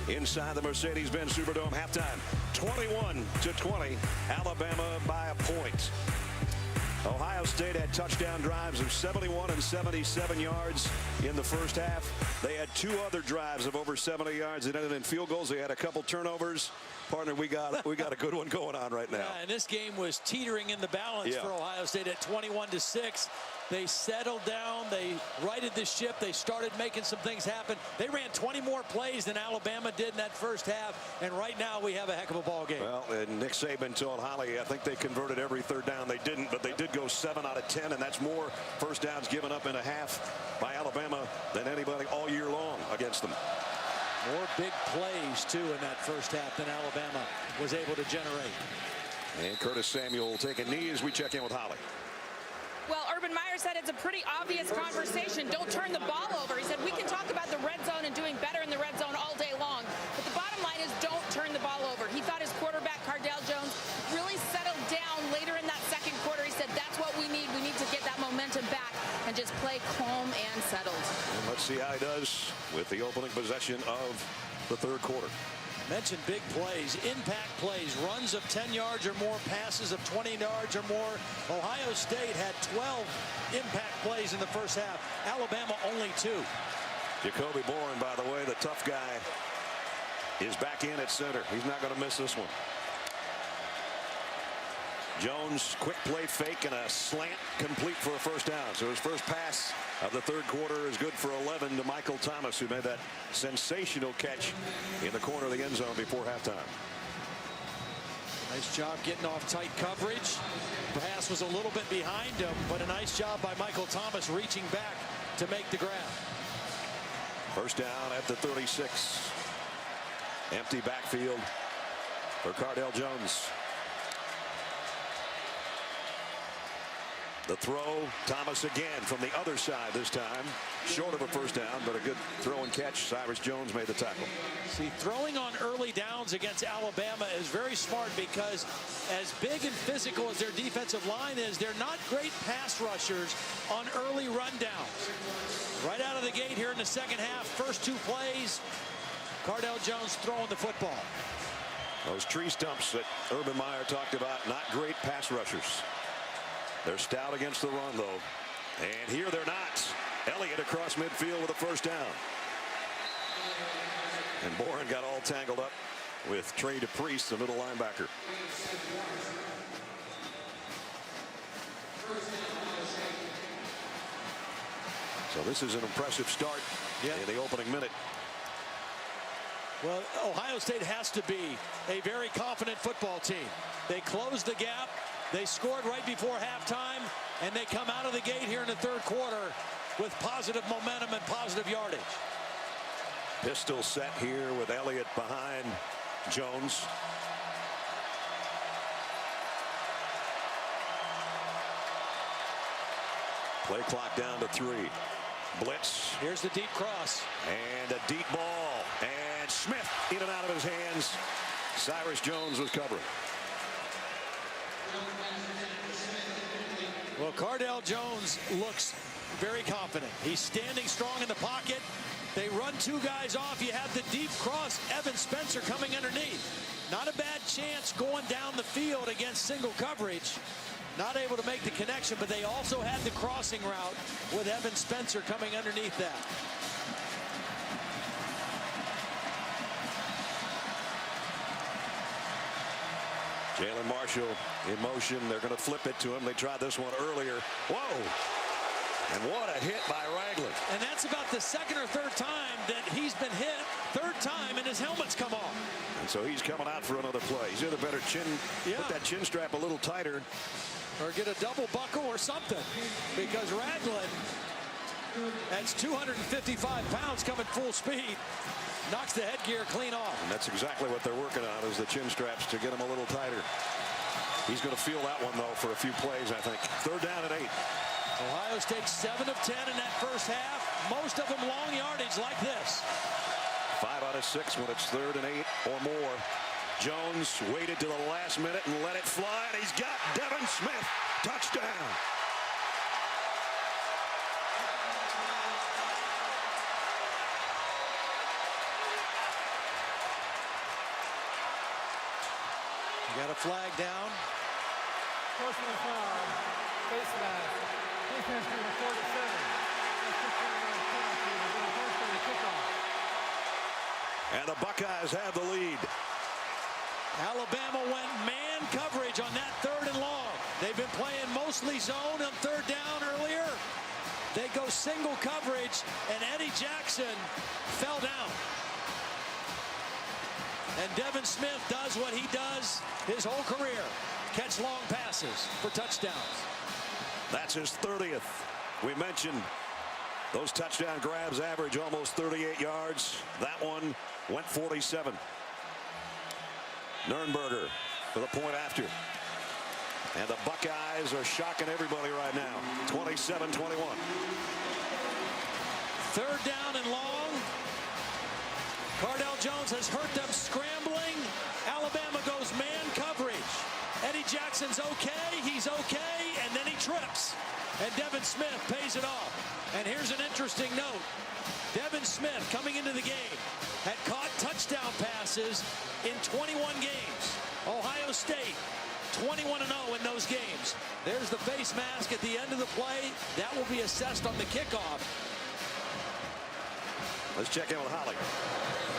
Inside the Mercedes-Benz Superdome, halftime, 21-20, Alabama by a point. Ohio State had touchdown drives of 71 and 77 yards in the first half. They had two other drives of over 70 yards that ended in field goals. They had a couple turnovers. Partner, we got a good one going on right now. Yeah, and this game was teetering in the balance for Ohio State at 21-6. They settled down. They righted the ship. They started making some things happen. They ran 20 more plays than Alabama did in that first half. And right now we have a heck of a ball game. Well, and Nick Saban told Holly, I think they converted every third down. They didn't, but they did go 7 out of 10, and that's more first downs given up in a half by Alabama than anybody all year long against them. More big plays, too, in that first half than Alabama was able to generate. And Curtis Samuel will take a knee as we check in with Holly. Well, Urban Meyer said it's a pretty obvious conversation. Don't turn the ball over. He said we can talk about the red zone and doing better in the red zone all day long. But the bottom line is don't turn the ball over. He thought his quarterback, Cardale Jones, really settled down later in that second quarter. He said that's what we need. We need to get that momentum back and just play calm and settled. And let's see how he does with the opening possession of the third quarter. Mentioned big plays, impact plays, runs of 10 yards or more, passes of 20 yards or more. Ohio State had 12 impact plays in the first half. Alabama only 2. Jacoby Bourne, by the way, the tough guy, is back in at center. He's not going to miss this one. Jones, quick play fake and a slant complete for a first down. So his first pass of the third quarter is good for 11 to Michael Thomas, who made that sensational catch in the corner of the end zone before halftime. Nice job getting off tight coverage. Pass was a little bit behind him, but a nice job by Michael Thomas reaching back to make the grab. First down at the 36. Empty backfield for Cardale Jones. The throw, Thomas again from the other side this time. Short of a first down, but a good throw and catch. Cyrus Jones made the tackle. See, throwing on early downs against Alabama is very smart because as big and physical as their defensive line is, they're not great pass rushers on early rundowns. Right out of the gate here in the second half, first 2 plays, Cardale Jones throwing the football. Those tree stumps that Urban Meyer talked about, not great pass rushers. They're stout against the run, though. And here they're not. Elliot across midfield with a first down. And Bourne got all tangled up with Trey DePriest, the middle linebacker. So this is an impressive start in the opening minute. Well, Ohio State has to be a very confident football team. They closed the gap. They scored right before halftime, and they come out of the gate here in the third quarter with positive momentum and positive yardage. Pistol set here with Elliott behind Jones. Play clock down to 3. Blitz. Here's the deep cross. And a deep ball. And Smith in and out of his hands. Cyrus Jones was covering. Well, Cardale Jones looks very confident. He's standing strong in the pocket. They run 2 guys off. You have the deep cross. Evan Spencer coming underneath. Not a bad chance going down the field against single coverage. Not able to make the connection, but they also had the crossing route with Evan Spencer coming underneath that. Jalen Marshall in motion. They're going to flip it to him. They tried this one earlier. Whoa! And what a hit by Ragland. And that's about the second or third time that he's been hit. Third time, and his helmet's come off. And so he's coming out for another play. He's in a better chin. Put that chin strap a little tighter. or get a double buckle or something, because Ragland, that's 255 pounds coming full speed, knocks the headgear clean off. And that's exactly what they're working on, is the chin straps to get him a little tighter. He's going to feel that one, though, for a few plays, I think. 3rd down and 8. Ohio State 7 of 10 in that first half. Most of them long yardage like this. 5 out of 6 when it's 3rd and 8 or more. Jones waited to the last minute and let it fly, and he's got Devin Smith. Touchdown. Got a flag down. Personal foul. Face mask. Defense number 47. And the Buckeyes have the lead. Alabama went man coverage on that 3rd and long. They've been playing mostly zone on 3rd down earlier. They go single coverage, and Eddie Jackson fell down. And Devin Smith does what he does his whole career. Catch long passes for touchdowns. That's his 30th. We mentioned those touchdown grabs average almost 38 yards. That one went 47. Nurnberger for the point after. And the Buckeyes are shocking everybody right now. 27-21. 3rd down and long. Cardale Jones has hurt them scrambling. Alabama goes man coverage. Eddie Jackson's okay. He's okay. And then he trips. And Devin Smith pays it off. And here's an interesting note. Devin Smith, coming into the game, had caught touchdown passes in 21 games. Ohio State, 21-0 in those games. There's the face mask at the end of the play. That will be assessed on the kickoff. Let's check in with Holly.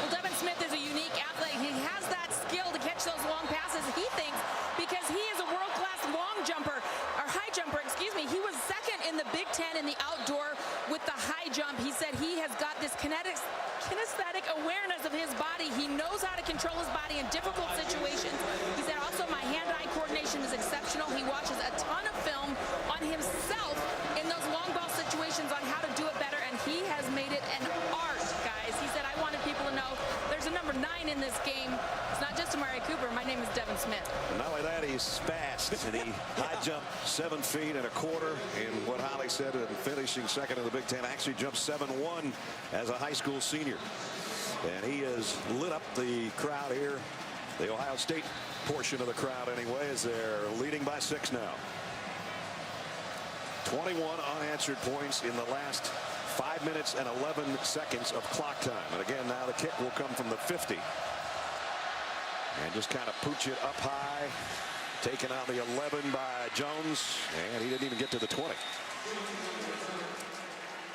Well, Devin Smith is a unique athlete. He has that skill to catch those long passes. He thinks because he is a world-class long jumper, or high jumper, excuse me. He was 2nd in the Big Ten in the outdoor with the high jump. He said he has got this kinesthetic awareness of his body. He knows how to control his body in difficult situations. He said also my hand-eye coordination is exceptional. He watches a ton of film on himself in those long ball situations on how to do it better, and he has made it an art, guys. He said I wanted people to know there's a number 9 in this game. It's not just Amari Cooper. My name is Devin Smith. Not only that, he's fast, and he high jumped 7 feet and a quarter in what Holly said, and finishing 2nd in the Big Ten. Actually jumped 7-1 as a high school senior. And he has lit up the crowd here, the Ohio State portion of the crowd anyway, as they're leading by 6 now. 21 unanswered points in the last 5 minutes and 11 seconds of clock time. And again, now the kick will come from the 50. And just kind of pooch it up high. Taken out the 11 by Jones, and he didn't even get to the 20.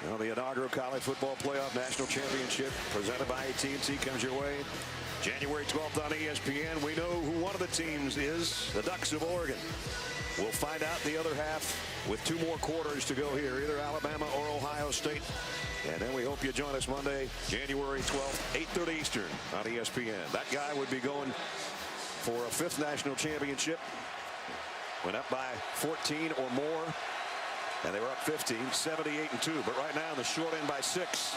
Well, the inaugural college football playoff national championship presented by AT&T comes your way January 12th on ESPN. We know who one of the teams is, the Ducks of Oregon. We'll find out the other half with 2 more quarters to go here, either Alabama or Ohio State. And then we hope you join us Monday, January 12th, 8:30 Eastern on ESPN. That guy would be going for a 5th national championship. Went up by 14 or more. And they were up 15, 78-2. But right now in the short end by 6.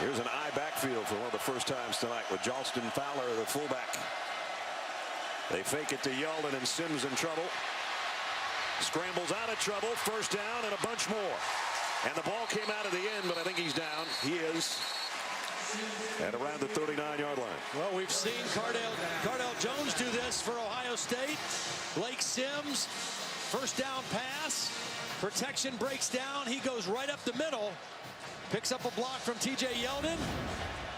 Here's an I backfield for one of the first times tonight with Jalston Fowler, the fullback. They fake it to Yeldon, and Sims in trouble. Scrambles out of trouble. 1st down and a bunch more. And the ball came out at the end, but I think he's down. He is. At around the 39-yard line. Well, we've seen Cardale Jones do this for Ohio State. Blake Sims, 1st down pass. Protection breaks down. He goes right up the middle. Picks up a block from T.J. Yeldon.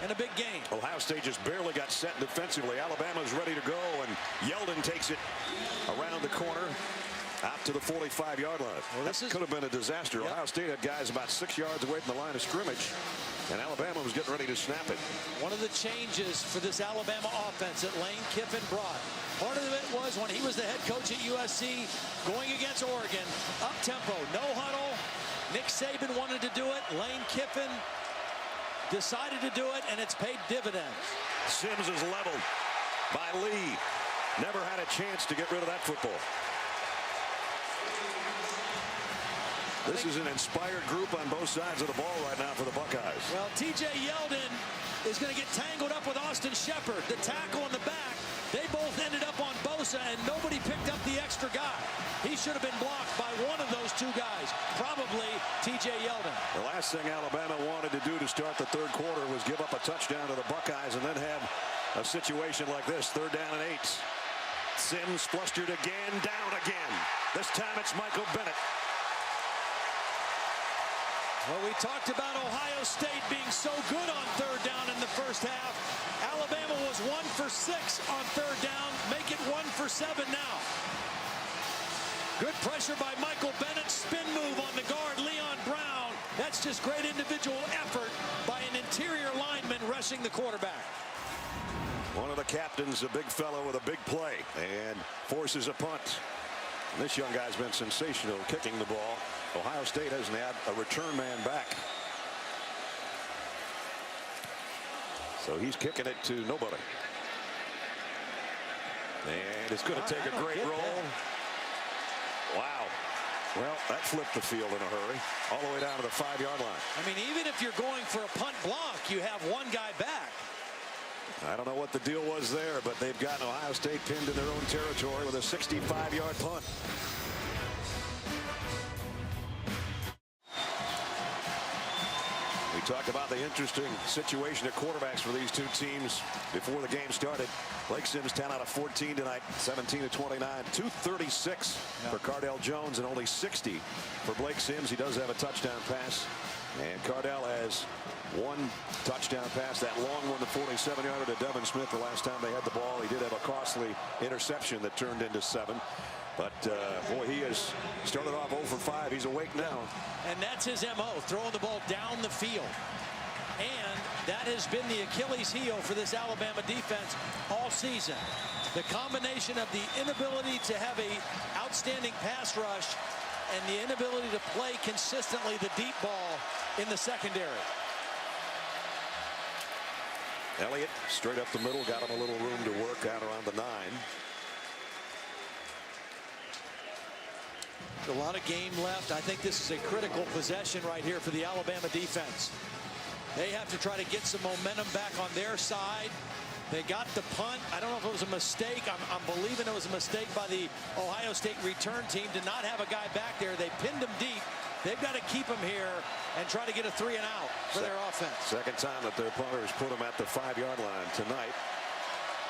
And a big gain. Ohio State just barely got set defensively. Alabama's ready to go, and Yeldon takes it around the corner out to the 45-yard line. Well, this could have been a disaster. Yep. Ohio State had guys about 6 yards away from the line of scrimmage, and Alabama was getting ready to snap it. One of the changes for this Alabama offense that Lane Kiffin brought, part of it was when he was the head coach at USC, going against Oregon, up-tempo, no huddle. Nick Saban wanted to do it. Lane Kiffin decided to do it, and it's paid dividends. Sims is leveled. by Lee. Never had a chance to get rid of that football. This is an inspired group on both sides of the ball right now for the Buckeyes. Well, T.J. Yeldon is going to get tangled up with Austin Shepard. The tackle in the back, they both ended up on Bosa, and nobody picked up the extra guy. He should have been blocked by one of those two guys, probably T.J. Yeldon. The last thing Alabama wanted to do to start the third quarter was give up a touchdown to the Buckeyes and then have a situation like this, 3rd down and 8. Sims flustered again, down again. This time it's Michael Bennett. Well, we talked about Ohio State being so good on 3rd down in the first half. Alabama was 1 for 6 on 3rd down. Make it 1 for 7 now. Good pressure by Michael Bennett. Spin move on the guard, Leon Brown. That's just great individual effort by an interior lineman rushing the quarterback. One of the captains, a big fellow with a big play, and forces a punt. And this young guy's been sensational kicking the ball. Ohio State hasn't had a return man back. So he's kicking it to nobody. And it's going to take a great roll. Wow. Well, that flipped the field in a hurry, all the way down to the 5-yard line. I mean, even if you're going for a punt block, you have one guy back. I don't know what the deal was there, but they've gotten Ohio State pinned in their own territory with a 65-yard punt. We talked about the interesting situation at quarterbacks for these two teams before the game started. Blake Sims 10 out of 14 tonight, 17 of 29, 236 for Cardale Jones and only 60 for Blake Sims. He does have a touchdown pass, and Cardale has one touchdown pass, that long one, the 47-yarder to Devin Smith the last time they had the ball. He did have a costly interception that turned into 7. But, boy, he has started off 0 for 5. He's awake now. And that's his M.O., throwing the ball down the field. And that has been the Achilles heel for this Alabama defense all season. The combination of the inability to have a outstanding pass rush and the inability to play consistently the deep ball in the secondary. Elliot straight up the middle, got him a little room to work out around the 9. A lot of game left. I think this is a critical possession right here for the Alabama defense. They have to try to get some momentum back on their side. They got the punt. I don't know if it was a mistake. I'm believing it was a mistake by the Ohio State return team to not have a guy back there. They pinned him deep. They've got to keep him here and try to get a 3 and out for their offense. Second time that their punters put him at the 5-yard line tonight.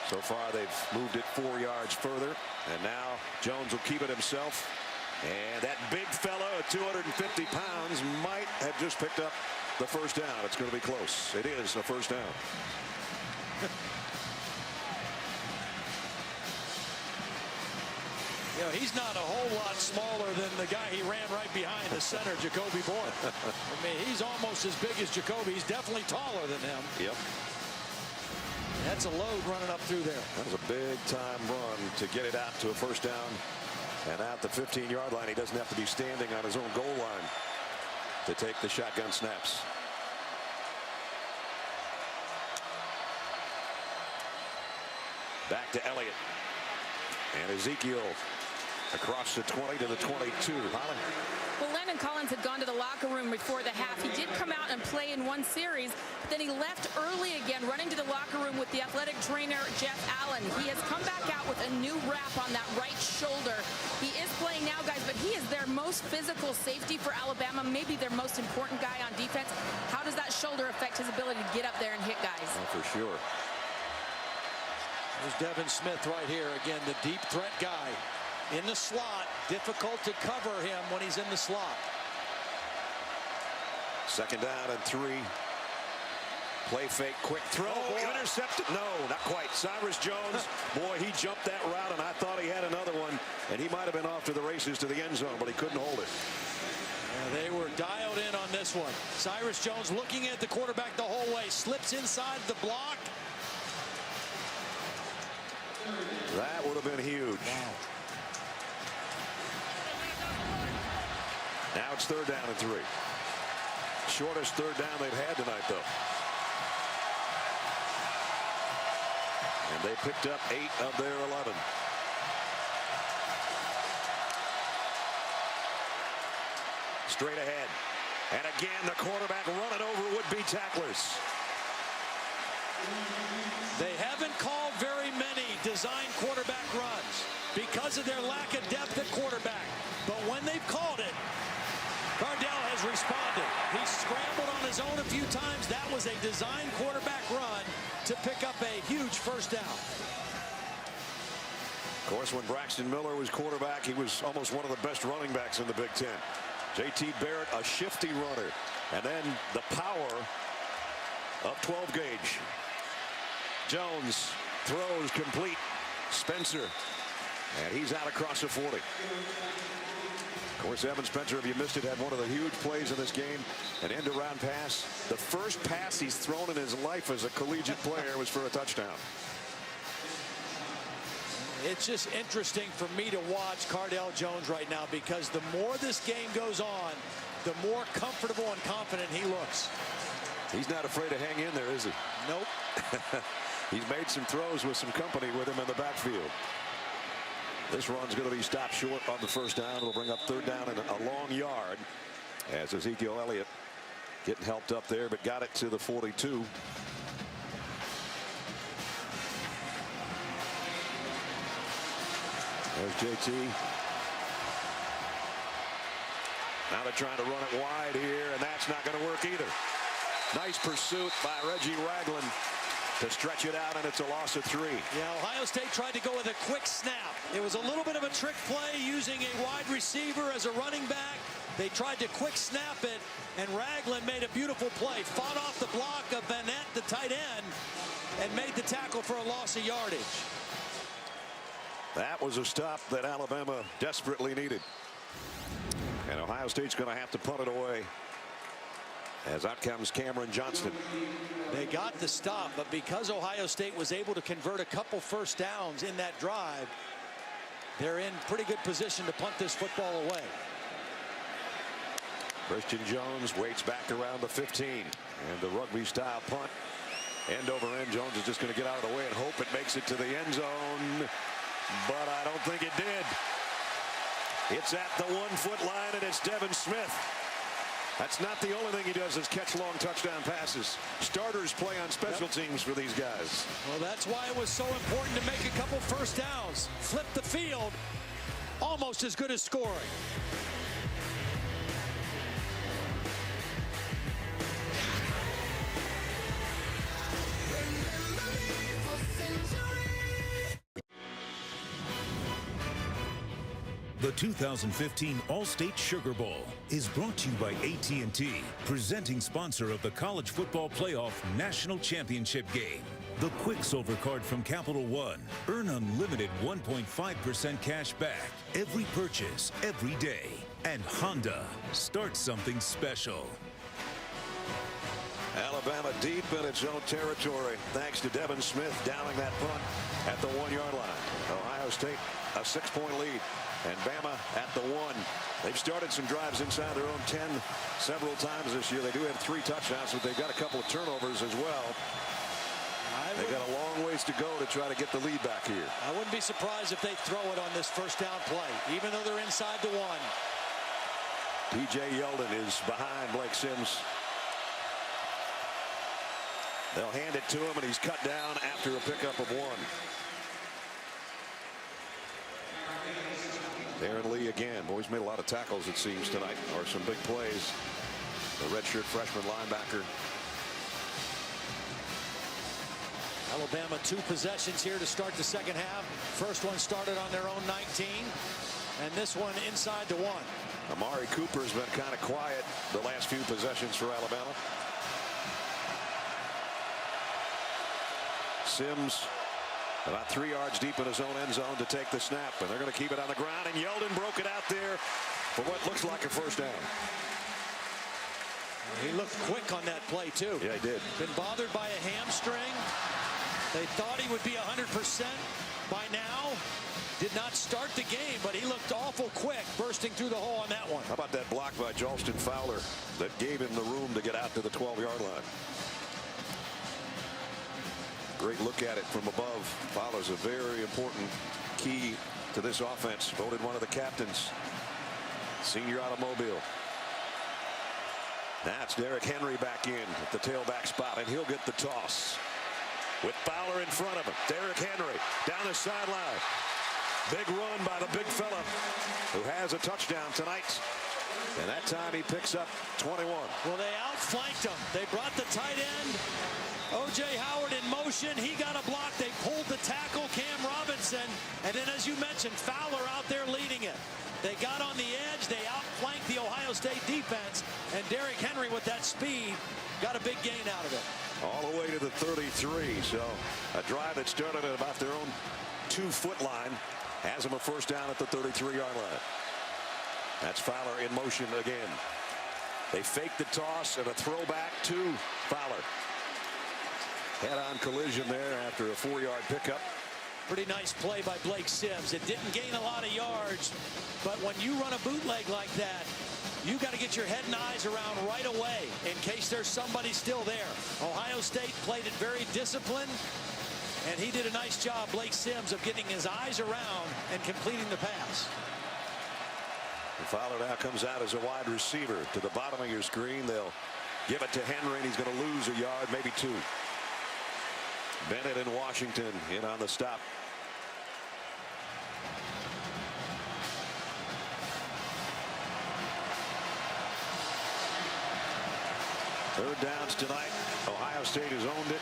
So far they've moved it 4 yards further, and now Jones will keep it himself. And that big fella at 250 pounds might have just picked up the first down. It's going to be close. It is a first down. You know, he's not a whole lot smaller than the guy he ran right behind, the center, Jacoby Boyd. I mean, he's almost as big as Jacoby. He's definitely taller than him. Yep. That's a load running up through there. That was a big-time run to get it out to a first down. And at the 15-yard line, he doesn't have to be standing on his own goal line to take the shotgun snaps. Back to Elliot. And Ezekiel across the 20 to the 22. Holland. Well, Landon Collins had gone to the locker room before the half. He did come out and play in one series, but then he left early again, running to the locker room with the athletic trainer, Jeff Allen. He has come back out with a new wrap on that right shoulder. He is playing now, guys, but he is their most physical safety for Alabama, maybe their most important guy on defense. How does that shoulder affect his ability to get up there and hit guys? Oh, for sure. There's Devin Smith right here. Again, the deep threat guy in the slot. Difficult to cover him when he's in the slot. Second down and 3. Play fake, quick throw. Intercepted. No, not quite. Cyrus Jones, boy, he jumped that route, and I thought he had another one, and he might have been off to the races to the end zone, but he couldn't hold it. Yeah, they were dialed in on this one. Cyrus Jones looking at the quarterback the whole way. Slips inside the block. That would have been huge. Wow. Now it's 3rd down and 3. Shortest 3rd down they've had tonight, though. And they picked up 8 of their 11. Straight ahead. And again, the quarterback running over would-be tacklers. They haven't called very many design quarterback runs because of their lack of depth at quarterback. But when they've called it, Cardale has responded. He scrambled on his own a few times. That was a design quarterback run to pick up a huge first down. Of course, when Braxton Miller was quarterback, he was almost one of the best running backs in the Big Ten. J.T. Barrett, a shifty runner. And then the power of 12 gauge. Jones throws complete. Spencer. And he's out across the 40. Of course, Evan Spencer, if you missed it, had one of the huge plays in this game. An end-around pass. The first pass he's thrown in his life as a collegiate player was for a touchdown. It's just interesting for me to watch Cardale Jones right now because the more this game goes on, the more comfortable and confident he looks. He's not afraid to hang in there, is he? Nope. He's made some throws with some company with him in the backfield. This run's going to be stopped short on the first down. It'll bring up 3rd down and a long yard as Ezekiel Elliot getting helped up there, but got it to the 42. There's JT. Now they're trying to run it wide here, and that's not going to work either. Nice pursuit by Reggie Ragland to stretch it out, and it's a loss of 3. Yeah, Ohio State tried to go with a quick snap. It was a little bit of a trick play using a wide receiver as a running back. They tried to quick snap it, and Ragland made a beautiful play. Fought off the block of Vanette, the tight end, and made the tackle for a loss of yardage. That was a stop that Alabama desperately needed. And Ohio State's going to have to punt it away. As out comes Cameron Johnston. They got the stop, but because Ohio State was able to convert a couple first downs in that drive, they're in pretty good position to punt this football away. Christian Jones waits back around the 15. And the rugby-style punt. End over end. Jones is just going to get out of the way and hope it makes it to the end zone. But I don't think it did. It's at the 1-foot line, and it's Devin Smith. That's not the only thing he does is catch long touchdown passes. Starters play on special teams for these guys. Well, that's why it was so important to make a couple first downs. Flip the field, almost as good as scoring. The 2015 All-State Sugar Bowl is brought to you by AT&T, presenting sponsor of the College Football Playoff National Championship game. The Quicksilver card from Capital One. Earn unlimited 1.5% cash back every purchase, every day. And Honda, start something special. Alabama deep in its own territory thanks to Devin Smith downing that punt at the 1-yard line. Ohio State a 6-point lead. And Bama at the 1. They've started some drives inside their own 10 several times this year. They do have 3 touchdowns, but they've got a couple of turnovers as well. They've got a long ways to go to try to get the lead back here. I wouldn't be surprised if they throw it on this first down play, even though they're inside the 1. P.J. Yeldon is behind Blake Sims. They'll hand it to him, and he's cut down after a pickup of 1. Aaron Lee again. Boys made a lot of tackles, it seems, tonight, or some big plays. The redshirt freshman linebacker. Alabama 2 possessions here to start the second half. First one started on their own 19, and this one inside the 1. Amari Cooper's been kind of quiet the last few possessions for Alabama. Sims about 3 yards deep in his own end zone to take the snap, and they're going to keep it on the ground, and Yeldon broke it out there for what looks like a first down. He looked quick on that play, too. Yeah, he did. Been bothered by a hamstring. They thought he would be 100% by now. Did not start the game, but he looked awful quick bursting through the hole on that one. How about that block by Jalston Fowler that gave him the room to get out to the 12-yard line? Great look at it from above. Fowler's a very important key to this offense. Voted one of the captains. Senior out of Mobile. That's Derrick Henry back in at the tailback spot, and he'll get the toss. With Fowler in front of him. Derrick Henry down the sideline. Big run by the big fella who has a touchdown tonight. And that time he picks up 21. Well, they outflanked him. They brought the tight end, O.J. Howard, in motion. He got a block. They pulled the tackle, Cam Robinson. And then, as you mentioned, Fowler out there leading it. They got on the edge. They outflanked the Ohio State defense. And Derrick Henry, with that speed, got a big gain out of it. All the way to the 33. So a drive that started at about their own 2-foot line has them a first down at the 33-yard line. That's Fowler in motion again. They fake the toss and a throwback to Fowler. Head-on collision there after a 4-yard pickup. Pretty nice play by Blake Sims. It didn't gain a lot of yards, but when you run a bootleg like that, you got to get your head and eyes around right away in case there's somebody still there. Ohio State played it very disciplined, and he did a nice job, Blake Sims, of getting his eyes around and completing the pass. And Fowler now comes out as a wide receiver. To the bottom of your screen, they'll give it to Henry, and he's going to lose a yard, maybe 2. Bennett in Washington in on the stop. Third downs tonight. Ohio State has owned it.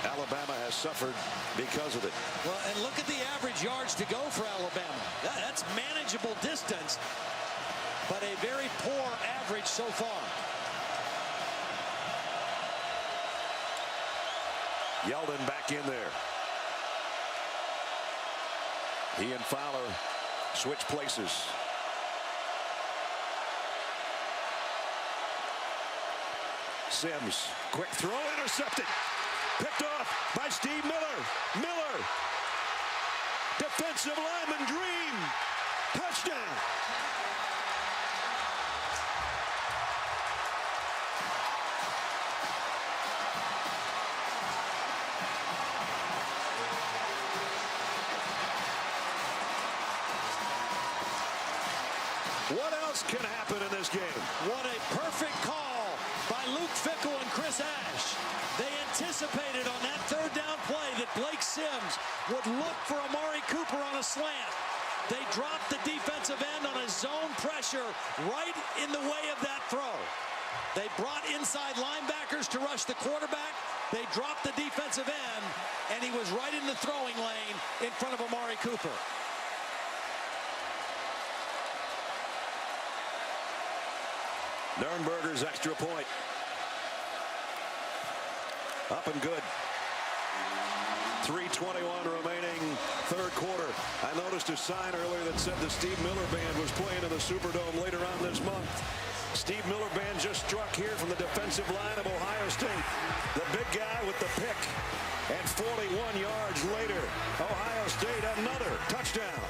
Alabama has suffered because of it. Well, and look at the average yards to go for Alabama. That's manageable distance, but a very poor average so far. Yeldon back in there. He and Fowler switch places. Sims, quick throw, intercepted. Picked off by Steve Miller. Miller. Defensive lineman dream. Touchdown. What else can happen in this game? What a perfect call by Luke Fickell and Chris Ash. They anticipated on that third down play that Blake Sims would look for Amari Cooper on a slant. They dropped the defensive end on a zone pressure right in the way of that throw. They brought inside linebackers to rush the quarterback. They dropped the defensive end, and he was right in the throwing lane in front of Amari Cooper. Nurnberger's extra point. Up and good. 3:21 remaining, third quarter. I noticed a sign earlier that said the Steve Miller Band was playing in the Superdome later on this month. Steve Miller Band just struck here from the defensive line of Ohio State. The big guy with the pick. And 41 yards later, Ohio State another touchdown.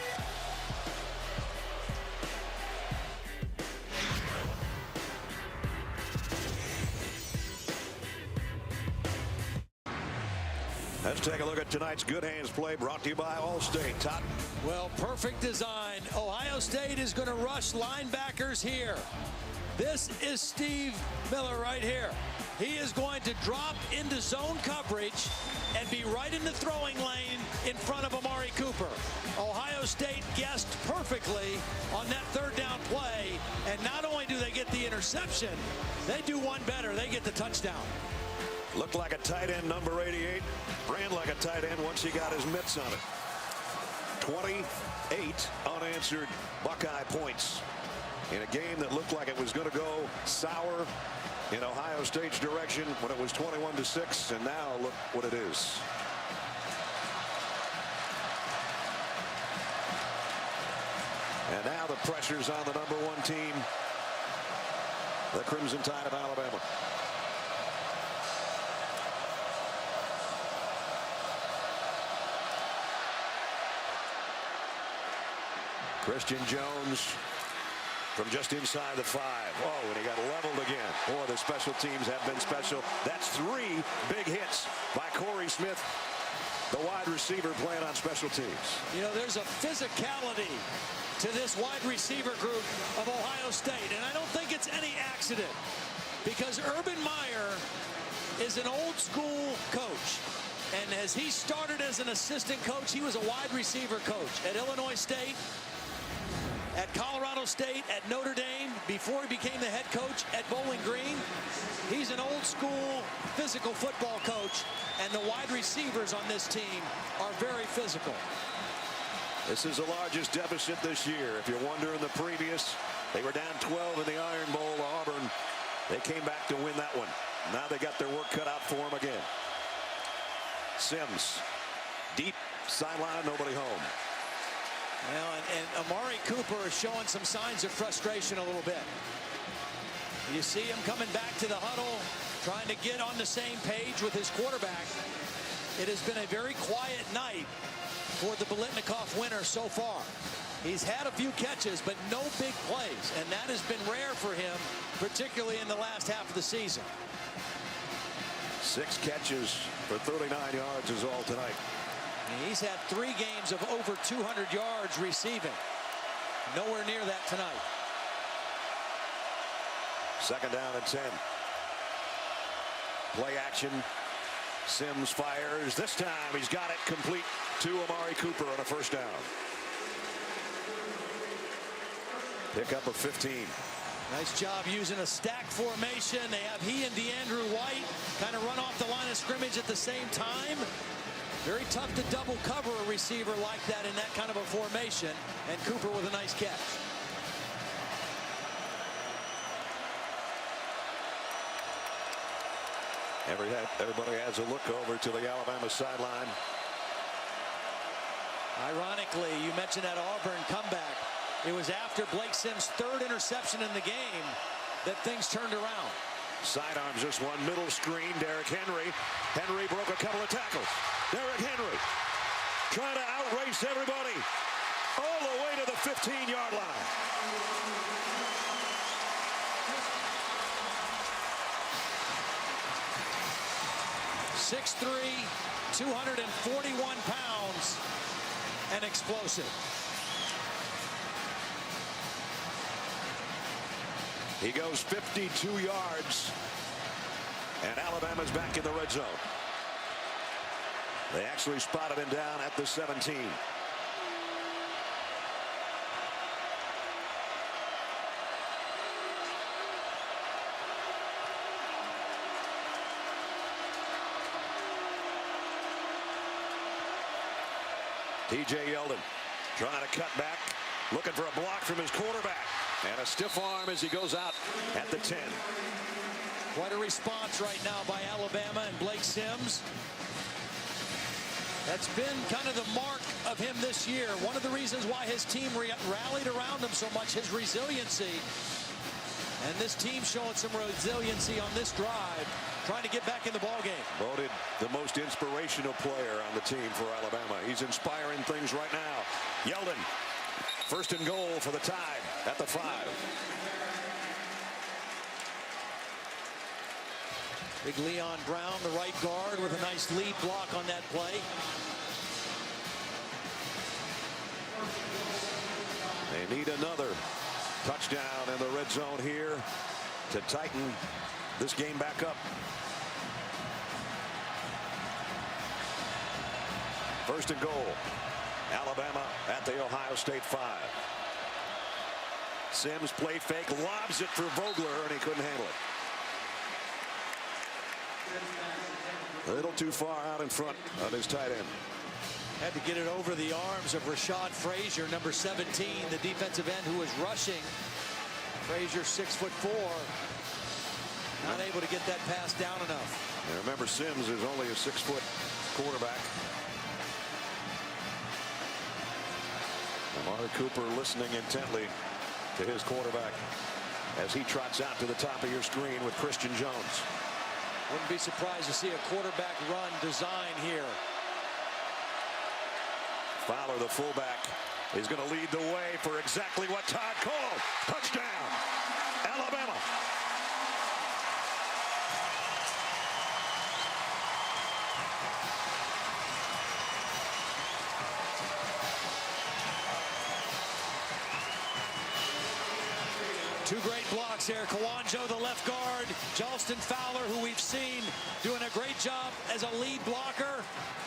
Let's take a look at tonight's Good Hands play brought to you by Allstate. Todd. Well, perfect design. Ohio State is going to rush linebackers here. This is Steve Miller right here. He is going to drop into zone coverage and be right in the throwing lane in front of Amari Cooper. Ohio State guessed perfectly on that third down play, and not only do they get the interception, they do one better. They get the touchdown. Looked like a tight end, number 88. Ran like a tight end once he got his mitts on it. 28 unanswered Buckeye points in a game that looked like it was going to go sour in Ohio State's direction when it was 21-6, and now look what it is. And now the pressure's on the number 1 team, the Crimson Tide of Alabama. Christian Jones from just inside the 5. Oh, and he got leveled again. Boy, the special teams have been special. That's 3 big hits by Corey Smith, the wide receiver playing on special teams. You know, there's a physicality to this wide receiver group of Ohio State, and I don't think it's any accident, because Urban Meyer is an old school coach. And as he started as an assistant coach, he was a wide receiver coach at Illinois State, at Colorado State, at Notre Dame, before he became the head coach at Bowling Green. He's an old school physical football coach, and the wide receivers on this team are very physical. This is the largest deficit this year. If you're wondering, the previous, they were down 12 in the Iron Bowl to Auburn. They came back to win that one. Now they got their work cut out for them again. Sims, deep sideline, nobody home. Well, and Amari Cooper is showing some signs of frustration a little bit. You see him coming back to the huddle, trying to get on the same page with his quarterback. It has been a very quiet night for the Biletnikoff winner so far. He's had a few catches, but no big plays, and that has been rare for him, particularly in the last half of the season. 6 catches for 39 yards is all tonight. He's had 3 games of over 200 yards receiving. Nowhere near that tonight. 2nd down and 10. Play action. Sims fires. This time he's got it complete to Amari Cooper on a 1st down. Pickup of 15. Nice job using a stack formation. They have he and DeAndrew White kind of run off the line of scrimmage at the same time. Very tough to double cover a receiver like that in that kind of a formation. And Cooper with a nice catch. Everybody has a look over to the Alabama sideline. Ironically, you mentioned that Auburn comeback. It was after Blake Sims' 3rd interception in the game that things turned around. Sidearms this one, middle screen, Derrick Henry. Henry broke a couple of tackles. Derrick Henry trying to outrace everybody all the way to the 15-yard line. .6'3", 241 pounds, and explosive. He goes 52 yards, and Alabama's back in the red zone. They actually spotted him down at the 17. TJ Yeldon trying to cut back, looking for a block from his quarterback, and a stiff arm as he goes out at the 10. Quite a response right now by Alabama and Blake Sims. That's been kind of the mark of him this year. One of the reasons why his team rallied around him so much, his resiliency. And this team showing some resiliency on this drive, trying to get back in the ballgame. Voted the most inspirational player on the team for Alabama. He's inspiring things right now. Yeldon, 1st and goal for the Tide at the 5. Big Leon Brown, the right guard, with a nice lead block on that play. They need another touchdown in the red zone here to tighten this game back up. 1st and goal. Alabama at the Ohio State 5. Sims play fake, lobs it for Vogler, and he couldn't handle it. A little too far out in front of his tight end. Had to get it over the arms of Rashad Frazier, number 17, the defensive end who was rushing. Frazier, 6'4", not able to get that pass down enough. And remember, Sims is only a 6-foot quarterback. Amari Cooper listening intently to his quarterback as he trots out to the top of your screen with Christian Jones. Wouldn't be surprised to see a quarterback run design here. Fowler, the fullback, is going to lead the way for exactly what Todd called. Touchdown, Alabama. Two great blocks here. Kawanjo, the left guard. Jalston Fowler, who we've seen doing a great job as a lead blocker.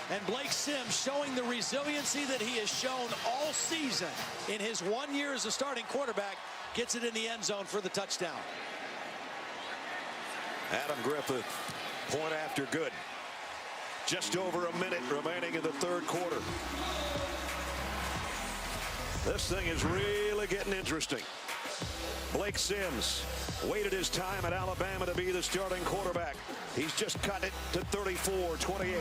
And Blake Sims showing the resiliency that he has shown all season in his 1 year as a starting quarterback. Gets it in the end zone for the touchdown. Adam Griffith, point after good. Just over a minute remaining in the third quarter. This thing is really getting interesting. Blake Sims waited his time at Alabama to be the starting quarterback. He's just cut it to 34-28.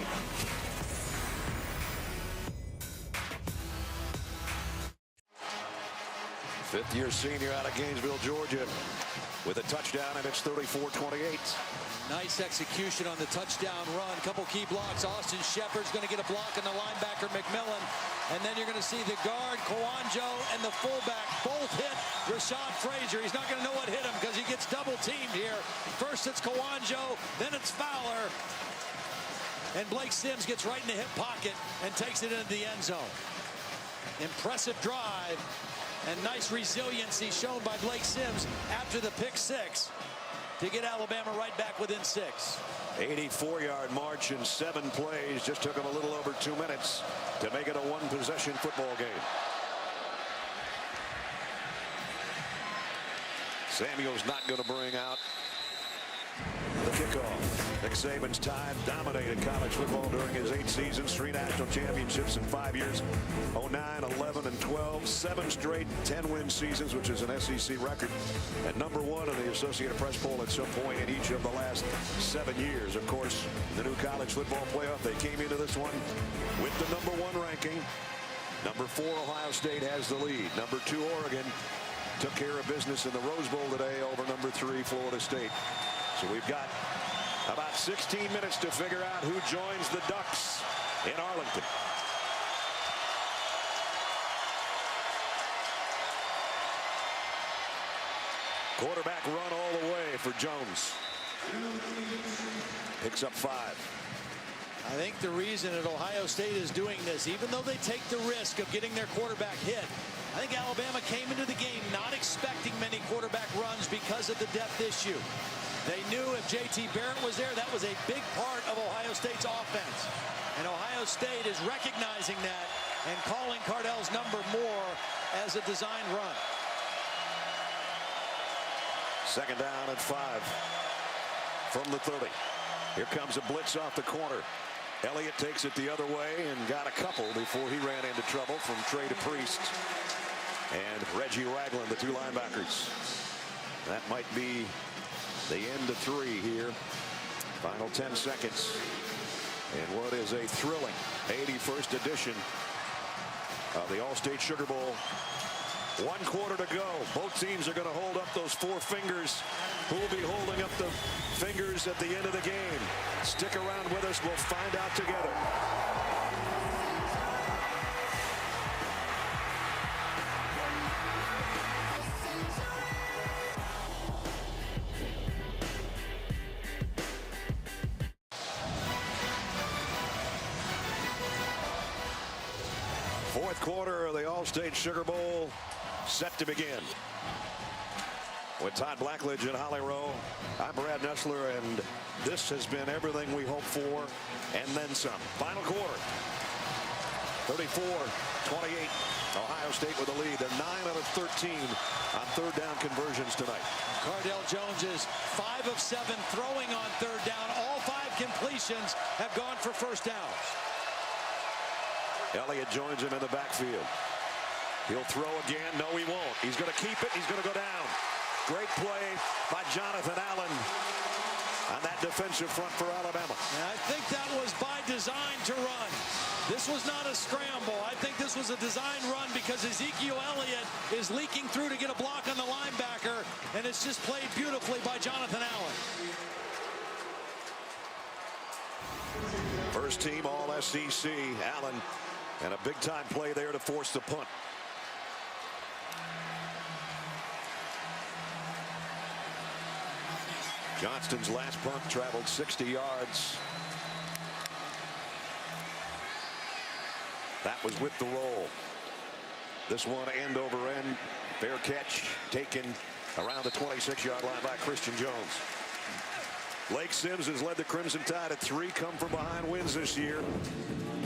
Fifth-year senior out of Gainesville, Georgia, with a touchdown, and it's 34-28. Nice execution on the touchdown run. Couple key blocks. Austin Shepard's going to get a block on the linebacker, McMillan. And then you're going to see the guard, Kawanjo, and the fullback both hit Rashad Frazier. He's not going to know what hit him because he gets double teamed here. First it's Kawanjo, then it's Fowler. And Blake Sims gets right in the hip pocket and takes it into the end zone. Impressive drive and nice resiliency shown by Blake Sims after the pick six to get Alabama right back within 6. 84-yard march in 7 plays. Just took him a little over 2 minutes to make it a one-possession football game. Samuel's not going to bring out the kickoff. Nick Saban's time dominated college football during his 8 seasons, 3 national championships in 5 years, 09, 11, and 12, 7 straight 10-win seasons, which is an SEC record, and #1 in the Associated Press poll at some point in each of the last 7 years. Of course, the new college football playoff, they came into this one with the #1 ranking. #4 Ohio State has the lead. #2 Oregon took care of business in the Rose Bowl today over #3 Florida State. So we've got about 16 minutes to figure out who joins the Ducks in Arlington. Quarterback run all the way for Jones. Picks up 5. I think the reason that Ohio State is doing this, even though they take the risk of getting their quarterback hit, I think Alabama came into the game not expecting many quarterback runs because of the depth issue. They knew if J.T. Barrett was there, that was a big part of Ohio State's offense. And Ohio State is recognizing that and calling Cardale's number more as a design run. Second down and 5 from the 30. Here comes a blitz off the corner. Elliot takes it the other way and got a couple before he ran into trouble from Trey DePriest and Reggie Ragland, the 2 linebackers. That might be the end of 3 here. Final 10 seconds. And what is a thrilling 81st edition of the All-State Sugar Bowl. 1 quarter to go. Both teams are going to hold up those 4 fingers. Who will be holding up the fingers at the end of the game? Stick around with us. We'll find out together. Fourth quarter of the All-State Sugar Bowl set to begin. With Todd Blackledge and Holly Rowe, I'm Brad Nessler, and this has been everything we hoped for and then some. Final quarter, 34-28. Ohio State with the lead. They're 9 out of 13 on third down conversions tonight. Cardale Jones is 5 of 7 throwing on third down. All 5 completions have gone for first downs. Elliot joins him in the backfield. He'll throw again. No, he won't. He's going to keep it. He's going to go down. Great play by Jonathan Allen on that defensive front for Alabama. And I think that was by design to run. This was not a scramble. I think this was a design run because Ezekiel Elliott is leaking through to get a block on the linebacker, and it's just played beautifully by Jonathan Allen. First team All-SEC, Allen, and a big-time play there to force the punt. Johnston's last punt traveled 60 yards. That was with the roll. This one end over end. Fair catch taken around the 26-yard line by Christian Jones. Blake Sims has led the Crimson Tide at 3 come-from-behind wins this year.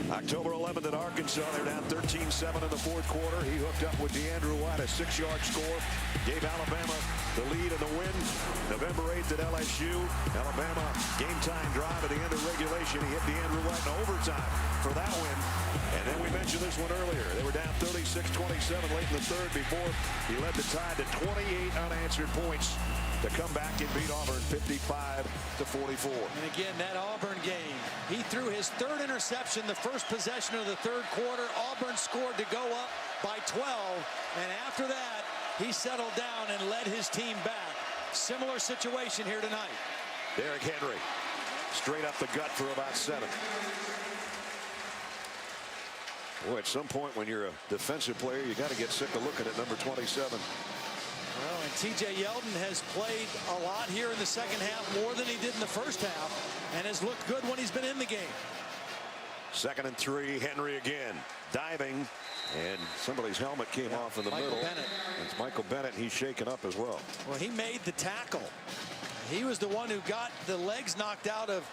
October 11th at Arkansas, they're down 13-7 in the fourth quarter. He hooked up with DeAndrew White, a 6-yard score, gave Alabama the lead in the win. November 8th at LSU, Alabama game-time drive at the end of regulation. He hit DeAndrew White in overtime for that win. And then we mentioned this one earlier. They were down 36-27 late in the third before he led the Tide to 28 unanswered points to come back and beat Auburn 55-44. And again, that Auburn game, he threw his third interception the first possession of the third quarter. Auburn scored to go up by 12, and after that he settled down and led his team back. Similar situation here tonight. Derrick Henry straight up the gut for about 7. Boy, at some point when you're a defensive player, you got to get sick of looking at number 27. Well, and T.J. Yeldon has played a lot here in the second half, more than he did in the first half, and has looked good when he's been in the game. 2nd and 3, Henry again, diving, and somebody's helmet came off in the middle. Bennett. It's Michael Bennett. He's shaken up as well. Well, he made the tackle. He was the one who got the legs knocked out of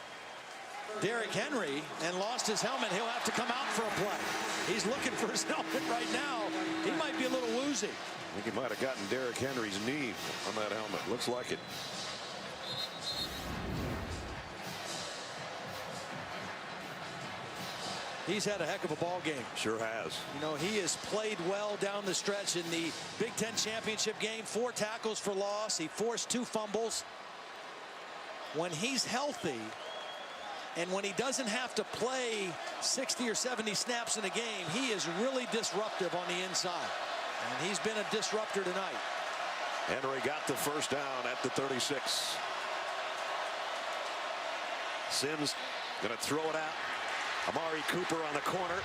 Derrick Henry and lost his helmet. He'll have to come out for a play. He's looking for his helmet right now. He might be a little woozy. I think he might have gotten Derrick Henry's knee on that helmet. Looks like it. He's had a heck of a ball game. Sure has. You know, he has played well down the stretch in the Big Ten championship game. 4 tackles for loss. He forced 2 fumbles. When he's healthy and when he doesn't have to play 60 or 70 snaps in a game, he is really disruptive on the inside. And he's been a disruptor tonight. Henry got the first down at the 36. Sims going to throw it out. Amari Cooper on the corner.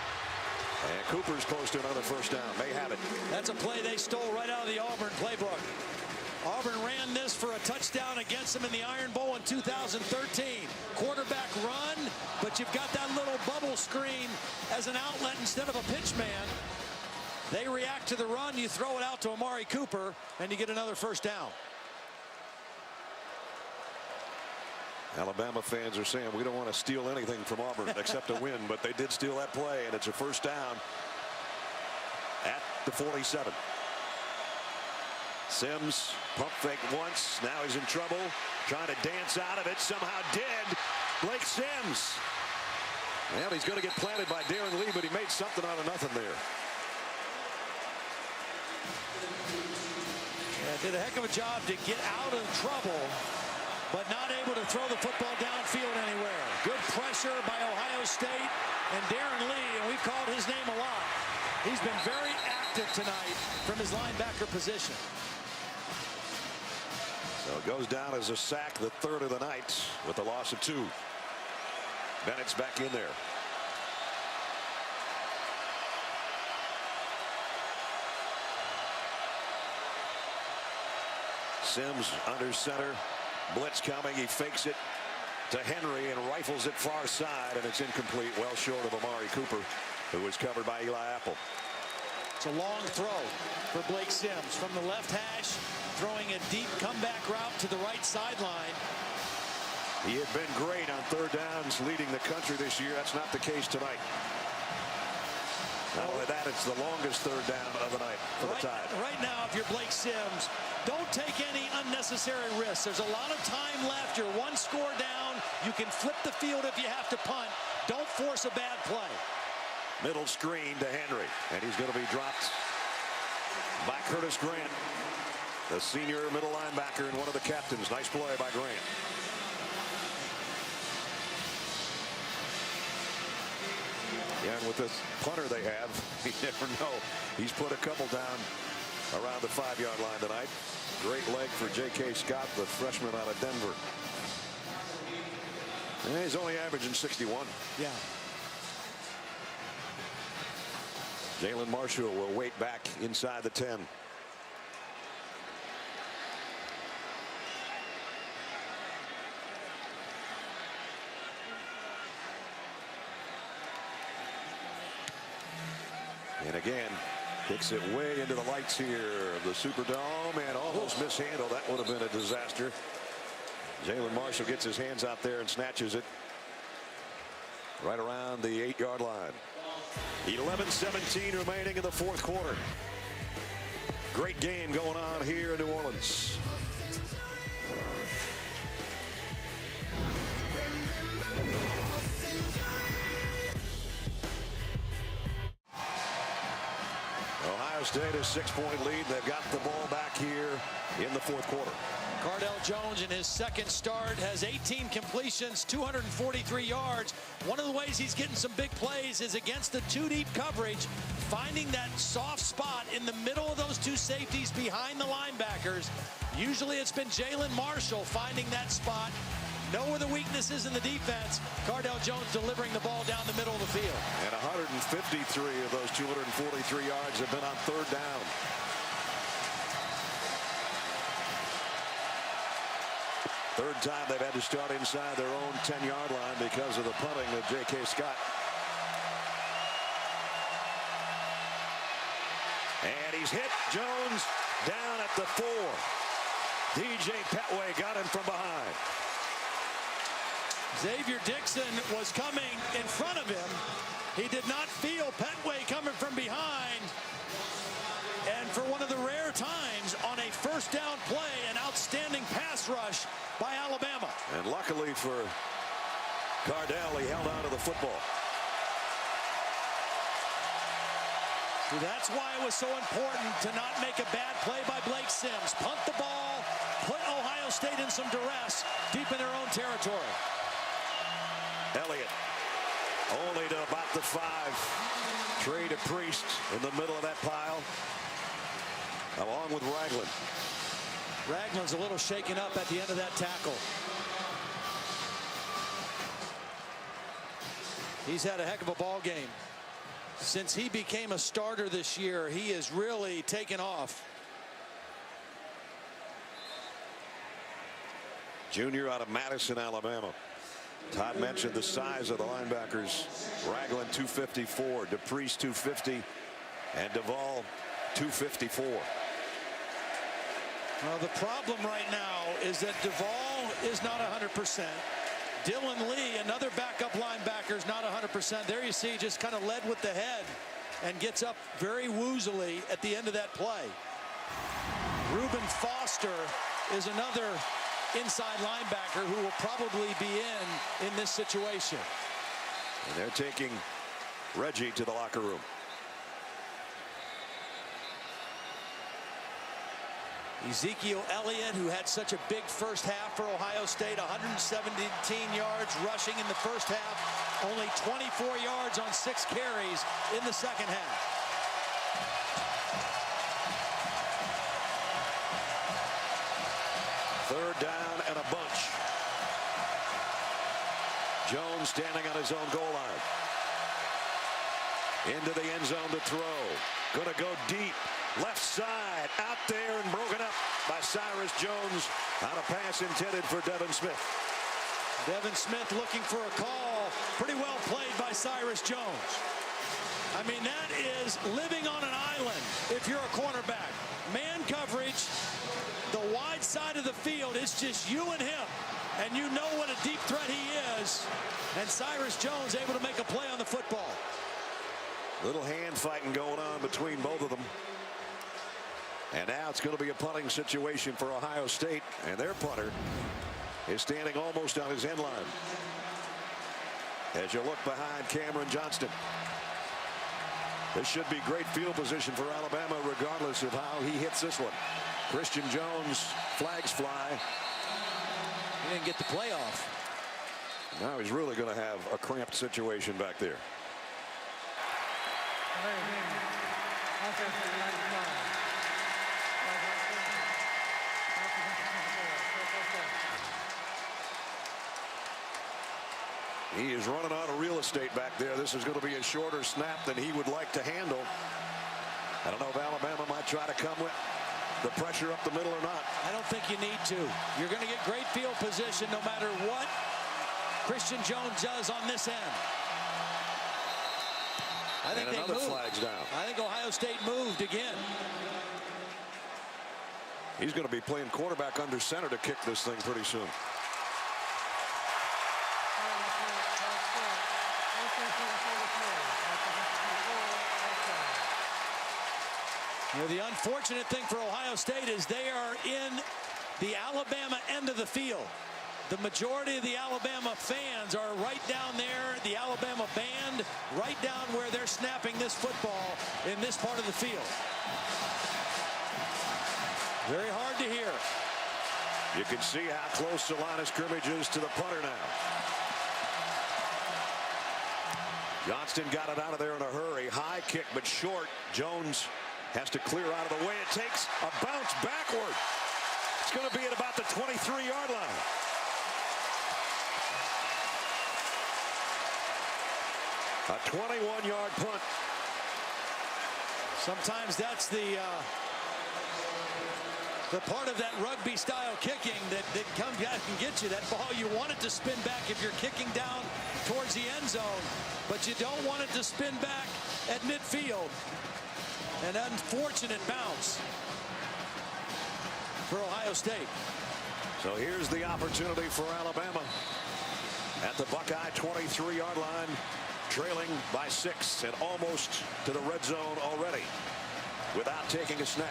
And Cooper's close to another first down. May have it. That's a play they stole right out of the Auburn playbook. Auburn ran this for a touchdown against them in the Iron Bowl in 2013. Quarterback run, but you've got that little bubble screen as an outlet instead of a pitch man. They react to the run, you throw it out to Amari Cooper, and you get another first down. Alabama fans are saying we don't want to steal anything from Auburn except a win, but they did steal that play, and it's a first down at the 47. Sims pump fake once. Now he's in trouble. Trying to dance out of it. Somehow did. Blake Sims. Well, he's going to get planted by Darren Lee, but he made something out of nothing there. Yeah, did a heck of a job to get out of trouble, but not able to throw the football downfield anywhere. Good pressure by Ohio State and Darren Lee, and we've called his name a lot. He's been very active tonight from his linebacker position. So it goes down as a sack, the 3rd of the night, with the loss of 2. Bennett's back in there. Sims under center. Blitz coming. He fakes it to Henry and rifles it far side, and it's incomplete, well short of Amari Cooper, who was covered by Eli Apple. It's a long throw for Blake Sims from the left hash, throwing a deep comeback route to the right sideline. He had been great on 3rd downs, leading the country this year. That's not the case tonight. Not only that, it's the longest 3rd down of the night for the Tide. Right now, if you're Blake Sims, don't take any unnecessary risks. There's a lot of time left. You're 1 score down. You can flip the field if you have to punt. Don't force a bad play. Middle screen to Henry, and he's going to be dropped by Curtis Grant, the senior middle linebacker and one of the captains. Nice play by Grant. Yeah, and with this punter they have, you never know. He's put a couple down around the 5-yard line tonight. Great leg for J.K. Scott, the freshman out of Denver. And he's only averaging 61. Yeah. Jalen Marshall will wait back inside the 10. And again, kicks it way into the lights here of the Superdome and almost mishandled. That would have been a disaster. Jalen Marshall gets his hands out there and snatches it right around the 8-yard line. 11:17 remaining in the fourth quarter. Great game going on here in New Orleans. Ohio State a 6-point lead. They've got the ball back here in the fourth quarter. Cardale Jones in his second start has 18 completions, 243 yards. One of the ways he's getting some big plays is against the 2-deep coverage, finding that soft spot in the middle of those two safeties behind the linebackers. Usually it's been Jalen Marshall finding that spot. Know where the weakness is in the defense. Cardale Jones delivering the ball down the middle of the field. And 153 of those 243 yards have been on third down. Third time they've had to start inside their own 10-yard line because of the punting of J.K. Scott. And he's hit. Jones down at the 4. DJ Petway got him from behind. Xavier Dixon was coming in front of him. He did not feel Petway coming from behind. And for one of the rare times on a first down play, an outstanding pass rush by Alabama. And luckily for Cardale, he held on to the football. That's why it was so important to not make a bad play by Blake Sims. Punt the ball, put Ohio State in some duress deep in their own territory. Elliot only to about the 5. Trey to Priest in the middle of that pile, along with Ragland. Ragland's a little shaken up at the end of that tackle. He's had a heck of a ball game. Since he became a starter this year, he has really taken off. Junior out of Madison, Alabama. Todd mentioned the size of the linebackers. Ragland 254, DePriest 250, and Duvall 254. Well, the problem right now is that Duvall is not 100%. Dylan Lee, another backup linebacker, is not 100%. There you see, just kind of led with the head and gets up very woozily at the end of that play. Reuben Foster is another inside linebacker who will probably be in this situation. And they're taking Reggie to the locker room. Ezekiel Elliot, who had such a big first half for Ohio State, 117 yards rushing in the first half, only 24 yards on 6 carries in the second half. Third down and a bunch. Jones standing on his own goal line. Into the end zone to throw. Gonna go deep. Left side. Out there and broken up by Cyrus Jones on a pass intended for Devin Smith. Devin Smith looking for a call. Pretty well played by Cyrus Jones. I mean, that is living on an island if you're a cornerback. Man coverage, the wide side of the field, it's just you and him. And you know what a deep threat he is. And Cyrus Jones able to make a play on the football. Little hand fighting going on between both of them. And now it's going to be a punting situation for Ohio State. And their punter is standing almost on his end line. As you look behind Cameron Johnston. This should be great field position for Alabama regardless of how he hits this one. Christian Jones, flags fly. He didn't get the playoff. Now he's really going to have a cramped situation back there. He is running out of real estate back there. This is going to be a shorter snap than he would like to handle. I don't know if Alabama might try to come with the pressure up the middle or not. I don't think you need to. You're going to get great field position no matter what Christian Jones does on this end. I think and they another moved. flag's down. I think Ohio State moved again. He's going to be playing quarterback under center to kick this thing pretty soon. You know, the unfortunate thing for Ohio State is they are in the Alabama end of the field. The majority of the Alabama fans are right down there, the Alabama band, right down where they're snapping this football in this part of the field. Very hard to hear. You can see how close the line of scrimmage is to the punter now. Johnston got it out of there in a hurry. High kick, but short. Jones has to clear out of the way. It takes a bounce backward. It's going to be at about the 23-yard line. A 21-yard punt. Sometimes that's the part of that rugby style kicking that comes back and get you. That ball, you want it to spin back if you're kicking down towards the end zone, but you don't want it to spin back at midfield. An unfortunate bounce for Ohio State. So here's the opportunity for Alabama at the Buckeye 23-yard line, trailing by 6 and almost to the red zone already without taking a snap.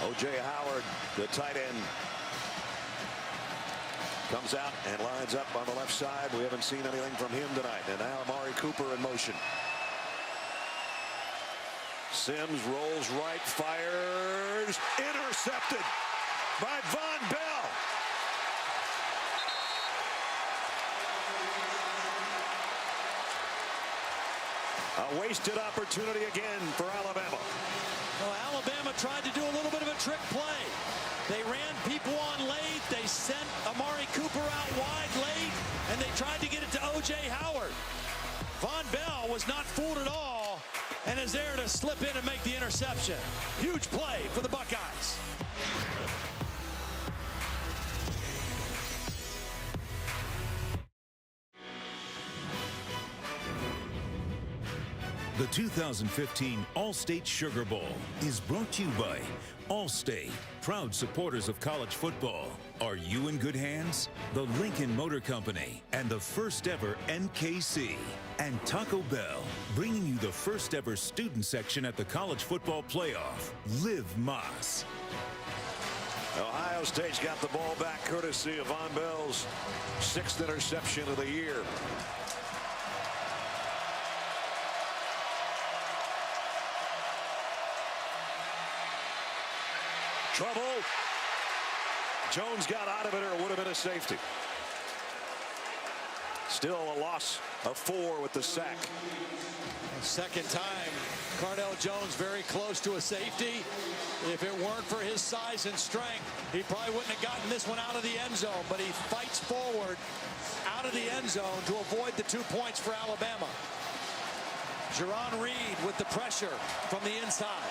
O.J. Howard, the tight end, comes out and lines up on the left side. We haven't seen anything from him tonight. And now Amari Cooper in motion. Sims rolls right, fires, intercepted by Von Bell. A wasted opportunity again for Alabama. Well, Alabama tried to do a little bit of a trick play. They ran people on late. They sent Amari Cooper out wide late, and they tried to get it to O.J. Howard. Von Bell was not fooled at all and is there to slip in and make the interception. Huge play for the Buckeyes. The 2015 All-State Sugar Bowl is brought to you by Allstate, proud supporters of college football. Are you in good hands? The Lincoln Motor Company and the first ever NKC. And Taco Bell, bringing you the first ever student section at the college football playoff. Live Mas. Ohio State's got the ball back courtesy of Von Bell's 6th interception of the year. Trouble. Jones got out of it, or it would have been a safety. Still a loss of 4 with the sack. Second time, Cardale Jones very close to a safety. If it weren't for his size and strength, he probably wouldn't have gotten this one out of the end zone, but he fights forward out of the end zone to avoid the 2 points for Alabama. Jerron Reed with the pressure from the inside.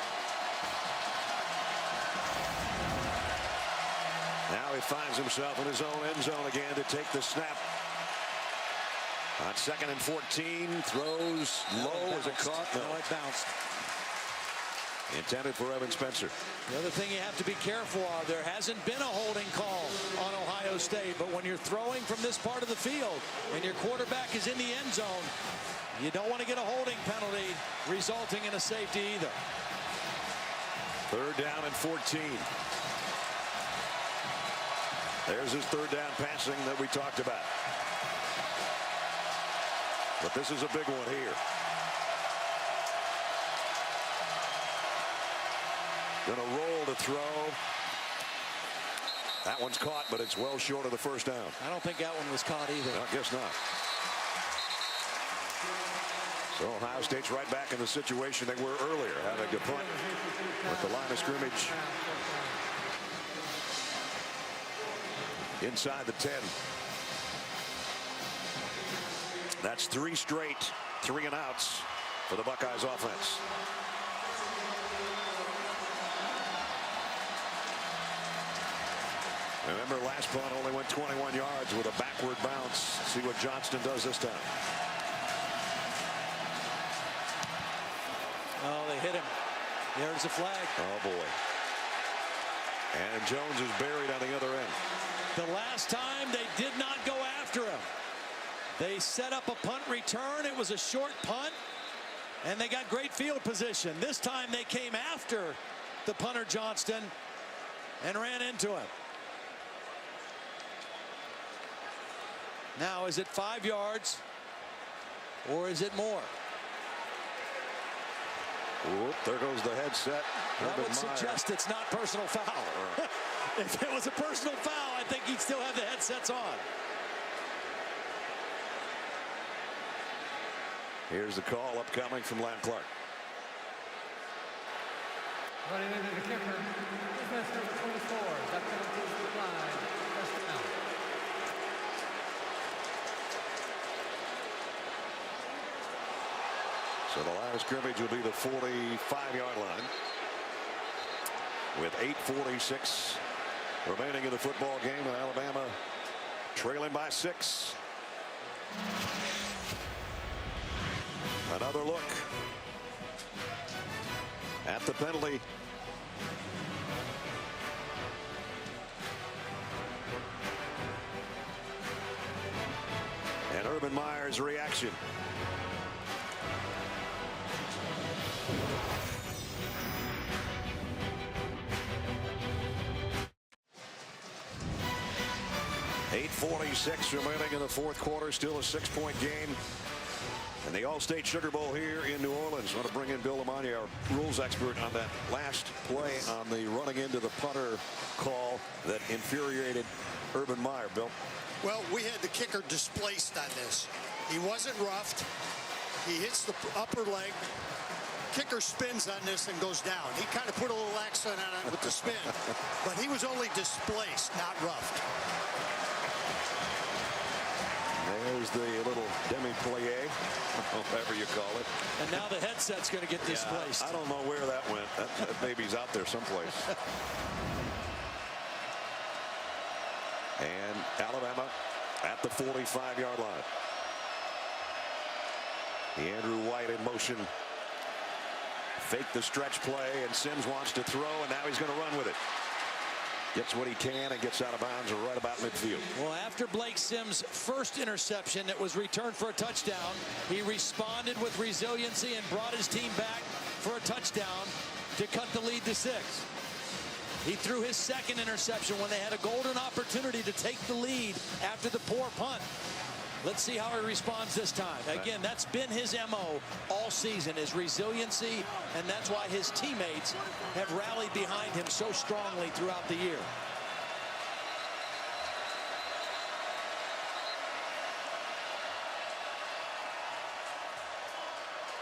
Now he finds himself in his own end zone again to take the snap. On 2nd and 14, throws low. Was it caught? No, it bounced. Intended for Evan Spencer. The other thing you have to be careful of, there hasn't been a holding call on Ohio State, but when you're throwing from this part of the field and your quarterback is in the end zone, you don't want to get a holding penalty resulting in a safety either. 3rd down and 14. There's his 3rd down passing that we talked about. But this is a big one here. Gonna roll to throw. That one's caught, but it's well short of the 1st down. I don't think that one was caught either. I guess not. So Ohio State's right back in the situation they were earlier, having to punt with the line of scrimmage inside the 10. That's 3 straight 3-and-outs for the Buckeyes offense. Remember, last punt only went 21 yards with a backward bounce. See what Johnston does this time. Oh, they hit him. There's a flag. Oh, boy. And Jones is buried on the other end. The last time they did not go after him. They set up a punt return. It was a short punt, and they got great field position. This time they came after the punter Johnston and ran into him. Now, is it 5 yards or is it more? Whoop, there goes the headset. That would suggest it's not personal foul. If it was a personal foul, I think he'd still have the headsets on. Here's the call upcoming from Lamb Clark. Running into the kicker. Defense number 24. That penalty is declined. First down. So the line of scrimmage will be the 45-yard line with 8:46 remaining in the football game, and Alabama trailing by 6. Another look at the penalty. And Urban Meyer's reaction. .846 remaining in the fourth quarter. Still a 6-point game. And the All-State Sugar Bowl here in New Orleans. I want to bring in Bill Lamagna, our rules expert, on that last play on the running into the punter call that infuriated Urban Meyer. Bill? Well, we had the kicker displaced on this. He wasn't roughed. He hits the upper leg. Kicker spins on this and goes down. He kind of put a little accent on it with the spin. But he was only displaced, not roughed. There's the little demi-plie, whatever you call it. And now the headset's going to get displaced. Yeah, I don't know where that went. That baby's out there someplace. And Alabama at the 45-yard line. Andrew White in motion. Fake the stretch play, and Sims wants to throw, and now he's going to run with it. Gets what he can and gets out of bounds right about midfield. Well, after Blake Sims' first interception that was returned for a touchdown, he responded with resiliency and brought his team back for a touchdown to cut the lead to 6. He threw his second interception when they had a golden opportunity to take the lead after the poor punt. Let's see how he responds this time. Again, that's been his MO all season, is resiliency, and that's why his teammates have rallied behind him so strongly throughout the year.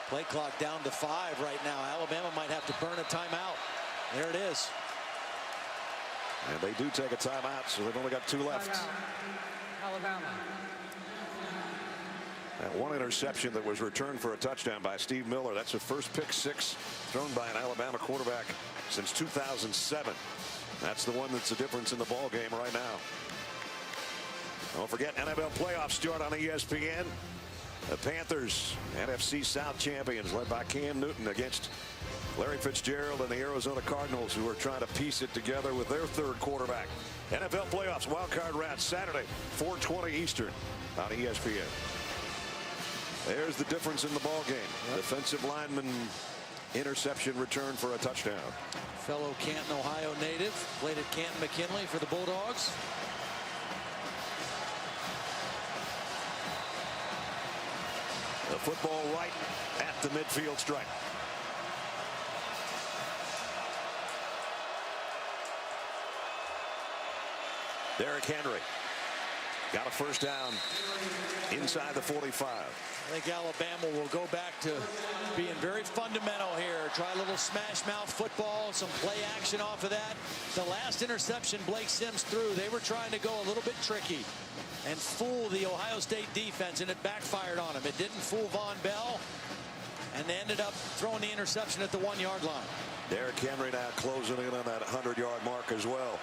Play clock down to 5 right now. Alabama might have to burn a timeout. There it is. And they do take a timeout, so they've only got 2 left. Timeout. Alabama. That one interception that was returned for a touchdown by Steve Miller. That's the first pick 6 thrown by an Alabama quarterback since 2007. That's the one that's the difference in the ball game right now. Don't forget, NFL playoffs start on ESPN. The Panthers, NFC South champions, led by Cam Newton against Larry Fitzgerald and the Arizona Cardinals, who are trying to piece it together with their third quarterback. NFL playoffs wild card round Saturday, 4:20 Eastern on ESPN. There's the difference in the ball game. Yep. Defensive lineman interception return for a touchdown. Fellow Canton, Ohio native, played at Canton McKinley for the Bulldogs. The football right at the midfield stripe. Derrick Henry got a first down inside the 45. I think Alabama will go back to being very fundamental here. Try a little smash mouth football, some play action off of that. The last interception Blake Sims threw, they were trying to go a little bit tricky and fool the Ohio State defense, and it backfired on him. It didn't fool Von Bell, and they ended up throwing the interception at the 1-yard line. Derrick Henry now closing in on that 100-yard mark as well.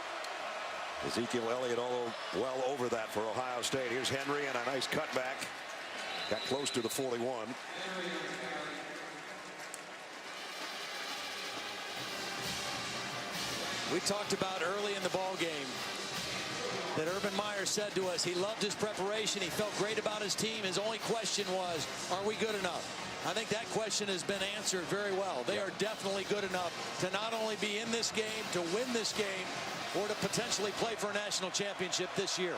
Ezekiel, Elliot all well over that for Ohio State. Here's Henry and a nice cutback. Got close to the 41. We talked about early in the ball game that Urban Meyer said to us he loved his preparation. He felt great about his team. His only question was, are we good enough? I think that question has been answered very well. They are definitely good enough to not only be in this game, to win this game, or to potentially play for a national championship this year.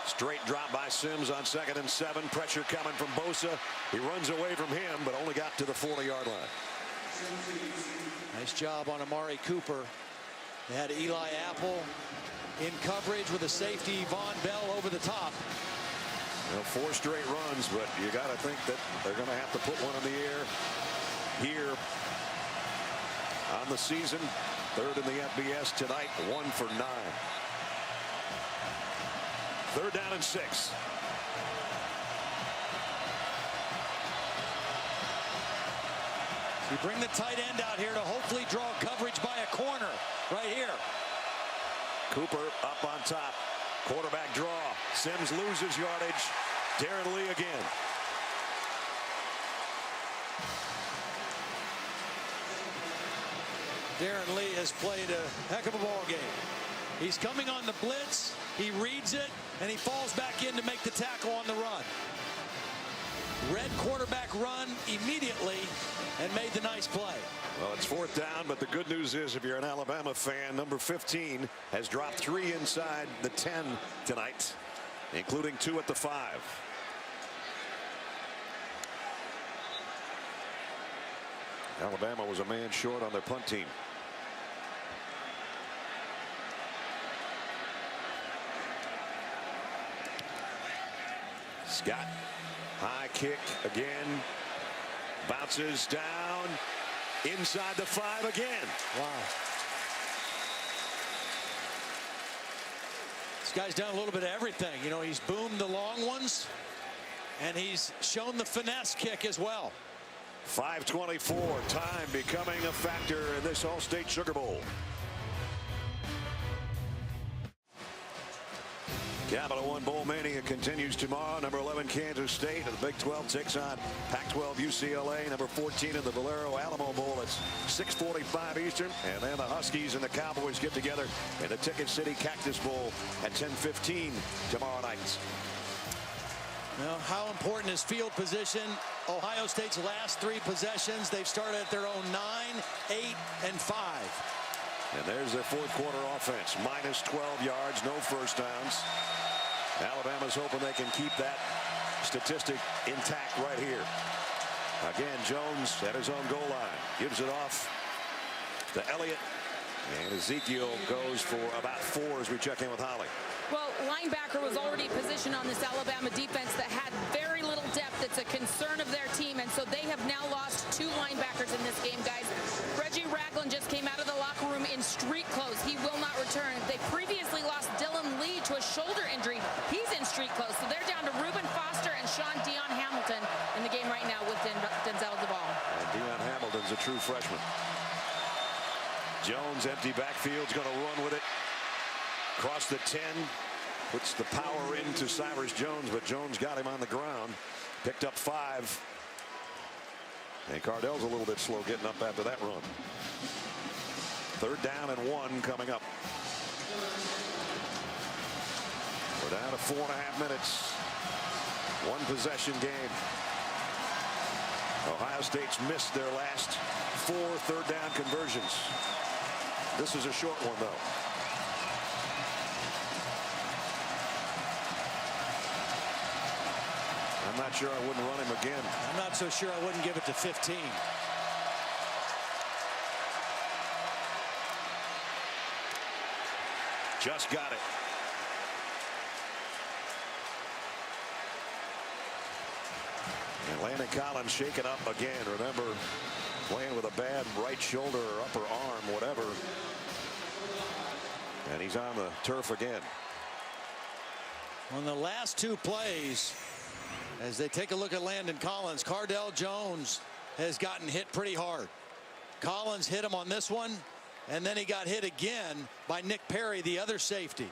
Straight drop by Sims on 2nd and 7. Pressure coming from Bosa. He runs away from him, but only got to the 40-yard line. Nice job on Amari Cooper. They had Eli Apple in coverage with a safety, Von Bell over the top. Well, 4 straight runs, but you got to think that they're going to have to put one in the air here on the season. 3rd in the FBS tonight, 1 for 9. 3rd down and 6. You bring the tight end out here to hopefully draw coverage by a corner right here. Cooper up on top. Quarterback draw. Sims loses yardage. Darren Lee again. Darren Lee has played a heck of a ball game. He's coming on the blitz. He reads it, and he falls back in to make the tackle on the run. Read quarterback run immediately and made the nice play. Well, it's 4th down, but the good news is if you're an Alabama fan, number 15 has dropped 3 inside the 10 tonight, including 2 at the 5. Alabama was a man short on their punt team. Scott, high kick again, bounces down inside the 5 again. Wow. This guy's done a little bit of everything. You know, he's boomed the long ones, and he's shown the finesse kick as well. 5:24, time becoming a factor in this All-State Sugar Bowl. Capital One Bowl Mania continues tomorrow. Number 11 Kansas State of the Big 12 takes on Pac-12 UCLA. Number 14 in the Valero Alamo Bowl. It's 6:45 Eastern. And then the Huskies and the Cowboys get together in the Ticket City Cactus Bowl at 10:15 tomorrow night. Well, how important is field position? Ohio State's last 3 possessions, they've started at their own 9, 8, and 5. And there's their 4th quarter offense. Minus 12 yards, no first downs. Alabama's hoping they can keep that statistic intact right here. Again, Jones at his own goal line. Gives it off to Elliot. And Ezekiel goes for about 4 as we check in with Holly. Well, linebacker was already positioned on this Alabama defense that had very little depth. It's a concern of their team, and so they have now lost 2 linebackers in this game, guys. Reggie Ragland just came out of the locker room in street clothes. He will not return. They previously lost Dylan Lee to a shoulder injury. He's in street clothes, so they're down to Reuben Foster and Sean Dion Hamilton in the game right now with Denzel DeVaul. And Dion Hamilton's a true freshman. Jones, empty backfield's going to run with it. Across the 10, puts the power into Cyrus Jones, but Jones got him on the ground. Picked up 5. And Cardale's a little bit slow getting up after that run. 3rd down and 1 coming up. We're down to 4.5 minutes. 1 possession game. Ohio State's missed their last 4 third down conversions. This is a short one, though. I'm not sure I wouldn't run him again. I'm not so sure I wouldn't give it to 15. Just got it. And Landon Collins shaken up again. Remember, playing with a bad right shoulder or upper arm, whatever. And he's on the turf again. On the last 2 plays, as they take a look at Landon Collins, Cardale Jones has gotten hit pretty hard. Collins hit him on this one, and then he got hit again by Nick Perry, the other safety.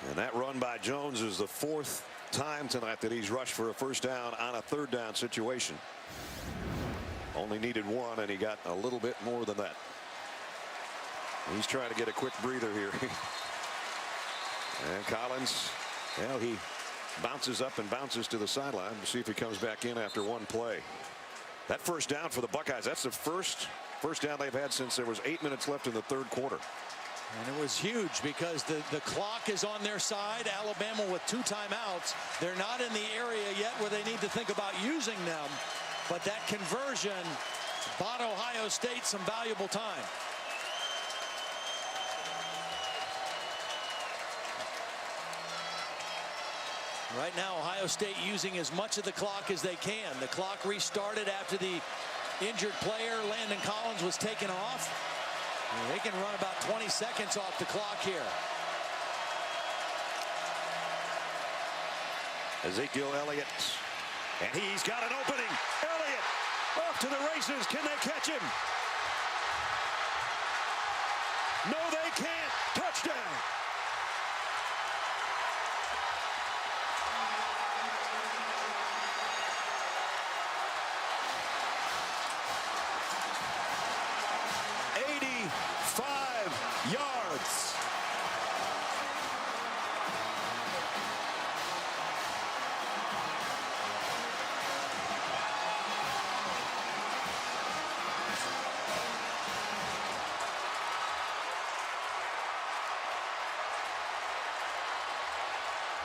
And that run by Jones is the fourth time tonight that he's rushed for a first down on a third down situation. Only needed one, and he got a little bit more than that. He's trying to get a quick breather here. And Collins, well, he bounces up and bounces to the sideline to see if he comes back in after one play. That first down for the Buckeyes, that's the first down they've had since there was 8 minutes left in the third quarter. And it was huge because the clock is on their side. Alabama with 2 timeouts. They're not in the area yet where they need to think about using them. But that conversion bought Ohio State some valuable time. Right now, Ohio State using as much of the clock as they can. The clock restarted after the injured player, Landon Collins, was taken off. They can run about 20 seconds off the clock here. Ezekiel Elliot, and he's got an opening. Elliot off to the races. Can they catch him? No, they can't. Touchdown. Yards.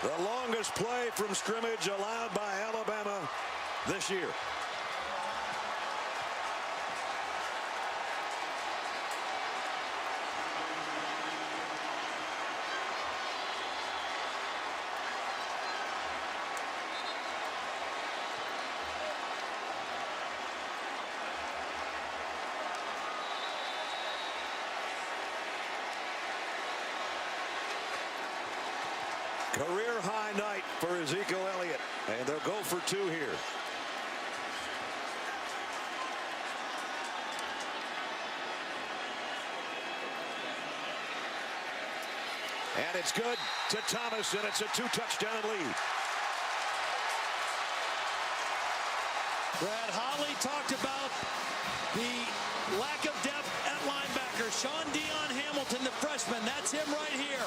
The longest play from scrimmage allowed by Alabama this year. Career high night for Ezekiel Elliott, and they'll go for 2 here. And it's good to Thomas, and it's a 2-touchdown lead. Brad Holly talked about the lack of depth at linebacker. Sean Dion Hamilton, the freshman, that's him right here.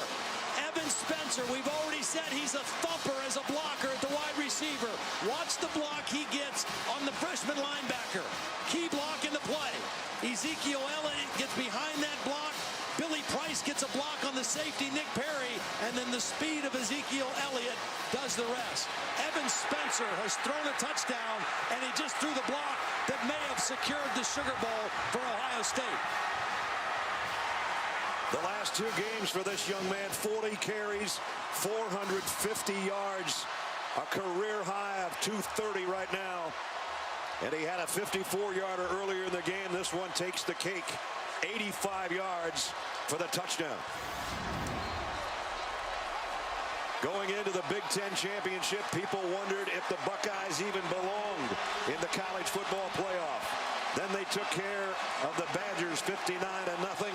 Evan Spencer, we've already said he's a thumper as a blocker at the wide receiver. Watch the block he gets on the freshman linebacker. Key block in the play. Ezekiel Elliott gets behind that block. Billy Price gets a block on the safety, Nick Perry, and then the speed of Ezekiel Elliott does the rest. Evan Spencer has thrown a touchdown, and he just threw the block that may have secured the Sugar Bowl for Ohio State. The last 2 games for this young man, 40 carries, 450 yards, a career high of 230 right now. And he had a 54-yarder earlier in the game. This one takes the cake, 85 yards for the touchdown. Going into the Big Ten championship, people wondered if the Buckeyes even belonged in the college football playoff. Then they took care of the Badgers 59-0.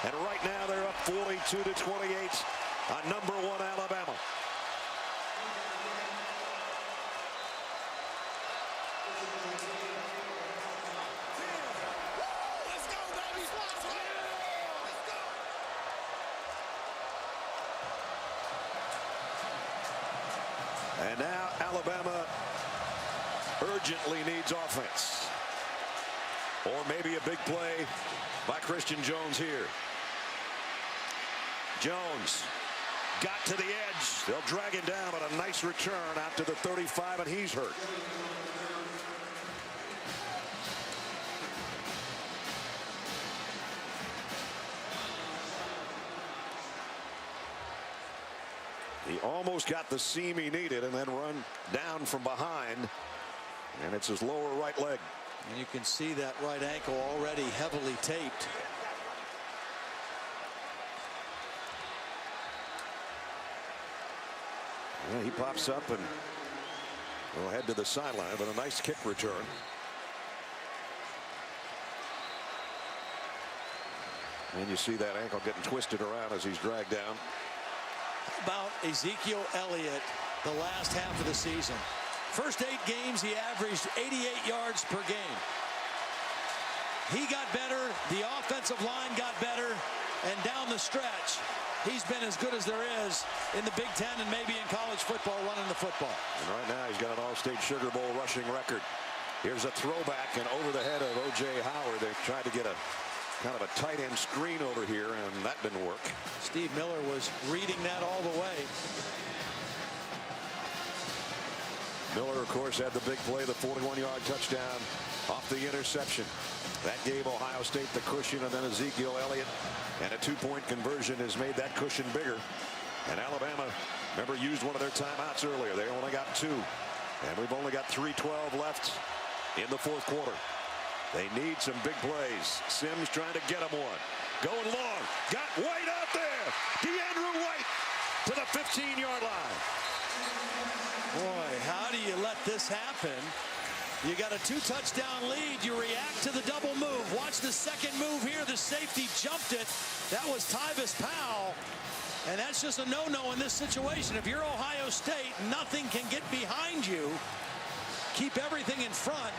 And right now they're up 42-28 on #1 Alabama. Let's go, baby. And now Alabama urgently needs offense. Or maybe a big play by Christian Jones here. Jones got to the edge. They'll drag him down, but a nice return out to the 35, and he's hurt. He almost got the seam he needed and then run down from behind, and it's his lower right leg. And you can see that right ankle already heavily taped. Yeah, he pops up and will head to the sideline, but a nice kick return. And you see that ankle getting twisted around as he's dragged down. How about Ezekiel Elliot the last half of the season? First 8 games, he averaged 88 yards per game. He got better. The offensive line got better. And down the stretch, he's been as good as there is in the Big Ten and maybe in college football running the football. And right now he's got an All-State Sugar Bowl rushing record. Here's a throwback and over the head of O.J. Howard. They tried to get a kind of a tight end screen over here, and that didn't work. Steve Miller was reading that all the way. Miller, of course, had the big play, the 41-yard touchdown off the interception. That gave Ohio State the cushion, and then Ezekiel Elliott. And a 2-point conversion has made that cushion bigger. And Alabama, remember, used one of their timeouts earlier. They only got 2. And we've only got 3:12 left in the fourth quarter. They need some big plays. Sims trying to get him one. Going long. Got White out there. DeAndre White to the 15-yard line. Boy, how do you let this happen? You got a 2-touchdown lead. You react to the double move. Watch the second move here. The safety jumped it. That was Tyvis Powell. And that's just a no-no in this situation. If you're Ohio State, nothing can get behind you. Keep everything in front.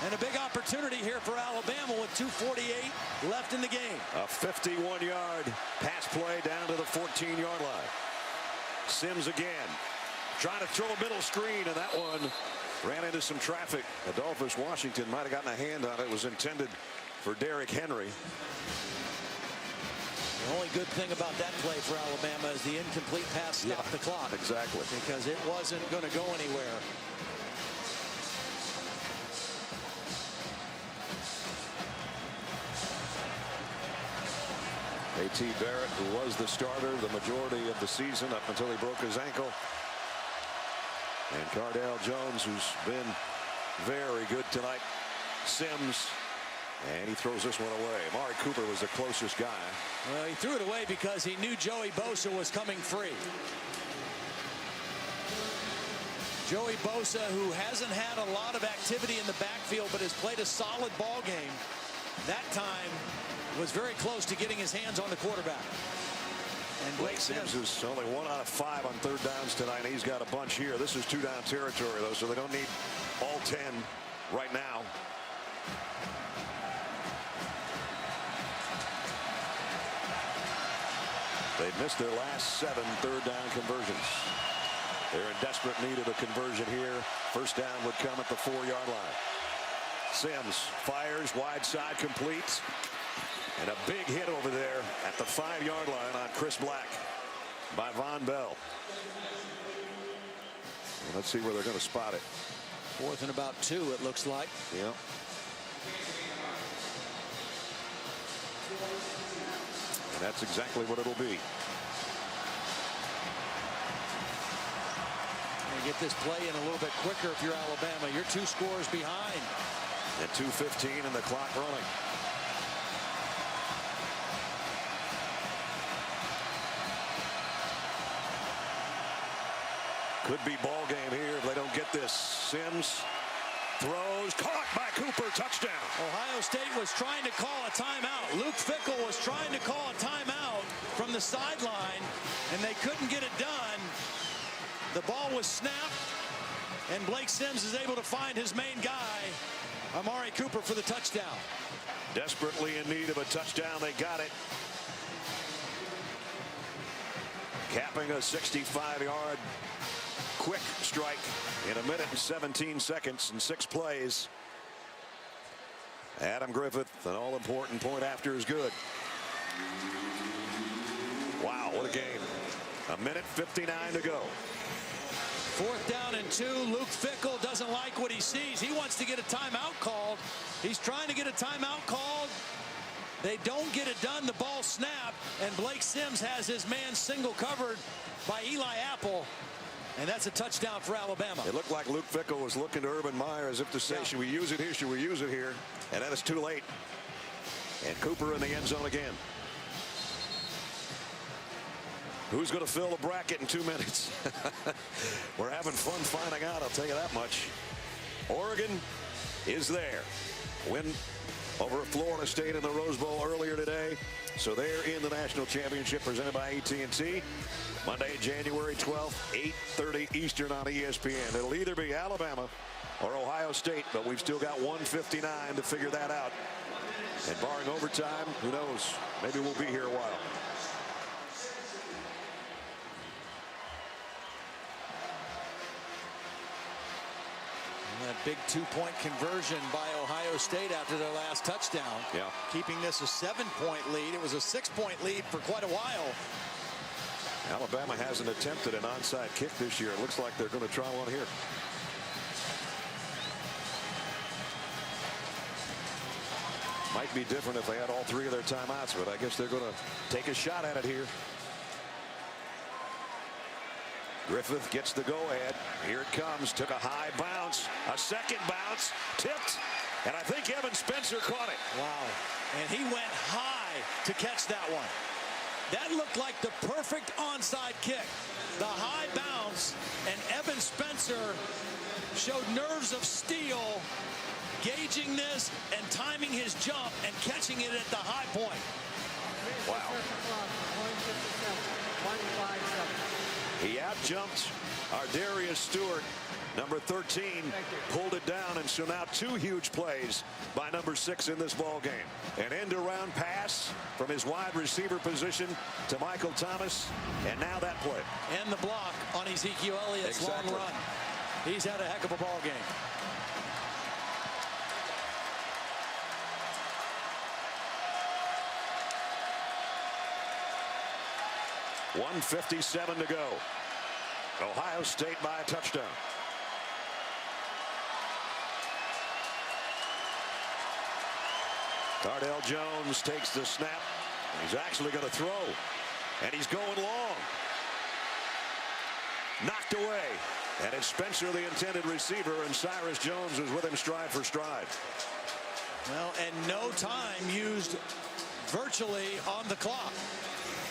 And a big opportunity here for Alabama with 2:48 left in the game. A 51-yard pass play down to the 14-yard line. Sims again. Trying to throw a middle screen, and that one ran into some traffic. Adolphus Washington might have gotten a hand on it. It was intended for Derrick Henry. The only good thing about that play for Alabama is the incomplete pass stopped the clock. Exactly. Because it wasn't going to go anywhere. A.T. Barrett, who was the starter the majority of the season up until he broke his ankle. And Cardale Jones, who's been very good tonight. Sims, and he throws this one away. Amari Cooper was the closest guy. Well, he threw it away because he knew Joey Bosa was coming free. Joey Bosa, who hasn't had a lot of activity in the backfield, but has played a solid ball game, that time was very close to getting his hands on the quarterback. And Blake Sims is only 1 out of 5 on third downs tonight. He's got a bunch here. This is 2-down territory, though, so they don't need all 10 right now. They've missed their last 7 third-down conversions. They're in desperate need of a conversion here. First down would come at the 4-yard line. Sims fires wide side, complete. And a big hit over there at the 5-yard line on Chris Black by Von Bell. And let's see where they're going to spot it. 4th and about 2, it looks like. Yeah. And that's exactly what it'll be. And get this play in a little bit quicker if you're Alabama. You're 2 scores behind. And 2:15 and the clock running. Could be ball game here if they don't get this. Sims throws, caught by Cooper, touchdown. Ohio State was trying to call a timeout. Luke Fickell was trying to call a timeout from the sideline, and they couldn't get it done. The ball was snapped, and Blake Sims is able to find his main guy, Amari Cooper, for the touchdown. Desperately in need of a touchdown. They got it. Capping a 65-yard quick strike in 1 minute and 17 seconds and 6 plays. Adam Griffith, an all-important point after is good. Wow, what a game. 1 minute 59 to go. 4th down and 2. Luke Fickell doesn't like what he sees. He wants to get a timeout called. He's trying to get a timeout called. They don't get it done. The ball snapped, and Blake Sims has his man single covered by Eli Apple. And that's a touchdown for Alabama. It looked like Luke Fickell was looking to Urban Meyer as if to say, should we use it here? Should we use it here? And then it's too late. And Cooper in the end zone again. Who's going to fill the bracket in 2 minutes? We're having fun finding out, I'll tell you that much. Oregon is there. Win over at Florida State in the Rose Bowl earlier today. So they're in the national championship presented by AT&T. Monday, January 12th, 8:30 Eastern on ESPN. It'll either be Alabama or Ohio State, but we've still got 1:59 to figure that out. And barring overtime, who knows? Maybe we'll be here a while. And that big two-point conversion by Ohio State after their last touchdown. Yeah. Keeping this a 7-point lead. It was a 6-point lead for quite a while. Alabama hasn't attempted an onside kick this year. It looks like they're going to try one here. Might be different if they had all 3 of their timeouts, but I guess they're going to take a shot at it here. Griffith gets the go-ahead. Here it comes. Took a high bounce. A second bounce. Tipped. And I think Evan Spencer caught it. Wow. And he went high to catch that one. That looked like the perfect onside kick. The high bounce. And Evan Spencer showed nerves of steel, gauging this and timing his jump and catching it at the high point. Wow. He out-jumped our Darius Stewart, number 13, pulled it down, and so now 2 huge plays by number 6 in this ball game. An end-around pass from his wide receiver position to Michael Thomas, and now that play. And the block on Ezekiel Elliott's long run. He's had a heck of a ball game. .157 to go. Ohio State by a touchdown. Cardale Jones takes the snap. He's actually going to throw. And he's going long. Knocked away. And it's Spencer, the intended receiver, and Cyrus Jones is with him stride for stride. Well, and no time used virtually on the clock.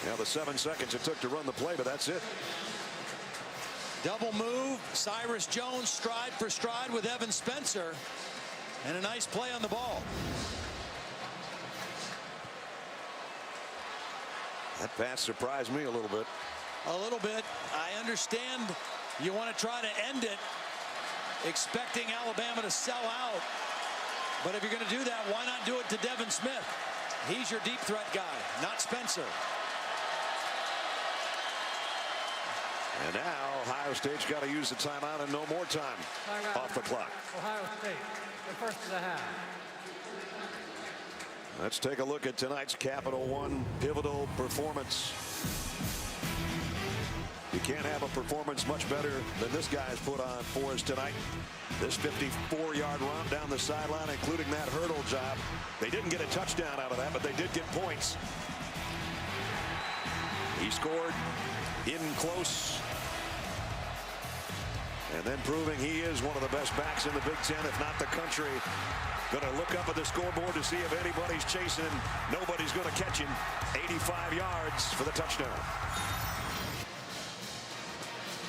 Now the 7 seconds it took to run the play, but that's it. Double move. Cyrus Jones stride for stride with Evan Spencer. And a nice play on the ball. That pass surprised me a little bit. A little bit. I understand you want to try to end it, expecting Alabama to sell out. But if you're going to do that, why not do it to Devin Smith? He's your deep threat guy, not Spencer. And now Ohio State's got to use the timeout and no more time off the clock. Ohio State, the first of the half. Let's take a look at tonight's Capital One pivotal performance. You can't have a performance much better than this guy's put on for us tonight. This 54-yard run down the sideline, including that hurdle job. They didn't get a touchdown out of that, but they did get points. He scored in close. And then proving he is one of the best backs in the Big Ten, if not the country. Going to look up at the scoreboard to see if anybody's chasing him. Nobody's going to catch him. 85 yards for the touchdown.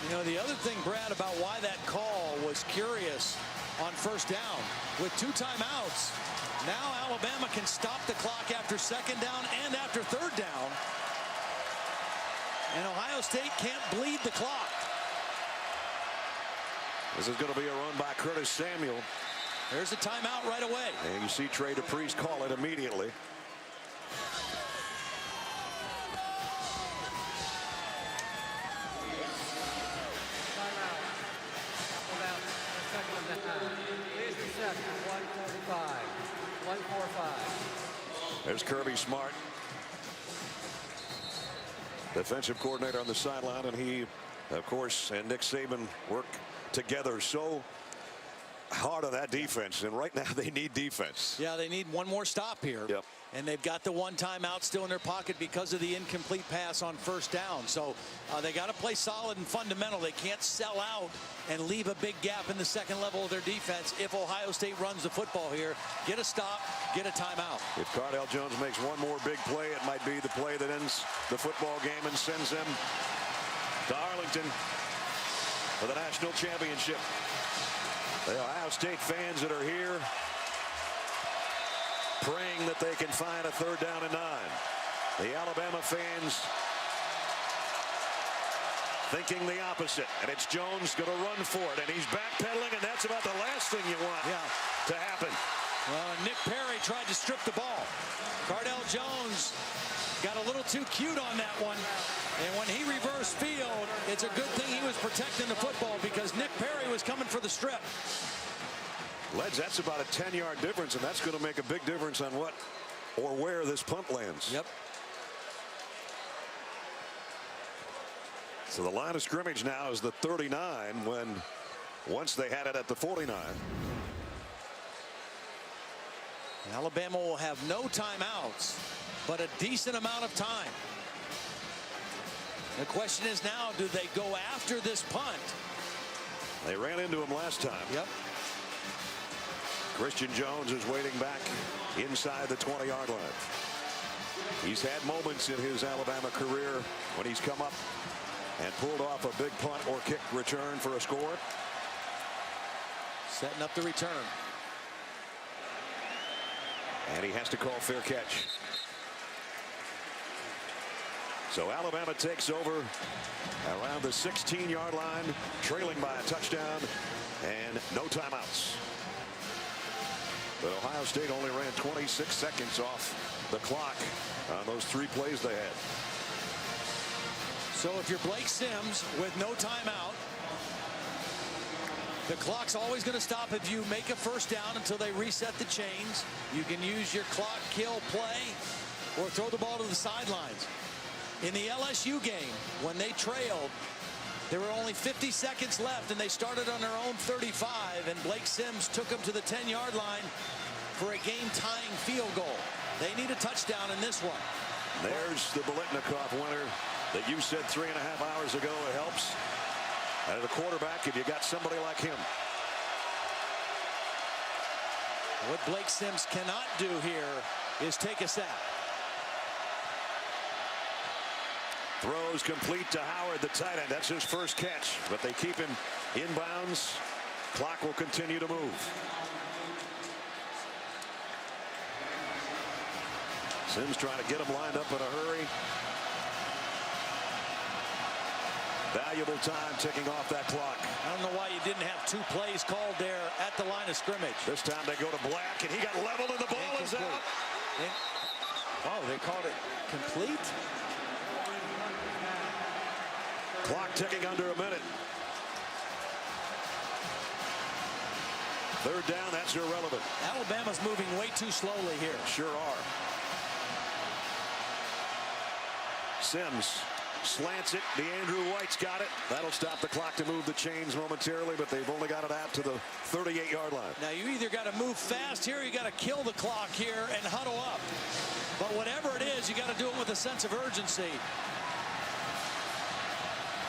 You know, the other thing, Brad, about why that call was curious on first down. With 2 timeouts, now Alabama can stop the clock after second down and after third down. And Ohio State can't bleed the clock. This is going to be a run by Curtis Samuel. There's a timeout right away. And you see Trey DePriest call it immediately. Timeout. About the second of the half. Please reset. 145. 145. There's Kirby Smart, defensive coordinator on the sideline, and he, of course, and Nick Saban work together so hard on that defense, and right now they need defense. Yeah, they need one more stop here. Yep. And they've got the 1 timeout still in their pocket because of the incomplete pass on first down. So they got to play solid and fundamental. They can't sell out and leave a big gap in the second level of their defense if Ohio State runs the football here. Get a stop, get a timeout. If Cardale Jones makes one more big play, it might be the play that ends the football game and sends them to Arlington for the national championship. The Ohio State fans that are here praying that they can find a 3rd down and 9. The Alabama fans thinking the opposite, and it's Jones going to run for it, and he's backpedaling, and that's about the last thing you want to happen. Well, Nick Perry tried to strip the ball. Cardale Jones got a little too cute on that one, and when he reversed field, it's a good thing he was protecting the football because Nick Perry was coming for the strip. Ledge, that's about a 10-yard difference, and that's going to make a big difference on what or where this punt lands. Yep. So the line of scrimmage now is the 39 when once they had it at the 49. Alabama will have no timeouts, but a decent amount of time. The question is now, do they go after this punt? They ran into him last time. Yep. Christian Jones is waiting back inside the 20-yard line. He's had moments in his Alabama career when he's come up and pulled off a big punt or kick return for a score. Setting up the return. And he has to call fair catch. So Alabama takes over around the 16-yard line, trailing by a touchdown and no timeouts. But Ohio State only ran 26 seconds off the clock on those 3 plays they had. So if you're Blake Sims with no timeout, the clock's always going to stop if you make a first down until they reset the chains. You can use your clock kill play or throw the ball to the sidelines. In the LSU game, when they trailed, there were only 50 seconds left, and they started on their own 35, and Blake Sims took them to the 10-yard line for a game-tying field goal. They need a touchdown in this one. There's the Biletnikoff winner that you said 3.5 hours ago. It helps. And the quarterback, if you got somebody like him. What Blake Sims cannot do here is take a sack. Throws complete to Howard, the tight end. That's his first catch, but they keep him inbounds. Clock will continue to move. Sims trying to get him lined up in a hurry. Valuable time ticking off that clock. I don't know why you didn't have 2 plays called there at the line of scrimmage. This time they go to Black, and he got leveled, and the ball is out. Oh, they called it complete? Clock ticking under a minute. 3rd down, that's irrelevant. Alabama's moving way too slowly here. Sure are. Sims slants it. DeAndrew White's got it. That'll stop the clock to move the chains momentarily, but they've only got it out to the 38-yard line. Now you either got to move fast here, or you got to kill the clock here and huddle up. But whatever it is, you got to do it with a sense of urgency.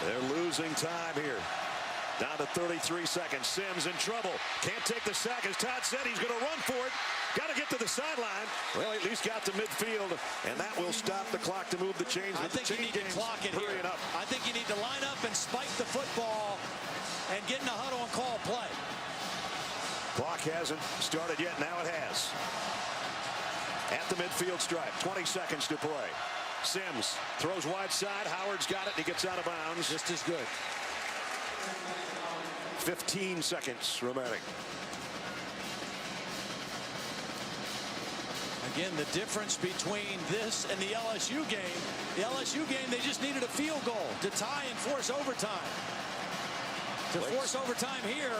They're losing time here. Down to 33 seconds. Sims in trouble. Can't take the sack. As Todd said, he's going to run for it. Got to get to the sideline. Well, at least got to midfield, and that will stop the clock to move the chains. I think you need to clock it here. Up. I think you need to line up and spike the football and get in a huddle and call play. Clock hasn't started yet. Now it has. At the midfield stripe. 20 seconds to play. Sims throws wide side. Howard's got it. He gets out of bounds. Just as good. 15 seconds remaining. Again, the difference between this and the LSU game, they just needed a field goal to tie and force overtime. To force overtime here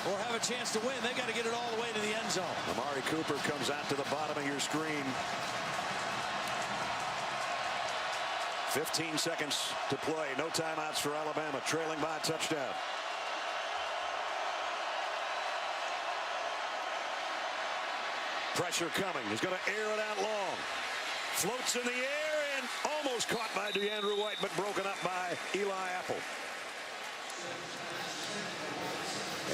or have a chance to win, they got to get it all the way to the end zone. Amari Cooper comes out to the bottom of your screen. 15 seconds to play. No timeouts for Alabama, trailing by a touchdown. Pressure coming. He's going to air it out long. Floats in the air and almost caught by DeAndrew White, but broken up by Eli Apple.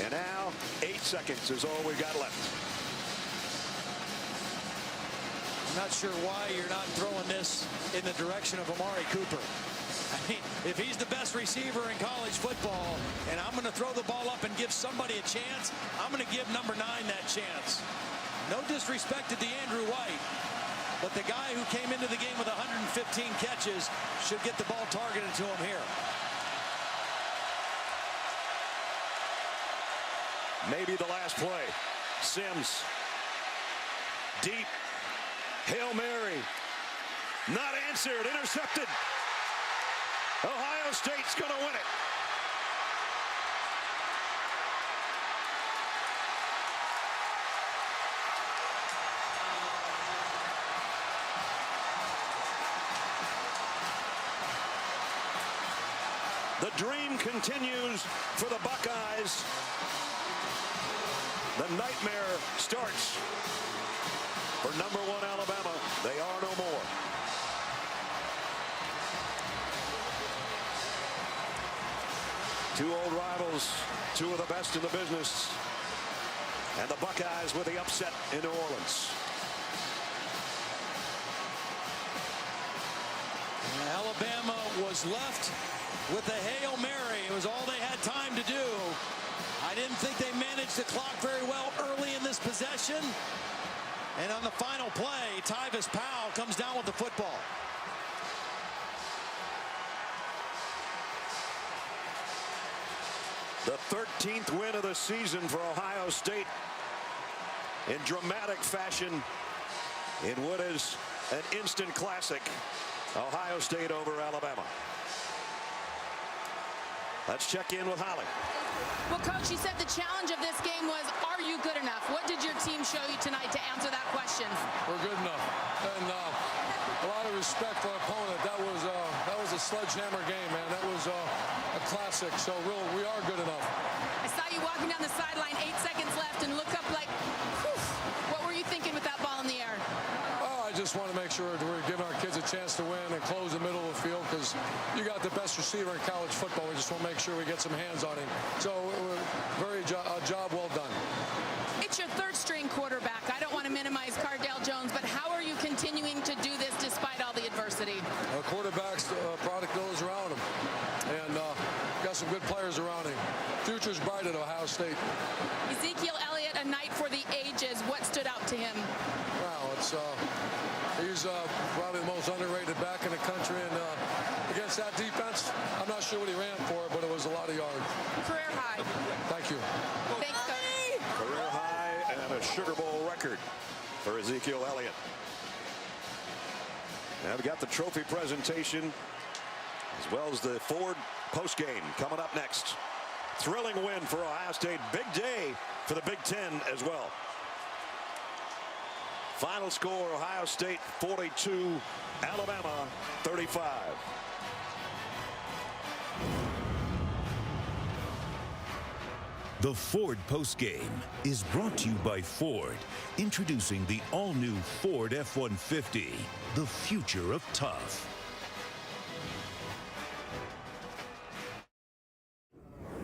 And now 8 seconds is all we've got left. I'm not sure why you're not throwing this in the direction of Amari Cooper. I mean, if he's the best receiver in college football and I'm going to throw the ball up and give somebody a chance, I'm going to give number 9 that chance. No disrespect to DeAndrew White, but the guy who came into the game with 115 catches should get the ball targeted to him here. Maybe the last play. Sims. Deep. Hail Mary. Not answered. Intercepted. Ohio State's going to win it. The dream continues for the Buckeyes. The nightmare starts for #1 Alabama. They are no more. Two old rivals, two of the best in the business. And the Buckeyes with the upset in New Orleans. Alabama was left with a Hail Mary. It was all they had time to do. I didn't think they managed the clock very well early in this possession. And on the final play, Tyvis Powell comes down with the football. The 13th win of the season for Ohio State in dramatic fashion in what is an instant classic. Ohio State over Alabama. Let's check in with Holly. Well, Coach, you said the challenge of this game was, are you good enough? What did your team show you tonight to answer that question? We're good enough. And a lot of respect for our opponent. That was a sledgehammer game, man. That was a classic. So we are good enough. I saw you walking down the sideline, 8 seconds left, and look up like, whew. What were you thinking with that ball in the air? I just want to make sure that we're giving our kids a chance to win and close the middle of the field, because you got the best receiver in college football. We just want to make sure we get some hands on him. So a job well done. It's your third-string quarterback. I don't want to minimize Cardale Jones, but how are you continuing to do this despite all the adversity? Our quarterback's product goes around him, and got some good players around him. Future's bright at Ohio State. Ezekiel Elliot, a night for the ages. What stood out to him? Wow, he's probably the most underrated back in the country, and against that defense, I'm not sure what he ran for, but it was a lot of yards. Career high. Thank you. Thanks, Coach. Career high and a Sugar Bowl record for Ezekiel Elliot. Now we've got the trophy presentation as well as the Ford postgame coming up next. Thrilling win for Ohio State. Big day for the Big Ten as well. Final score, Ohio State 42, Alabama 35. The Ford postgame is brought to you by Ford, introducing the all-new Ford F-150, the future of tough.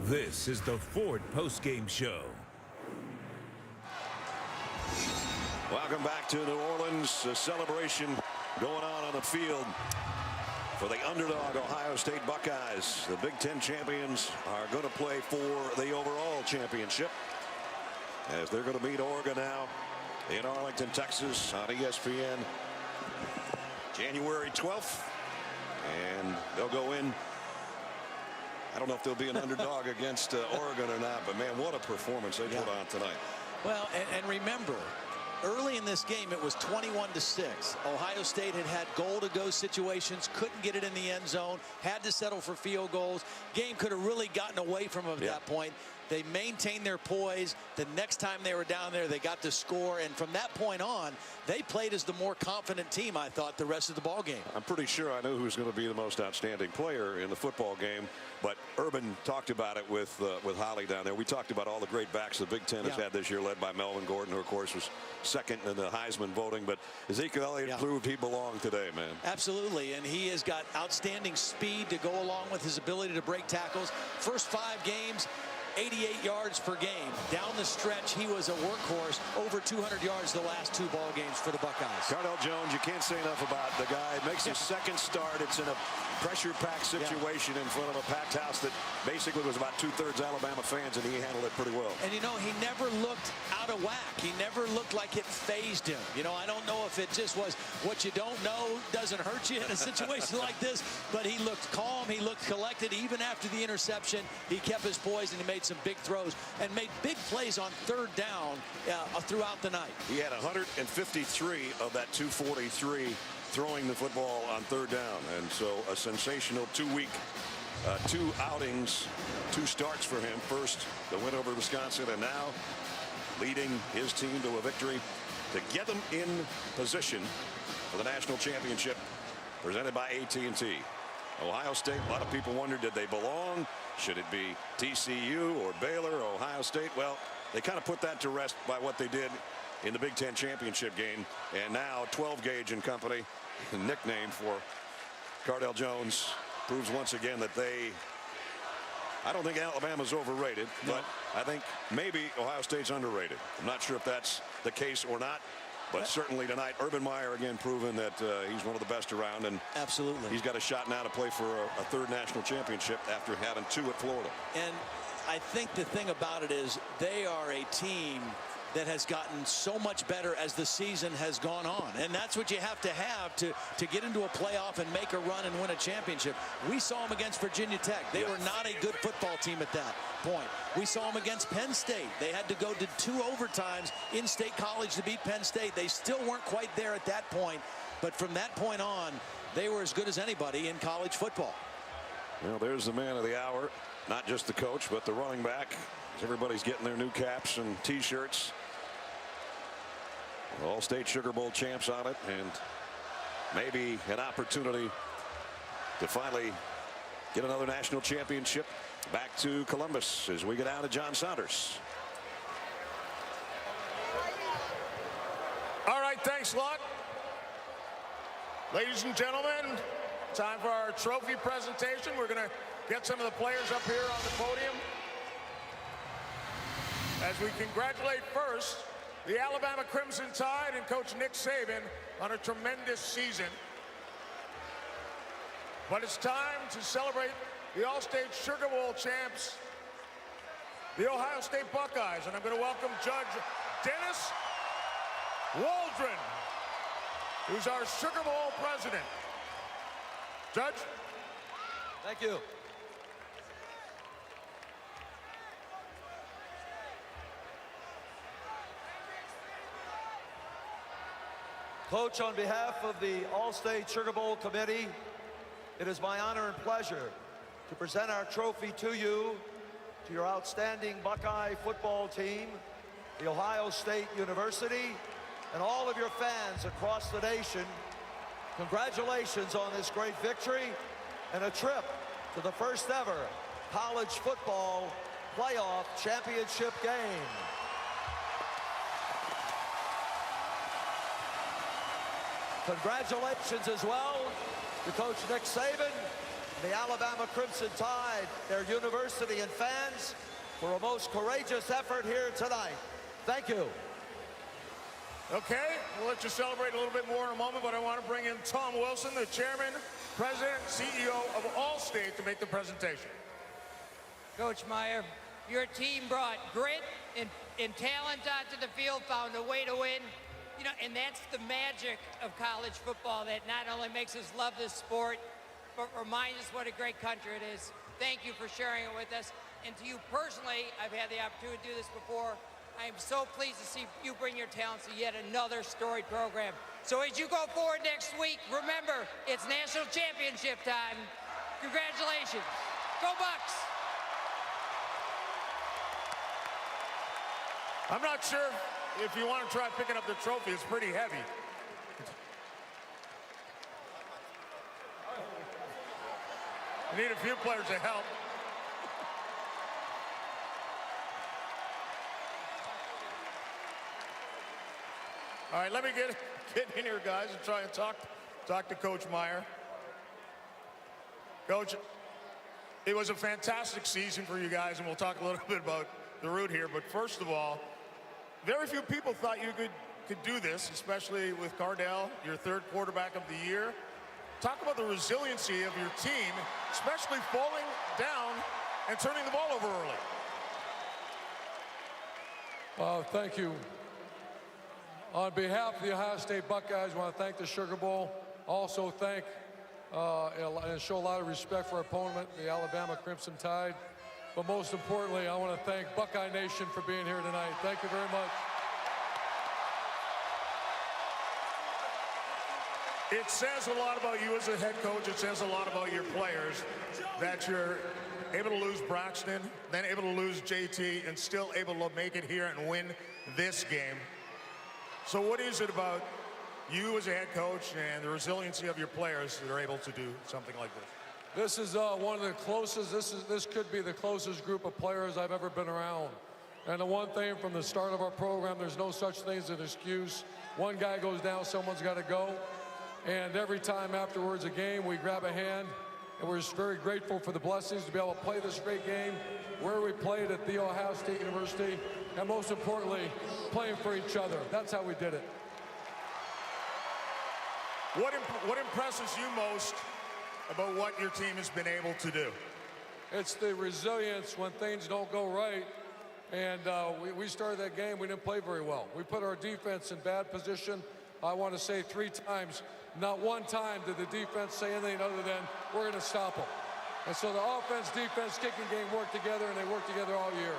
This is the Ford postgame show. Welcome back to New Orleans. A celebration going on the field for the underdog Ohio State Buckeyes. The Big Ten champions are going to play for the overall championship as they're going to meet Oregon now in Arlington, Texas on ESPN January 12th. And they'll go in. I don't know if they'll be an underdog against Oregon or not, but man, what a performance they put on tonight. Well, and remember, early in this game, it was 21-6. Ohio State had goal-to-go situations, couldn't get it in the end zone, had to settle for field goals. Game could have really gotten away from them at that point. They maintained their poise. The next time they were down there, they got to score. And from that point on, they played as the more confident team, I thought, the rest of the ball game. I'm pretty sure I know who's going to be the most outstanding player in the football game. But Urban talked about it with Holly down there. We talked about all the great backs the Big Ten has had this year, led by Melvin Gordon, who, of course, was second in the Heisman voting. But Ezekiel Elliott proved he belonged today, man. Absolutely. And he has got outstanding speed to go along with his ability to break tackles. First 5 games, 88 yards per game. Down the stretch, he was a workhorse. Over 200 yards the last 2 ball games for the Buckeyes. Cardale Jones, you can't say enough about the guy. Makes his second start. It's in a pressure-packed situation in front of a packed house that basically was about 2/3 Alabama fans, and he handled it pretty well. And, you know, he never looked out of whack. He never looked like it fazed him. You know, I don't know if it just was what you don't know doesn't hurt you in a situation like this, but he looked calm. He looked collected. Even after the interception, he kept his poise, and he made some big throws and made big plays on 3rd down throughout the night. He had 153 of that 243 throwing the football on 3rd down, and so a sensational 2 outings, 2 starts for him. First, the win over Wisconsin, and now leading his team to a victory to get them in position for the national championship presented by AT&T. Ohio State, a lot of people wondered, did they belong? Should it be TCU or Baylor or Ohio State? Well, they kind of put that to rest by what they did in the Big Ten championship game. And now 12 Gauge and company, the nickname for Cardale Jones, proves once again that I don't think Alabama's overrated, but I think maybe Ohio State's underrated. I'm not sure if that's the case or not, but certainly tonight, Urban Meyer again proven that he's one of the best around, and absolutely he's got a shot now to play for a 3rd national championship after having 2 at Florida. And I think the thing about it is they are a team that has gotten so much better as the season has gone on, and that's what you have to get into a playoff and make a run and win a championship. We saw them against Virginia Tech. They were not a good football team at that point. We saw them against Penn State. They had to go to 2 overtimes in State College to beat Penn State. They still weren't quite there at that point, but from that point on, they were as good as anybody in college football. Well, there's the man of the hour, not just the coach, but the running back. Everybody's getting their new caps and T-shirts. All-State Sugar Bowl champs on it, and maybe an opportunity to finally get another national championship back to Columbus as we get out of John Saunders. All right, thanks a lot. Ladies and gentlemen, time for our trophy presentation. We're going to get some of the players up here on the podium as we congratulate first the Alabama Crimson Tide and Coach Nick Saban on a tremendous season. But it's time to celebrate the All-State Sugar Bowl champs, the Ohio State Buckeyes. And I'm going to welcome Judge Dennis Waldron, who's our Sugar Bowl president. Judge? Thank you. Coach, on behalf of the All-State Sugar Bowl Committee, it is my honor and pleasure to present our trophy to you, to your outstanding Buckeye football team, the Ohio State University, and all of your fans across the nation. Congratulations on this great victory and a trip to the first ever college football playoff championship game. Congratulations as well to Coach Nick Saban, the Alabama Crimson Tide, their university and fans for a most courageous effort here tonight. Thank you. Okay, we'll let you celebrate a little bit more in a moment, but I want to bring in Tom Wilson, the chairman, president, CEO of All-State, to make the presentation. Coach Meyer, your team brought grit and talent onto the field, found a way to win. You know, and that's the magic of college football that not only makes us love this sport, but reminds us what a great country it is. Thank you for sharing it with us. And to you personally, I've had the opportunity to do this before. I am so pleased to see you bring your talents to yet another storied program. So as you go forward next week, remember, it's national championship time. Congratulations. Go Bucks! I'm not sure if you want to try picking up the trophy. It's pretty heavy. We need a few players to help. All right, let me get in here, guys, and try and talk to Coach Meyer. Coach, It was a fantastic season for you guys, and we'll talk a little bit about the route here. But first of all, very few people thought you could do this, especially with Cardale, your third quarterback of the year. Talk about the resiliency of your team, especially falling down and turning the ball over early. Thank you. On behalf of the Ohio State Buckeyes, I want to thank the Sugar Bowl. Also thank and show a lot of respect for our opponent, the Alabama Crimson Tide. But most importantly, I want to thank Buckeye Nation for being here tonight. Thank you very much. It says a lot about you as a head coach. It says a lot about your players that you're able to lose Braxton, then able to lose JT, and still able to make it here and win this game. So what is it about you as a head coach and the resiliency of your players that are able to do something like this? This is one of the closest, this could be the closest group of players I've ever been around. And the one thing from the start of our program, there's no such thing as an excuse. One guy goes down, someone's got to go. And every time afterwards a game, we grab a hand, and we're just very grateful for the blessings to be able to play this great game where we played at The Ohio State University, and most importantly, playing for each other. That's how we did it. What impresses you most about what your team has been able to do? It's the resilience when things don't go right. And we started that game, we didn't play very well. We put our defense in bad position. I want to say 3 times. Not one time did the defense say anything other than, we're going to stop them. And so the offense, defense, kicking game worked together, and they worked together all year.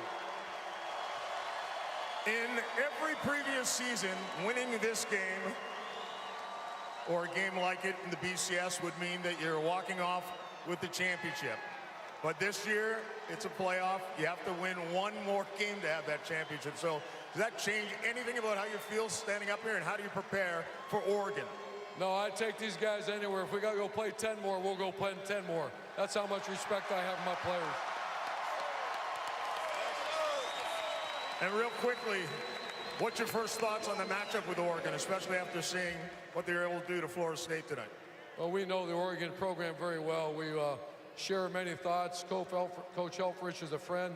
In every previous season, winning this game or a game like it in the BCS would mean that you're walking off with the championship. But this year, it's a playoff. You have to win one more game to have that championship. So does that change anything about how you feel standing up here, and how do you prepare for Oregon? No, I take these guys anywhere. If we got to go play 10 more, we'll go play 10 more. That's how much respect I have for my players. And real quickly, what's your first thoughts on the matchup with Oregon, especially after seeing what they were able to do to Florida State tonight? Well, we know the Oregon program very well. We share many thoughts. Coach Helfrich is a friend,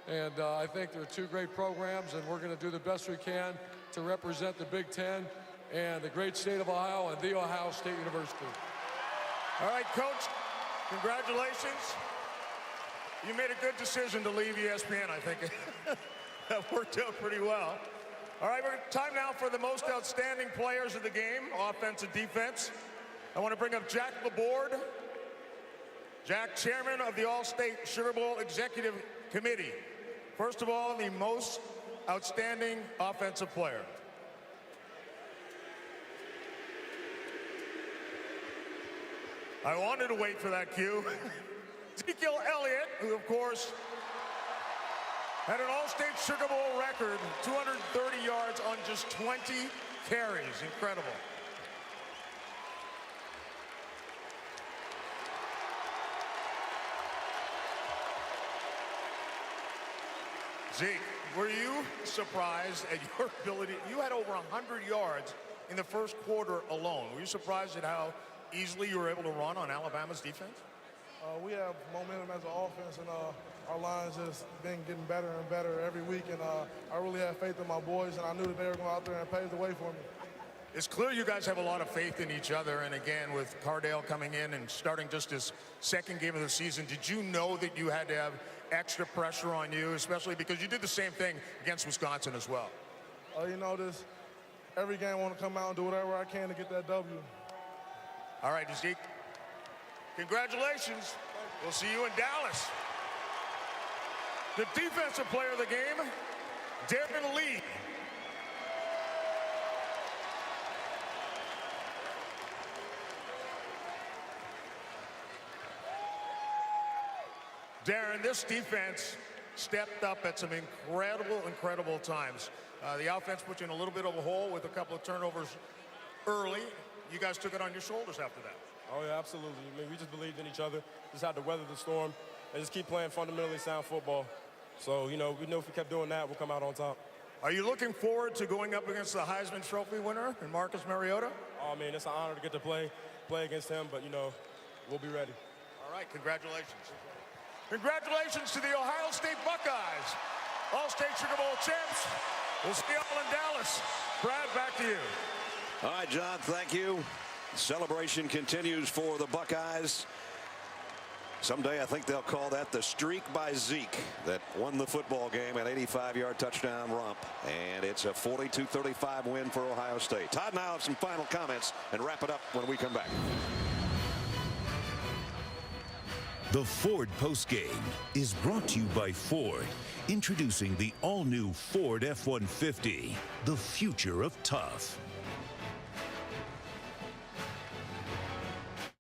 and I think they're 2 great programs, and we're going to do the best we can to represent the Big Ten and the great state of Ohio and The Ohio State University. All right, Coach, congratulations. You made a good decision to leave ESPN, I think. That worked out pretty well. All right, time now for the most outstanding players of the game, offense and defense. I want to bring up Jack Laborde. Jack, chairman of the All-State Sugar Bowl Executive Committee. First of all, the most outstanding offensive player. I wanted to wait for that cue. Ezekiel Elliot, who of course had an All-State Sugar Bowl record, 230 yards on just 20 carries. Incredible. Zeke, were you surprised at your ability? You had over 100 yards in the first quarter alone. Were you surprised at how easily you were able to run on Alabama's defense? We have momentum as an offense, and our line's just been getting better and better every week. And I really have faith in my boys, and I knew that they were going out there and pave the way for me. It's clear you guys have a lot of faith in each other. And again, with Cardale coming in and starting just his second game of the season, did you know that you had to have extra pressure on you, especially because you did the same thing against Wisconsin as well? You know, every game I want to come out and do whatever I can to get that W. All right, Zeke. Congratulations. We'll see you in Dallas. The defensive player of the game, Devin Lee. Darren, this defense stepped up at some incredible times. The offense put you in a little bit of a hole with a couple of turnovers early. You guys took it on your shoulders after that. Oh, yeah, absolutely. I mean, we just believed in each other, just had to weather the storm, and just keep playing fundamentally sound football. So, you know, we know if we kept doing that, we'll come out on top. Are you looking forward to going up against the Heisman Trophy winner and Marcus Mariota? Oh, man, it's an honor to get to play against him, but, you know, we'll be ready. All right, congratulations. Congratulations to the Ohio State Buckeyes, All-State Sugar Bowl champs. We'll see y'all in Dallas. Brad, back to you. All right, John, thank you. Celebration continues for the Buckeyes. Someday I think they'll call that the streak by Zeke that won the football game, an 85-yard touchdown romp. And it's a 42-35 win for Ohio State. Todd and I have some final comments and wrap it up when we come back. The Ford postgame is brought to you by Ford. Introducing the all-new Ford F-150, the future of tough.